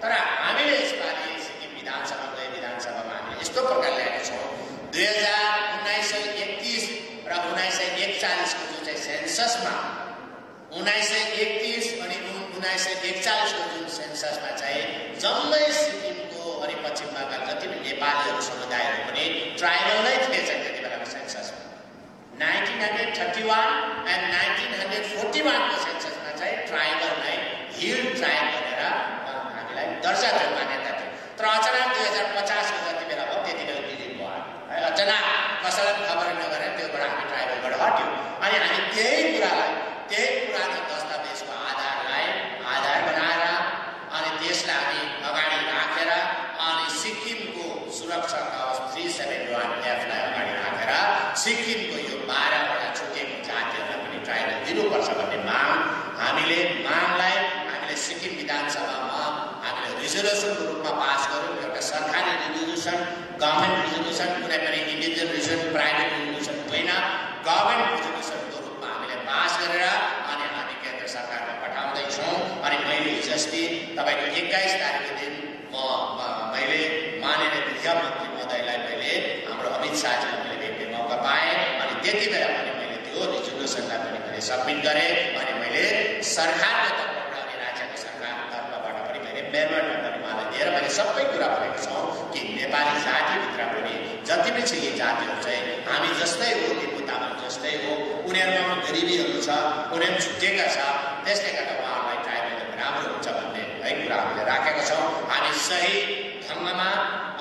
तर हामीले यसपालि सिक्किम विधानसभा गए विधानसभामा हामीले यस्तो प्रकारले ल्याएका छौँ 1931 र 1941को जुन चाहिँ सेन्ससमा 1931 अनि 1941को जुन सेन्ससमा चाहिँ जम्मै सिक्किमको अनि पश्चिम बङ्गाल जति पनि नेपालीहरू समुदायहरू पनि ट्राइबल नै थिएछ त्यति बेलाको सेन्ससमा। 1931 एन्ड 1941को सेन्ससमा चाहिँ ट्राइबललाई हिल ट्राइब भनेर हामीलाई दर्जा थियो, मान्यता थियो। तर अचानक 2050को जति बेला भयो त्यति बेला डिलिट भयो है। अचानक कसैलाई खबर नगरेर त्योबाट हामी ट्राइबलबाट हट्यो। अनि हामी त्यही कुरालाई, त्यही पुरानो दस्तावेजको आधार बनाएर अनि त्यसलाई हामी अगाडि राखेर अनि सिक्किमको सुरक्षा कवच 371F-लाई अगाडि राखेर सिक्किमको यो 12वटा छुटेको जातिहरूलाई पनि ट्राइबल दिनुपर्छ भन्ने हामीले सिक्किम विधानसभामा हामीले रिजोल्युसनको रूपमा पास गर्यौं। एउटा सरकारी रिजोल्युसन, गभर्नमेन्ट रिजोल्युसन, कुनै पनि इन्डिभिजुअल रिजोल्युसन, प्राइभेट रिजोल्युसन होइन, गभर्नमेन्ट रिजोल्युसनको रूपमा हामीले पास गरेर अनि हामी केन्द्र सरकारमा पठाउँदैछौँ। अनि मैले हिजोअस्ति तपाईँको 21 तारिकको दिन मैले माननीय गृहमन्त्री महोदयलाई मैले हाम्रो अमित शाहजीलाई मैले भेट्ने मौका पाएँ। अनि त्यति बेला पनि मैले त्यो रिजोल्युसनलाई पनि मैले सबमिट गरेँ। अनि मैले सरकारको तर्फबाट अनि राज्यको सरकारको तर्फबाट पनि मैले मेमोरेन्डम पनि उहाँलाई दिएर मैले सबै कुरा भनेको छौँ कि नेपाली जातिभित्र पनि जति पनि छ यी जातिहरू चाहिँ हामी जस्तै हो, लिम्बू तामाङ जस्तै हो, उनीहरूमा पनि गरिबीहरू छ, उनीहरू छुट्टिएका छ, त्यसले गर्दा उहाँहरूलाई ट्राइबल राम्रो हुन्छ भन्ने है कुरा हामीले राखेका छौँ। हामी सही ढङ्गमा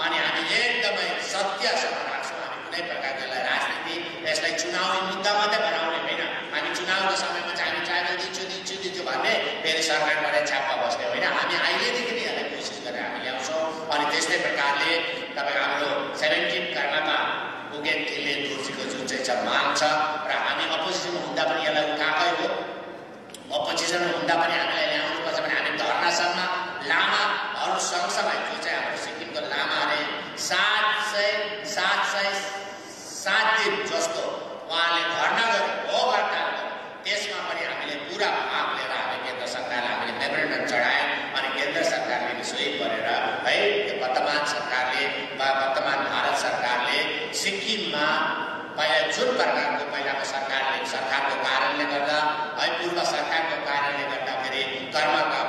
अनि हामी एकदमै सत्यसँग राख्छौँ। हामी कुनै प्रकारको राजनीति यसलाई चुनावी मुद्दा मात्रै बनाउने होइन। हामी चुनावको समयमा चाहिँ हामी ट्राइबल दिन्छु भन्ने फेरि सरकारबाट छापा बस्ने होइन। हामी अहिलेदेखि नै यसलाई कोसिस गरेर हामी ल्याउँछौँ। अनि त्यस्तै प्रकारले तपाईँ हाम्रो 17 कर्ममा उगेन थिल्ले दोर्जीको जुन चाहिँ छ माग छ र हामी अपोजिसनमा हुँदा पनि यसलाई उठाएकै हो। अपोजिसनमा हुँदा पनि हामीलाई ल्याउनुपर्छ भने हामी धर्नासम्म लामाहरू सँगसँगै जो चाहिँ हाम्रो सिक्किमको लामाले 707 दिन जस्तो उहाँले धर्ना गर्नु हो हडताल गर्नु, त्यसमा पनि हामीले पुरा भाग लिएर हामी केन्द्र सरकारलाई हामीले मेमोरेन्डम चढायौँ। अनि केन्द्र सरकारले पनि सोही गरेर है वर्तमान सरकारले वा वर्तमान भारत सरकारले सिक्किममा पहिला जुन प्रकारको पहिलाको सरकारको कारणले गर्दा है पूर्व सरकारको कारणले गर्दाखेरि कर्मका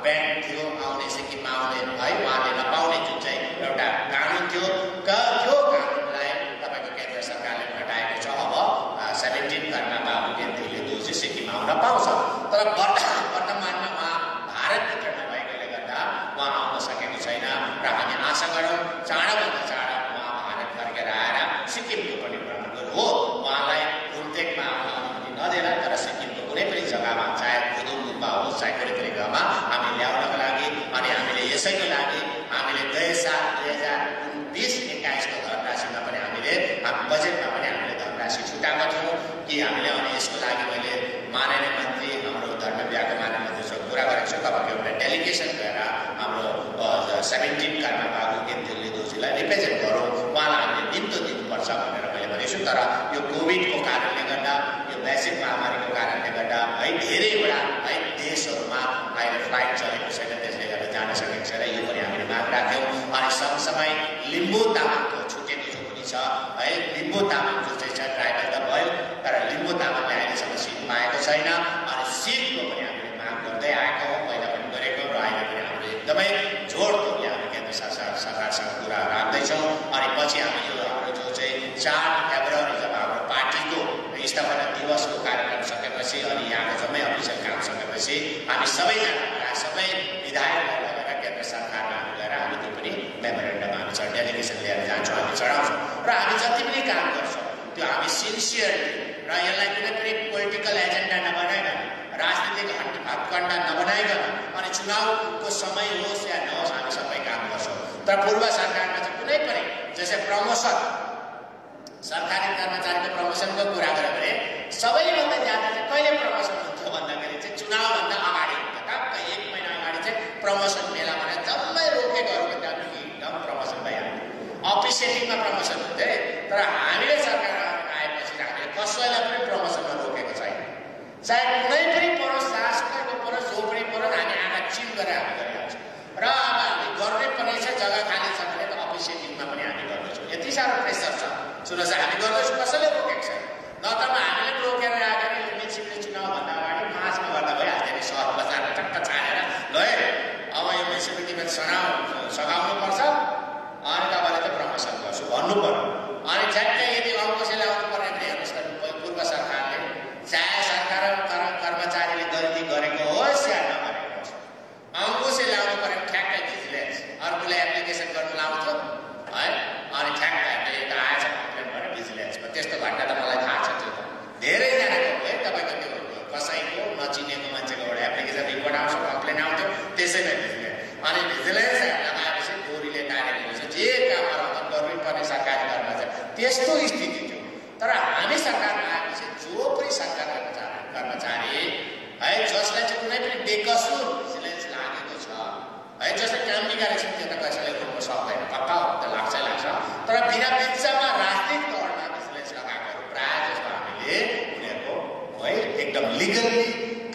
ब्यान्ड थियो आउने सिक्किममा आउने है उहाँले नपाउने जुन चाहिँ एउटा कानुन थियो त्यो कानुनलाई तपाईँको केन्द्र सरकारले हटाएको छ। अब 17 कर्मका उगेन थिल्ले दोर्जी सिक्किममा आउन पाउँछ। तर वर्तमानमा उहाँ भारतभित्र नभएकोले गर्दा उहाँ आउन सकेको छैन र हामी आशा गरौँ चाँडोभन्दा चाँडो उहाँ भारत फर्केर आएर सिक्किमको पनि भ्रमण हो। उहाँलाई रुमटेकमा आउन अनुमति नदेला, तर सिक्किमको कुनै पनि जग्गामा चाहे खुदुङ गुम्बा होस् चाहे कुनै पनि ठाउँमा हामी ल्याउनको लागि अनि हामीले यसैको लागि हामीले गए साल 2019-21को धनराशिमा पनि हामीले बजेटमा पनि हामीले धनराशि छुटाएका थियौँ कि हामीले अनि यसको लागि मैले माननीय मन्त्री हाम्रो धर्म विभागको माननीय मन्त्रीसँग कुरा गरेको छु। तपाईँको एउटा डेलिगेसन गएर हाम्रो 17 कर्मका उगेन थिल्ले दोर्जीलाई रिप्रेजेन्ट गरौँ, उहाँलाई हामीले निम्तो दिनुपर्छ भनेर मैले भनेको छु। तर यो कोभिडको कारणले गर्दा, यो वैश्विक महामारीको कारणले गर्दा है धेरैवटा है देशहरूमा अहिले फ्लाइट चलेको छैन, त्यसले गर्दा जान सकेको छैन। यो पनि हामीले माग राख्यौँ। अनि सँगसँगै लिम्बू तामाङको छुटेको जो पनि छ है, लिम्बू तामाङ जो चाहिँ छ ट्राइबल त भयो, तर लिम्बू तामाङले अहिलेसम्म सिट पाएको छैन। अनि सिटको पनि हामीले माग गर्दै आएका हौँ, पहिला पनि गरेको र अहिले पनि हामीले एकदमै जोडतोडले हामी केन्द्र सरकारसँग कुरा राख्दैछौँ। अनि पछि हामी यो हाम्रो जो चाहिँ 4 फेब्रुअरी जब हाम्रो पार्टीको स्थापना दिवसको कार्यक्रम सकेपछि अनि यहाँको जम्मै अफिसियल काम सकेपछि हामी सबैजना सबै विधायकहरूलाई लगेर केन्द्र सरकारमा हामी गएर हामी त्यो पनि मेमोरेन्डम हामी डेलिगेसन लिएर जान्छौँ, हामी चढाउँछौँ र हामी जति पनि काम गर्छौँ त्यो हामी सिन्सियरली र यसलाई कुनै पनि पोलिटिकल एजेन्डा नबनाइकन, राजनीतिक हटकण्डा नबनाइकन अनि चुनावको समय होस् या नहोस् हामी सबै काम गर्छौँ। तर पूर्व सरकारमा चाहिँ कुनै पनि जस्तै प्रमोसन, सरकारी कर्मचारीको प्रमोसनको कुरा गऱ्यो भने सबैभन्दा ज्यादा चाहिँ कहिले प्रमोसन हुन्थ्यो भन्दाखेरि चाहिँ चुनावभन्दा अगाडि हुन्थ्यो। टक्क 1 महिना अगाडि चाहिँ प्रमोसन मेला भनेर जम्मै रोकेकोहरूको एकदम प्रमोसन भइहाल्यो, अप्रिसिएटिङमा प्रमोसन हुन्थ्यो। तर हामीले सरकार आएपछि हामीले कसैलाई पनि प्रमोसनमा रोकेको छैन। चाहे कुनै पनि परोस्, जहाँसुकैको परोस्, जो पनि परोस्, हामी आँखा चिम गरेर हामी गरिहाल्छौँ। र अब हामी गर्नै पर्ने छ, जग्गा खाली छ भने त अप्रिसिएटिङमा पनि हामी गर्दैछौँ। यति साह्रो प्रेसर छ, सुन्नुहोस् हामी गर्दैछौँ, कसैले रोकेको छैन। नत्र हामीले रोकेर राखेर म्युनिसिपल चुनावभन्दा अगाडि मार्चमा गर्दा भइहाल्थ्यो नि, सहर बजारमा टक्क छानेर ल अब यो म्युनिसिपालिटीमा सघाउनुपर्छ अनि तपाईँले त प्रमोसन गर्छु भन्नु पर्यो। अनि झ्याट्टै यदि अङ्कुशे ल्याउनु पर्ने भने हेर्नुहोस् न, पूर्व सरकारले चाहे सरकार कर्मचारीले गल्ती गरेको होस् या नगरेको होस्, अङ्कुशे ल्याउनु पर्यो ठ्याक्कै भिजिलेन्स अर्कोले एप्लिकेसन गर्नु लाउँथ्यो है, अनि ठ्याक्कै यता आएछ कम्प्लेन गरेर भिजिलेन्समा। त्यस्तो घटना त मलाई थाहा छ। त्यो त धेरैजनाको है तपाईँको त्यो कसैको नचिनेको मान्छेको एउटा एप्लिकेसन रिपोर्ट आउँछ, कम्प्लेन आउँथ्यो, त्यसैले भिजिलेन्स अनि भिजिलेन्स त्यस्तो स्थिति थियो। तर हामी सरकारमा आएपछि जो पनि सरकारी कर्मचारी है जसलाई चाहिँ कुनै पनि बेकसुर भिजिलेन्स लागेको छ है जसले काम निकालेको छ त्यो त कसैले रोक्न सक्दैन, पक्का त लाग्छ। तर बिना बिचमा राजनीतिक तौरमा भिजिलेन्स लगाएको प्राय जस्तो हामीले उनीहरूको है एकदम लिगली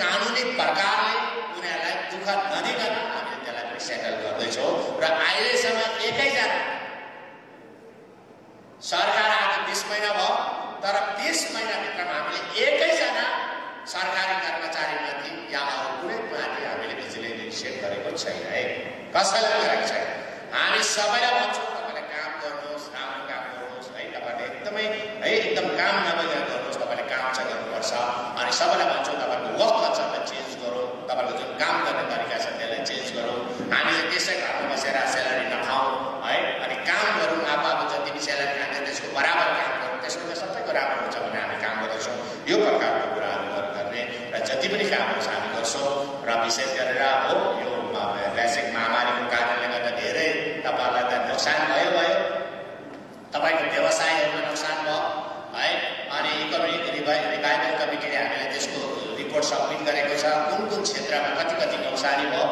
कानुनी प्रकारले उनीहरूलाई दुःख नदिकन हामीले त्यसलाई पनि सेटल गर्दैछौँ। र अहिलेसम्म एकैजना सरकार आएको 20 महिना भयो, तर 20 महिनाभित्रमा हामीले एकैजना सरकारी कर्मचारीमाथि या अरू कुनै माथि हामीले भिजिलेन्स इनिसिएट गरेको छैन है, कसैले गरेको छैन। हामी सबैलाई भन्छौँ तपाईँले काम गर्नुहोस्, राम्रो काम गर्नुहोस् है, तपाईँले एकदमै है एकदम काम नबगेर गर्नुहोस्, तपाईँले काम चाहिँ गर्नुपर्छ। अनि सबैलाई भन्छौँ तपाईँको वर्क कल्चरलाई चेन्ज गरौँ, तपाईँको जुन काम गर्ने तरिका छ त्यसलाई चेन्ज गरौँ। हामीले त्यसै घरमा बसेर सेलेरी नखाउँ है, अनि काम गरौँ, आफू जति पनि सेलेरी खाँदै त्यसको बराबर काम गरौँ, त्यसको त सबैको राम्रो हुन्छ भने हामी काम गर्दैछौँ। यो प्रकारको कुराहरू गर्ने र जति पनि कामहरू छ हामी गर्छौँ। र विशेष गरेर हो यो वैश्विक महामारीको कारणले गर्दा धेरै तपाईँहरूलाई त नोक्सान भयो, तपाईँको व्यवसायहरूमा नोक्सान भयो है। अनि इकोनोमिक रिभाइभल कमिटीले हामीले त्यसको रिपोर्ट सब्मिट गरेको छ, कुन क्षेत्रमा कति नोक्सानी भयो,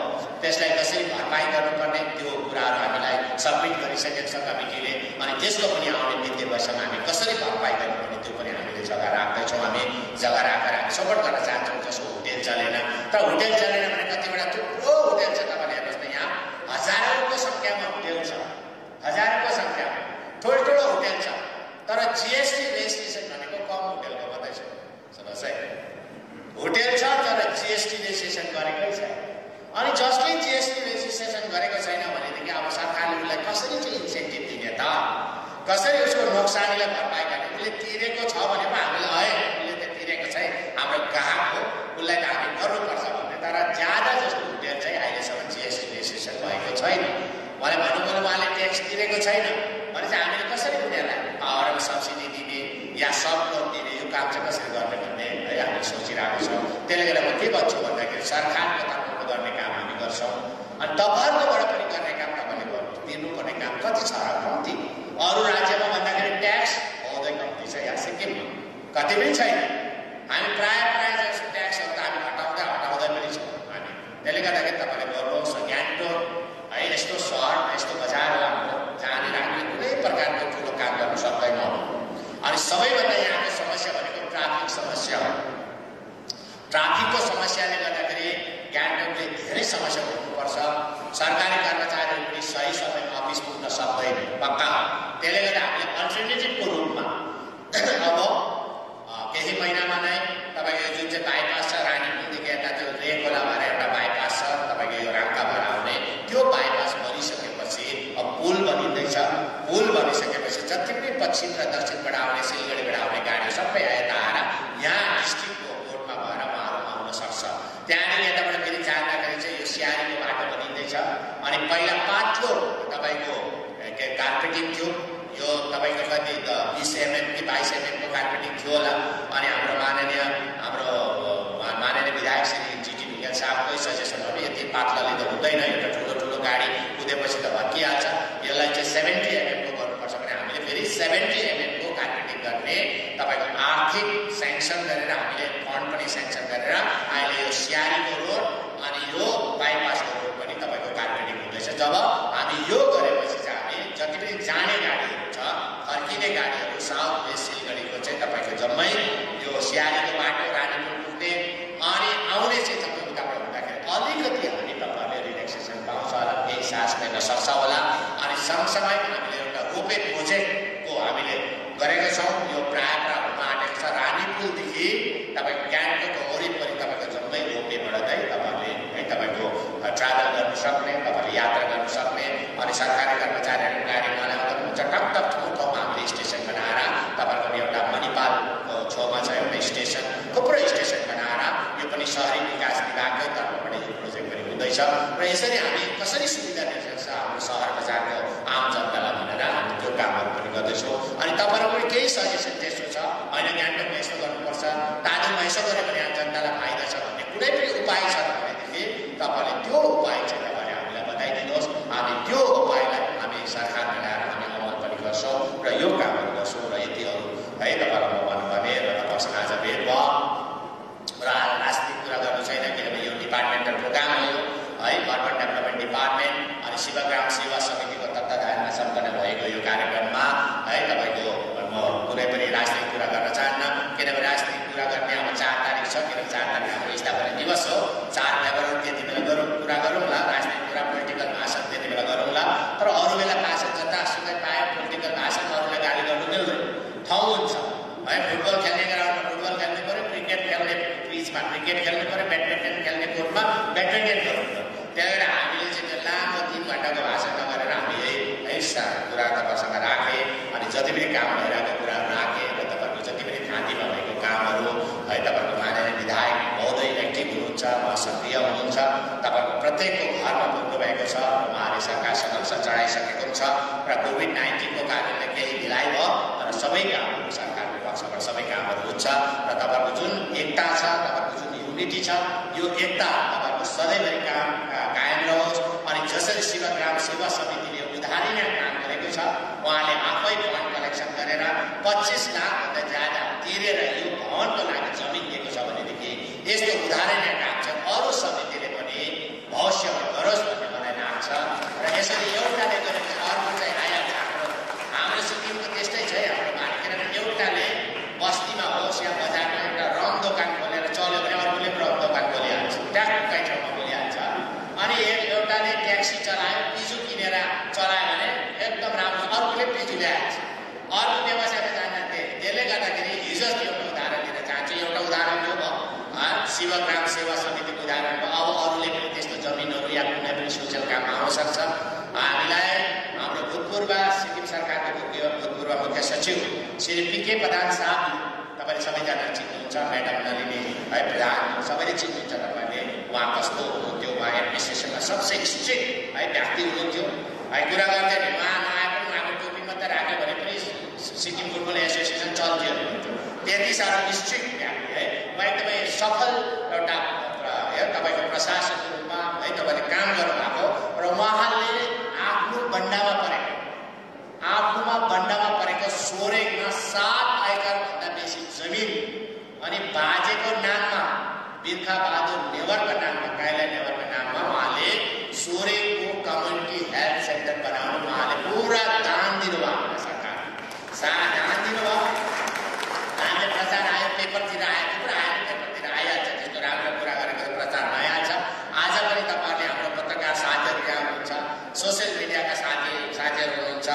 त्यसलाई कसरी भरपाई गर्नुपर्ने त्यो कुराहरू हामीलाई सब्मिट गरिसकेको छ कमिटीले। अनि त्यसको पनि आउने वित्तीय वर्षमा हामी कसरी भरपाई गर्नुपर्ने त्यो पनि हामीले जग्गा राख्दैछौँ। हामी जग्गा राखेर हामी सपोर्ट गर्न चाहन्छौँ। जसको होटेल चलेन, तर होटेल चलेन भने कतिवटा थुप्रो होटेल छ, तपाईँले हेर्नुहोस् न, यहाँ हजारौँको सङ्ख्यामा होटेल छ, हजारौँको सङ्ख्यामा ठुल्ठुलो होटेल छ, तर जिएसटी रेजिस्ट्रेसन भनेको कम होटेलको मात्रै छ। सुन्नुहोस् है, होटेल छ तर जिएसटी रेजिस्ट्रेसन गरेकै छैन। अनि जसले जिएसटी रेजिस्ट्रेसन गरेको छैन भनेदेखि अब सरकारले उसलाई कसरी चाहिँ इन्सेन्टिभ दिने त, कसरी उसको नोक्सानीलाई भरपाई गर्ने? उसले तिरेको छ भने पो हामीले उसले त तिरेको छैन, हाम्रो ग्राहक हो, उसलाई त हामी गर्नुपर्छ भन्ने। तर ज्यादा जस्तो होटेल चाहिँ अहिलेसम्म जिएसटी रेजिस्ट्रेसन भएको छैन। उहाँले भन्नुभयो उहाँले ट्याक्स तिरेको छैन भने चाहिँ हामीले कसरी उनीहरूलाई पावरमा सब्सिडी दिने या सब लोन दिने, यो काम चाहिँ कसरी गर्ने भन्ने है हामीले सोचिरहेको छौँ। त्यसले गर्दा म के भन्छु भन्दाखेरि सरकारको तर्फबाट गर्ने काम हामी गर्छौँ। अनि तपाईँहरूकोबाट पनि गर्ने काम तपाईँले गर्नु, तिर्नुपर्ने काम कति छ र कम्ती? अरू राज्यमा भन्दाखेरि ट्याक्स बहुतै कम्ती छ, यहाँ सिक्किममा कति पनि छैन। हामी प्राय जस्तो ट्याक्सहरू त हामी हटाउँदै पनि छौँ हामी। त्यसले गर्दाखेरि तपाईँले गर्नुहोस्। गान्तोक है यस्तो सहर यस्तो बजार हो हाम्रो, जहाँनिर हामीले कुनै प्रकारको ठुलो काम गर्नु सक्दैनौँ। अनि सबैभन्दा यहाँको समस्या भनेको ट्राफिक समस्या हो। ट्राफिकको समस्याले गर्दाखेरि गान्तोकले धेरै समस्या भोग्नुपर्छ। सरकारी कर्मचारीहरू पनि सही समयमा अफिस पुग्न सक्दैन, पक्का। त्यसले गर्दा हामीले अल्टरनेटिभको रूपमा अब केही महिनामा नै तपाईँको जुन चाहिँ बाइपास छ रानीपुलदेखि यता त्यो रेकोला भएर एउटा बाइपास छ तपाईँको यो राङ्का भएर आउने, त्यो बाइपास बनिसकेपछि अब पुल बनिँदैछ। पुल बनिसकेपछि जति पनि पश्चिम र दक्षिणबाट आउने, सिलगढीबाट आउने गाडी सबै यता आएर यहाँ डिस्ट्रिक्टको कोर्टमा भएर उहाँहरू आउन सक्छ। त्यहाँनिर यताबाट फेरि जाँदाखेरि चाहिँ यो सियारीको बाटो बनिँदैछ। अनि पहिला पातलो तपाईँको कार्पेटिङ थियो, यो तपाईँको कति 20 mm कि 22 mm को कार्पेटिङ थियो होला। अनि हाम्रो माननीय विधायक श्री जीटी ढुङ्गेल साहबकै सजेसन हो, यति पातलाले त हुँदैन, एउटा ठुलो गाडी कुदेपछि त भत्किहाल्छ, यसलाई चाहिँ 70 mm को गर्नुपर्छ भने हामीले फेरि 70 mm को कार्पेटिङ गर्ने तपाईँको आर्थिक स्याङ्सन गरेर हामीले फन्ड पनि स्याङ्सन गरेर अहिले यो सियारीको रोड अनि यो बाइपासको रोड पनि तपाईँको कार्पेटिङ हुँदैछ। जब हामी यो गरेपछि चाहिँ हामी जति पनि जाने गाडीहरू छ, फर्किने गाडीहरू साउथ वेस्ट सिलगढीको चाहिँ तपाईँको जम्मै यो सियारीको बाटो रानीपुल पुग्ने अनि आउने चाहिँ जम्मै उताबाट हुँदाखेरि अलिकति हामी तपाईँहरूले रिल्याक्सेसन पाउँछ होला, केही सास लिन सक्छ होला। अनि सँगसँगै हामीले एउटा रोपे प्रोजेक्टको हामीले गरेको छौँ। यो प्राय हुन आँटेको छ। रानीपुलदेखि तपाईँको गान्तोकको वरिपरि तपाईँको जम्मै रोपेबाट चाहिँ तपाईँहरूले है तपाईँको ट्राभल गर्नु सक्ने, तपाईँले यात्रा गर्नु सक्ने। अनि सरकारी कर्मचारीहरू गाडीमा ल्याउँदा हुन्छ टक ठाउँमा हामीले स्टेसन बनाएर तपाईँहरूको एउटा मणिपालको छेउमा छ एउटा स्टेसन, थुप्रो स्टेसन बनाएर यो पनि शहरी विकास विभागकै तर्फबाट यो प्रोजेक्ट पनि हुँदैछ। र यसरी हामी कसरी सुविधा दिन सक्छ हाम्रो सहर बजारको आम जनतालाई भनेर हामी त्यो कामहरू पनि गर्दैछौँ। अनि तपाईँहरूको पनि केही सजेसन त्यस्तो छ, होइन गान्तोकमा यस्तो गर्नुपर्छ, दार्जिलिङमा यसो गऱ्यो भने जनतालाई फाइदा छ भन्ने कुनै पनि उपाय छ भनेदेखि तपाईँले त्यो उपाय चाहिँ तपाईँले हामीलाई बताइदिनुहोस्। हामी त्यो उपायलाई हामी सरकारमा ल्याएर हामी अमल पनि गर्छौँ र यो कामहरू गर्छौँ। चाहन्छु र यतिहरू है तपाईँलाई म भन्ने र तपाईँसँग आज भेट भयो र राजनीतिक कुरा गर्नु छैन किनभने यो डिपार्टमेन्टल प्रोग्राम हो है अर्बन डेभलपमेन्ट डिपार्टमेन्ट अनि शिवग्राम सेवा समितिको तत्त्वावधानमा सम्पन्न भएको यो कार्यक्रममा है तपाईँको म कुनै पनि राजनीतिक कुरा गर्न चाहन्न किनभने राजनीतिक कुरा गर्ने अब 4 तारिक छ किनभने 4 तारिक हाम्रो स्थापना दिवस हो 4 फेब्रुअरी त्यति बेला कुरा गरौँला राजनीतिक कुरा पोलिटिकल भाषण त्यति बेला गरौँला तर अरू बेला भाषण जतासुकै पाए पोलिटिकल भाषण अरूले गाली गर्नु मिल्दैन ठाउँ हुन्छ है फुटबल खेल्ने ग्राउन्डमा फुटबल खेल्नु पर्यो क्रिकेट खेल्ने पिचमा क्रिकेट खेल्नु पर्यो ब्याडमिन्टन खेल्ने कोर्टमा ब्याडमिन्टन खेल्नु पर्यो त्यही भएर हामीले चाहिँ त्यो लामो 3 घण्टाको भाषण नगरेर हामी है कुरा तपाईँसँग राखेँ अनि जति पनि काम भइरहेको कुराहरू राखेँ र तपाईँको जति पनि थाँतीमा भएको कामहरू है तपाईँको माननीय विधायक महोदय एक्टिभ हुनुहुन्छ उहाँ सक्रिय हुनुहुन्छ तपाईँको प्रत्येकको घरमा पुग्नु भएको छ र उहाँले सरकार समक्ष चढाइसकेको छ र कोभिड-19 को कारणले केही ढिलाइ भयो तर सबै कामहरू सरकारको पक्षबाट सबै कामहरू हुन्छ र तपाईँको जुन एकता छ तपाईँको जुन युनिटी छ यो एकता तपाईँको सधैँभरि कायम रहोस् अनि जसरी शिवग्राम सेवा समितिले उदाहरणीय काम गरेको छ उहाँले आफै फन्ड कलेक्सन गरेर 25 लाखभन्दा ज्यादा तिरेर यो भवनको लागि जमिन दिएको छ भनेदेखि यस्तो उदाहरणीय काम चाहिँ अरू समितिले पनि भविष्यमा गरोस् भन्ने मलाई लाग्छ र यसरी एउटाले गरेको अर्को चाहिँ आइहाल्छ हाम्रो सिक्किमको त्यस्तै छ है हाम्रो भाइ किनभने एउटाले बस्तीमा होस् या बजारमा एउटा रङ दोकान खोलेर चल्यो भने अर्कोले रङ दोकान खोलिहाल्छ ट्याक्कै ठाउँमा खोलिहाल्छ अनि एउटाले ट्याक्सी चलायो पिजु किनेर चलायो भने एकदम राम्रो अर्कोले पिजु ल्याइहाल्छ अर्को व्यवसायमा जान्दैन त्यसले गर्दाखेरि हिजो एउटा उदाहरण दिन चाहन्छु एउटा उदाहरण यो भयो शिवग्राम सेवा समितिको उदाहरण भयो अब अरूले पनि त्यस्तो जमिनहरू या कुनै पनि सोसियल काममा आउन सक्छ हामीलाई हाम्रो भूतपूर्व सिक्किम सरकारको भूतपूर्व मुख्य सचिव श्री पी.के. प्रधान साहब तपाईँले सबैजना चिन्नुहुन्छ म्याडम नलिनी है प्रधान सबैले चिन्नुहुन्छ तपाईँले उहाँ कस्तो हुनुहुन्थ्यो उहाँ एडमिनिस्ट्रेसनमा सबसे स्ट्रिक्ट है व्यक्ति हुनुहुन्थ्यो है कुरा गर्दै उहाँ नआए पनि उहाँको टोपी मात्रै राख्यो भने पनि सिक्किम फुटबल एसोसिएसन चल्थ्यो त्यति साह्रो स्ट्रिक्ट व्यक्ति है उहाँ एकदमै सफल एउटा तपाईँको प्रशासकको रूपमा है तपाईँले काम गर्नुभएको र उहाँले आफ्नो बन्डामा परेको सोरेङमा 7 एकरभन्दा बेसी जमिन अनि बाजेको नाममा बिर्खा बहादुर नेवरको नाममा काइला नेवरको नाममा उहाँले सोरेङको कम्युनिटी हेल्थ सेन्टर बनाउनु उहाँले पुरा दान दिनुभयो सरकार दान दिनुभयो दानले प्रचार आयो पेपरतिर आयो पुरा आयो पेपरतिर आइहाल्छ त्यस्तो राम्रो कुरा गरेको प्रचार भइहाल्छ आज पनि तपाईँहरूले हाम्रो पत्रकार साथीहरू यहाँ हुनुहुन्छ सोसियल मिडियाका साथीहरू हुनुहुन्छ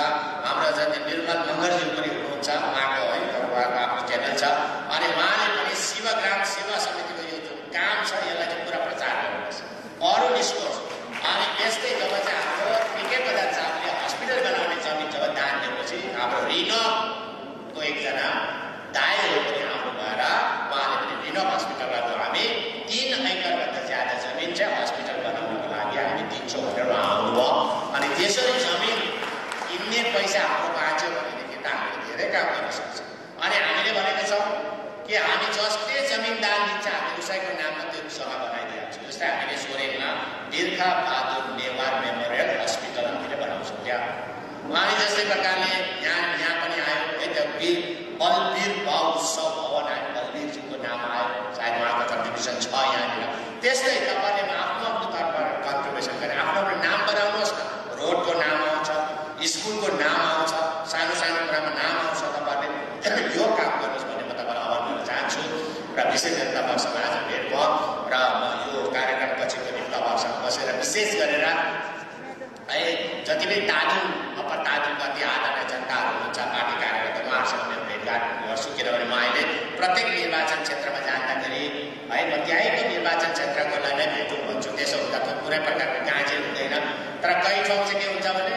हाम्रो जति निर्मल मङ्गरज्यू पनि हुनुहुन्छ उहाँको है उहाँको आफ्नो च्यानल छ अनि उहाँले पनि शिवग्राम सेवा समितिको यो जुन काम छ यसलाई चाहिँ पुरा प्रचार गर्नुपर्छ अरू निस्कोस् अनि यस्तै जब चाहिँ हाम्रो पी.के. प्रधान साहबले हस्पिटल बनाउने जमिन जब दान दिएपछि हाम्रो रिनोको एकजना दाइहरू पनि आउनु भएर उहाँले पनि रिनो हस्पिटलबाट हामी 3 एकरभन्दा ज्यादा जमिन चाहिँ हस्पिटल बनाउनको लागि हामी दिन्छौँ भनेर आउनुभयो अनि त्यसरी जमिन किन्ने पैसा हाम्रो बाँच्यो भनेदेखि त हामीले धेरै काम गर्न सक्छौँ अनि हामीले भनेको छौँ कि हामी जसले जमिन दान दिन्छ हामी उसैको नाममा त्यो जग्गा बनाइदिइहाल्छौँ जस्तै हामीले सोरेङमा बिर्खा बहादुर नेवार मेमोरियल हस्पिटल हामीले बनाउँछौँ त्यहाँ उहाँले जस्तै प्रकारले यहाँ पनि आयो है त्यो बलवीर भाव उत्सव भवन आयो बलवीरजीको नाम आयो सायद उहाँको कन्ट्रिब्युसन छ यहाँनिर त्यस्तै तपाईँले आफ्नो तर्फबाट कन्ट्रिब्युसन गरेर आफ्नो नाम बनाउनुहोस् न रोडको नाम आउँछ स्कुलको नाम आउँछ सानो कुरामा नाम आउँछ तपाईँहरूले यो काम गर्नुहोस् भन्ने म तपाईँलाई आह्वान गर्न चाहन्छु र विशेष गरी तपाईँसँग आज भेट भयो र म यो कार्यक्रमपछि पनि तपाईँसँग बसेर विशेष गरेर है जति पनि अप्पर ताजुङ कति आदरणीय जनताहरू हुनुहुन्छ पार्टी कार्यकर्ता उहाँहरूसँग मेरो भेटघाट गर्छु किनभने म अहिले प्रत्येक निर्वाचन क्षेत्रमा जाँदाखेरि है म त्यहीँको निर्वाचन क्षेत्रकोलाई नै भेटौँ भन्छु त्यसो हुँदा त कुनै प्रकारको गाँजे हुँदैन तर कहीँ ठाउँ चाहिँ के हुन्छ भने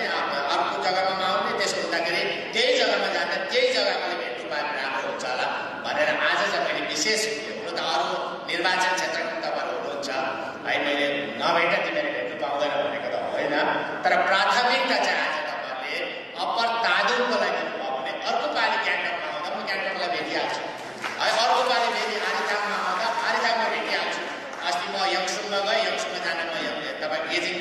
अर्को जग्गामा आउने त्यसो हुँदाखेरि त्यही जग्गामा जाँदा त्यही जग्गाकोले भेट्नु पाए राम्रो हुन्छ होला भनेर आज चाहिँ मैले विशेष हुनु त अरू निर्वाचन क्षेत्रको तपाईँहरू हुनुहुन्छ है मैले नभेट्दा तिमीले भेट्नु पाउँदैन भनेको त होइन तर प्राथमिकता चाहिँ आज तपाईँहरूले अप्पर ताजुङको लागि दिनुभयो भने अर्को पालि ग्याङ्टकमा आउँदा म ग्याङ्टकलाई भेटिहाल्छु है अर्को पालि फेरि आरिदाङमा आउँदा आरिदाङमा भेटिहाल्छु अस्ति म यङसुङमा गएँ यङसुङमा जाँदा म तपाईँ गेजिङ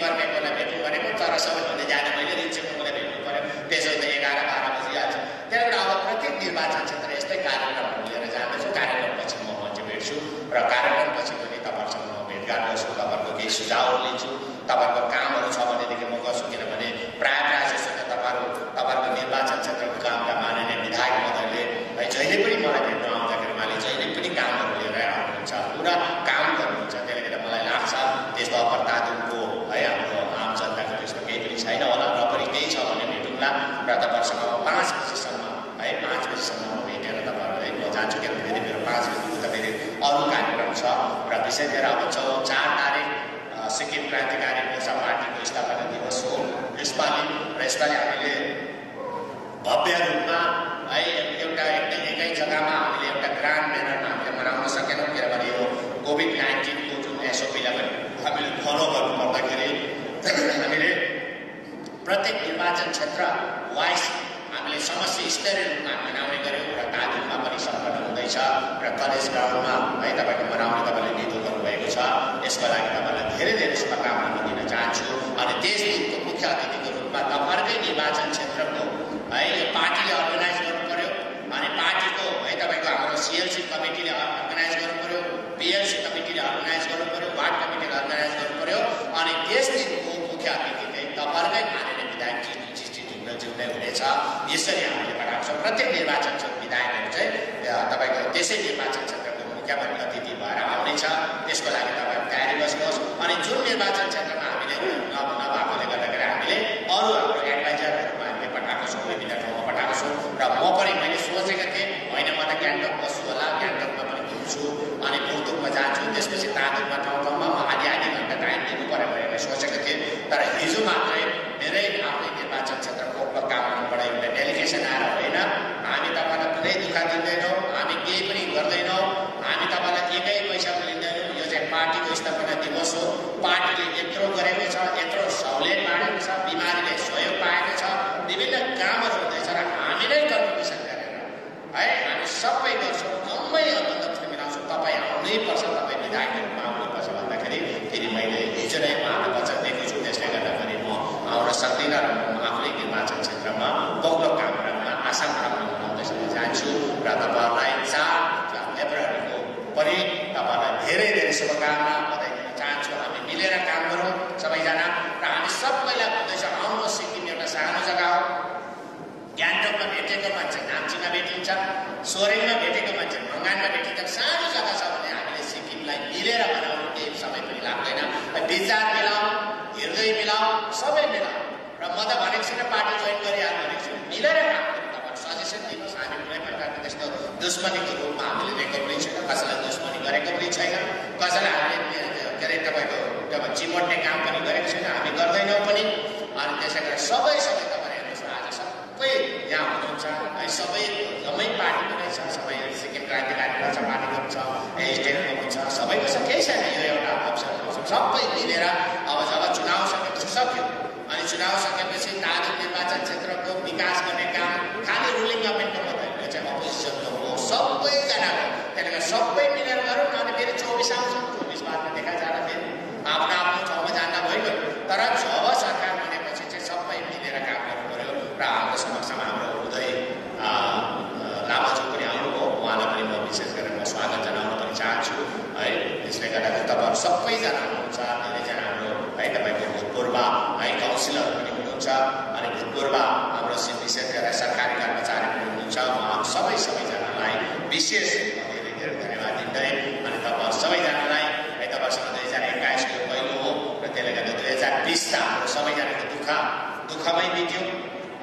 विषय लिएर अब 4 तारिक सिक्किम क्रान्तिकारी मोर्चा पार्टीको स्थापना दिवस हो यसपालि, र यसपालि हामीले भव्य रूपमा है एउटा एकै जग्गामा हामीले एउटा ग्रान्ड ब्यानरमा हामीले मनाउन सकेनौँ, किनभने यो कोभिड-19 को जुन एसओपीलाई पनि हामीले फलो गर्नु पर्दाखेरि हामीले प्रत्येक निर्वाचन क्षेत्र वाइज हामीले समष्टि स्तरीय रूपमा मनाउने गऱ्यौँ, र तालुकमा पनि सम्पन्न हुँदैछ, र कलेज ग्राउन्डमा है तपाईँको मनाउने तपाईँले निधो गर्नुभएको छ। यसको लागि तपाईँलाई धेरै धेरै शुभकामना दिन चाहन्छु। अनि त्यस दिनको मुख्य अतिथिको रूपमा तपाईँहरूकै निर्वाचन क्षेत्रको है यो पार्टीले अर्गनाइज गर्नु पर्यो, अनि पार्टीको है तपाईँको हाम्रो सिएलसी कमिटीले अर्गनाइज गर्नु पर्यो, पिएलसी कमिटीले अर्गनाइज गर्नु पर्यो, वार्ड कमिटीले अर्गनाइज गर्नु पर्यो, अनि त्यस दिनको मुख्य अतिथि चाहिँ तपाईँहरूकै माननीय विधायक जिम्मै हुनेछ। यसरी हामीले पठाउँछौँ। प्रत्येक निर्वाचन क्षेत्र विधायकहरू चाहिँ तपाईँको त्यसै निर्वाचन क्षेत्रको मुख्यमन्त्री अतिथि भएर आउनेछ। त्यसको लागि तपाईँहरू तयारी बस्नुहोस्। अनि जुन निर्वाचन क्षेत्रमा हामीले नभएकोले गर्दाखेरि हामीले अरू हाम्रो एडभाइजरहरूमा हामीले पठाएको छौँ, विभिन्न ठाउँमा पठाएको छौँ। र म पनि मैले सोचेको थिएँ होइन म त गान्तोक बस्छु होला, गान्तोकमा पनि घुम्छु, अनि बुर्तुकमा जान्छु, त्यसपछि तालुकमा ठाउँमा म आधी घन्टा टाइम दिनु पर्यो भनेर सोचेको थिएँ। तर हिजो मात्रै मेरै आफ्नै निर्वाचन क्षेत्रको काम गर्नुबाट एउटा डेलिगेसन आएर होइन हामी तपाईँलाई कुनै दुःख दिँदैनौँ, हामी केही पनि गर्दैनौँ, हामी तपाईँलाई एकै पैसा पनि लिँदैनौँ। यो चाहिँ पार्टीको स्थापना दिवस हो। पार्टीले यत्रो गरेको छ, यत्रो सहुलियत बाँडेको छ, बिमारीले सहयोग पाएको छ, विभिन्न कामहरू हुँदैछ, र हामी नै कन्ट्रिब्युसन गरेर है हामी सबै गर्छौँ, जम्मै अन्तर्गत मिलाउँछौँ। तपाईँ आउनै पर्छ, तपाईँ विधायकहरूमा आउनुपर्छ भन्दाखेरि फेरि मैले हिजो नै उहाँलाई वचन दिएको छु। त्यसले गर्दाखेरि म आउन सक्दिनँ, र म आफ्नै निर्वाचन क्षेत्रमा बहुलो काम गर्न आसाम मनाउँदैछ चाहन्छु। र तपाईँहरूलाई 4 फेब्रुअरीको पनि तपाईँहरूलाई धेरै धेरै शुभकामना बधाई दिन चाहन्छु। हामी मिलेर काम गरौँ सबैजना, र हामी सबैलाई भन्दैछ आउनुहोस्। सिक्किम एउटा सानो जग्गा हो। गान्तोकमा भेटेको मान्छे नाम्चीमा भेटिन्छ, सोरेङमा भेटेको मान्छे मङ्गानमा भेटिन्छ। सानो जग्गा छ भने हामीले सिक्किमलाई मिलेर बनाउनु केही समय पनि लाग्दैन। विचार मिलाऊ, हृदय मिलाऊ, सबै मिलाऊ। र म त भनेको छुइनँ पार्टी जोइन गरिहाल्नु भनेको छु, मिलेर काम गर्नु। तपाईँहरू सजेसन दिनुहोस्। हामी कुनै प्रकारको त्यस्तो दुश्मनीको रूपमा हामीले लिएको पनि छैन, कसैलाई दुश्मनी गरेको पनि छैन, कसैलाई हामीले के अरे तपाईँको चिमोट्ने काम पनि गरेको छैन, हामी गर्दैनौँ पनि। अनि त्यसै गरी सबै तपाईँहरू हेर्नुहोस्, आज सबै यहाँ हुनुहुन्छ है, सबै जम्मै पार्टीको नै छ, सबै सिक्किम क्रान्तिकारी मोर्चा पार्टीको पनि छ, एसडिएफको पनि छ, सबैको छ। केही छैन, यो एउटा अवसर सबै मिलेर अब जब चुनाव सक्यो, अनि चुनाव सकेपछि तालुक निर्वाचन क्षेत्रको विकास गर्ने काम खालि रुलिङ गभर्मेन्टको मात्रै, यो चाहिँ अपोजिसनको हो, सबैजनाको। त्यसले गर्दा सबै मिलेर गरौँ न। अनि फेरि 24 आउँछ, 24 बादमा देखा जाँदा फेरि आफ्नो आफ्नो ठाउँमा जाँदा भइगयो। तर जब सरकार बनेपछि चाहिँ सबै मिलेर काम गर्नु पर्यो। र हाम्रो समक्षमा हाम्रो उदय लामाज्यू पनि आउनुभयो, उहाँलाई पनि म विशेष गरेर म स्वागत जनाउन पनि चाहन्छु है। त्यसले गर्दाखेरि तपाईँहरू सबैजना हुनुहुन्छ, धेरैजना हाम्रो है तपाईँको भूतपूर्व है काउन्सिलरहरू पनि हुनुहुन्छ, अनि भूतपूर्व हाम्रो विशेष गरेर सरकारी कर्मचारी पनि हुनुहुन्छ। उहाँहरू सबैजनालाई विशेष धेरै धेरै धन्यवाद दिँदै, अनि तपाईँहरू सबैजनालाई है तपाईँसँग 2021 को पहिलो हो, र त्यसले गर्दा 2020 त हाम्रो सबैजनाको दुःखमै बित्यो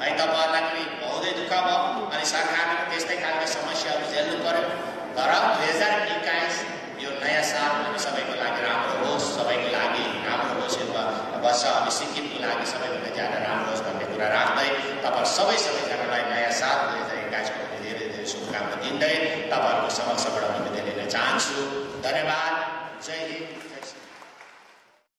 है। तपाईँहरूलाई पनि बहुतै दुःख भयो, अनि सरकारले पनि त्यस्तै खालको समस्याहरू झेल्नु पर्यो। तर 2021 यो नयाँ साल हामी सबैको लागि राम्रो होस्, सबैको लागि राम्रो होस्, यो वर्ष हामी सिक्किमको लागि सबैभन्दा ज्यादा राम्रो होस् भन्ने कुरा राख्दै तपाईँहरू सबैजनालाई नयाँ साल 2021 को धेरै धेरै शुभकामना दिँदै तपाईँहरूको समक्षबाट म बिदा लिन चाहन्छु। धन्यवाद। जय हिन्द।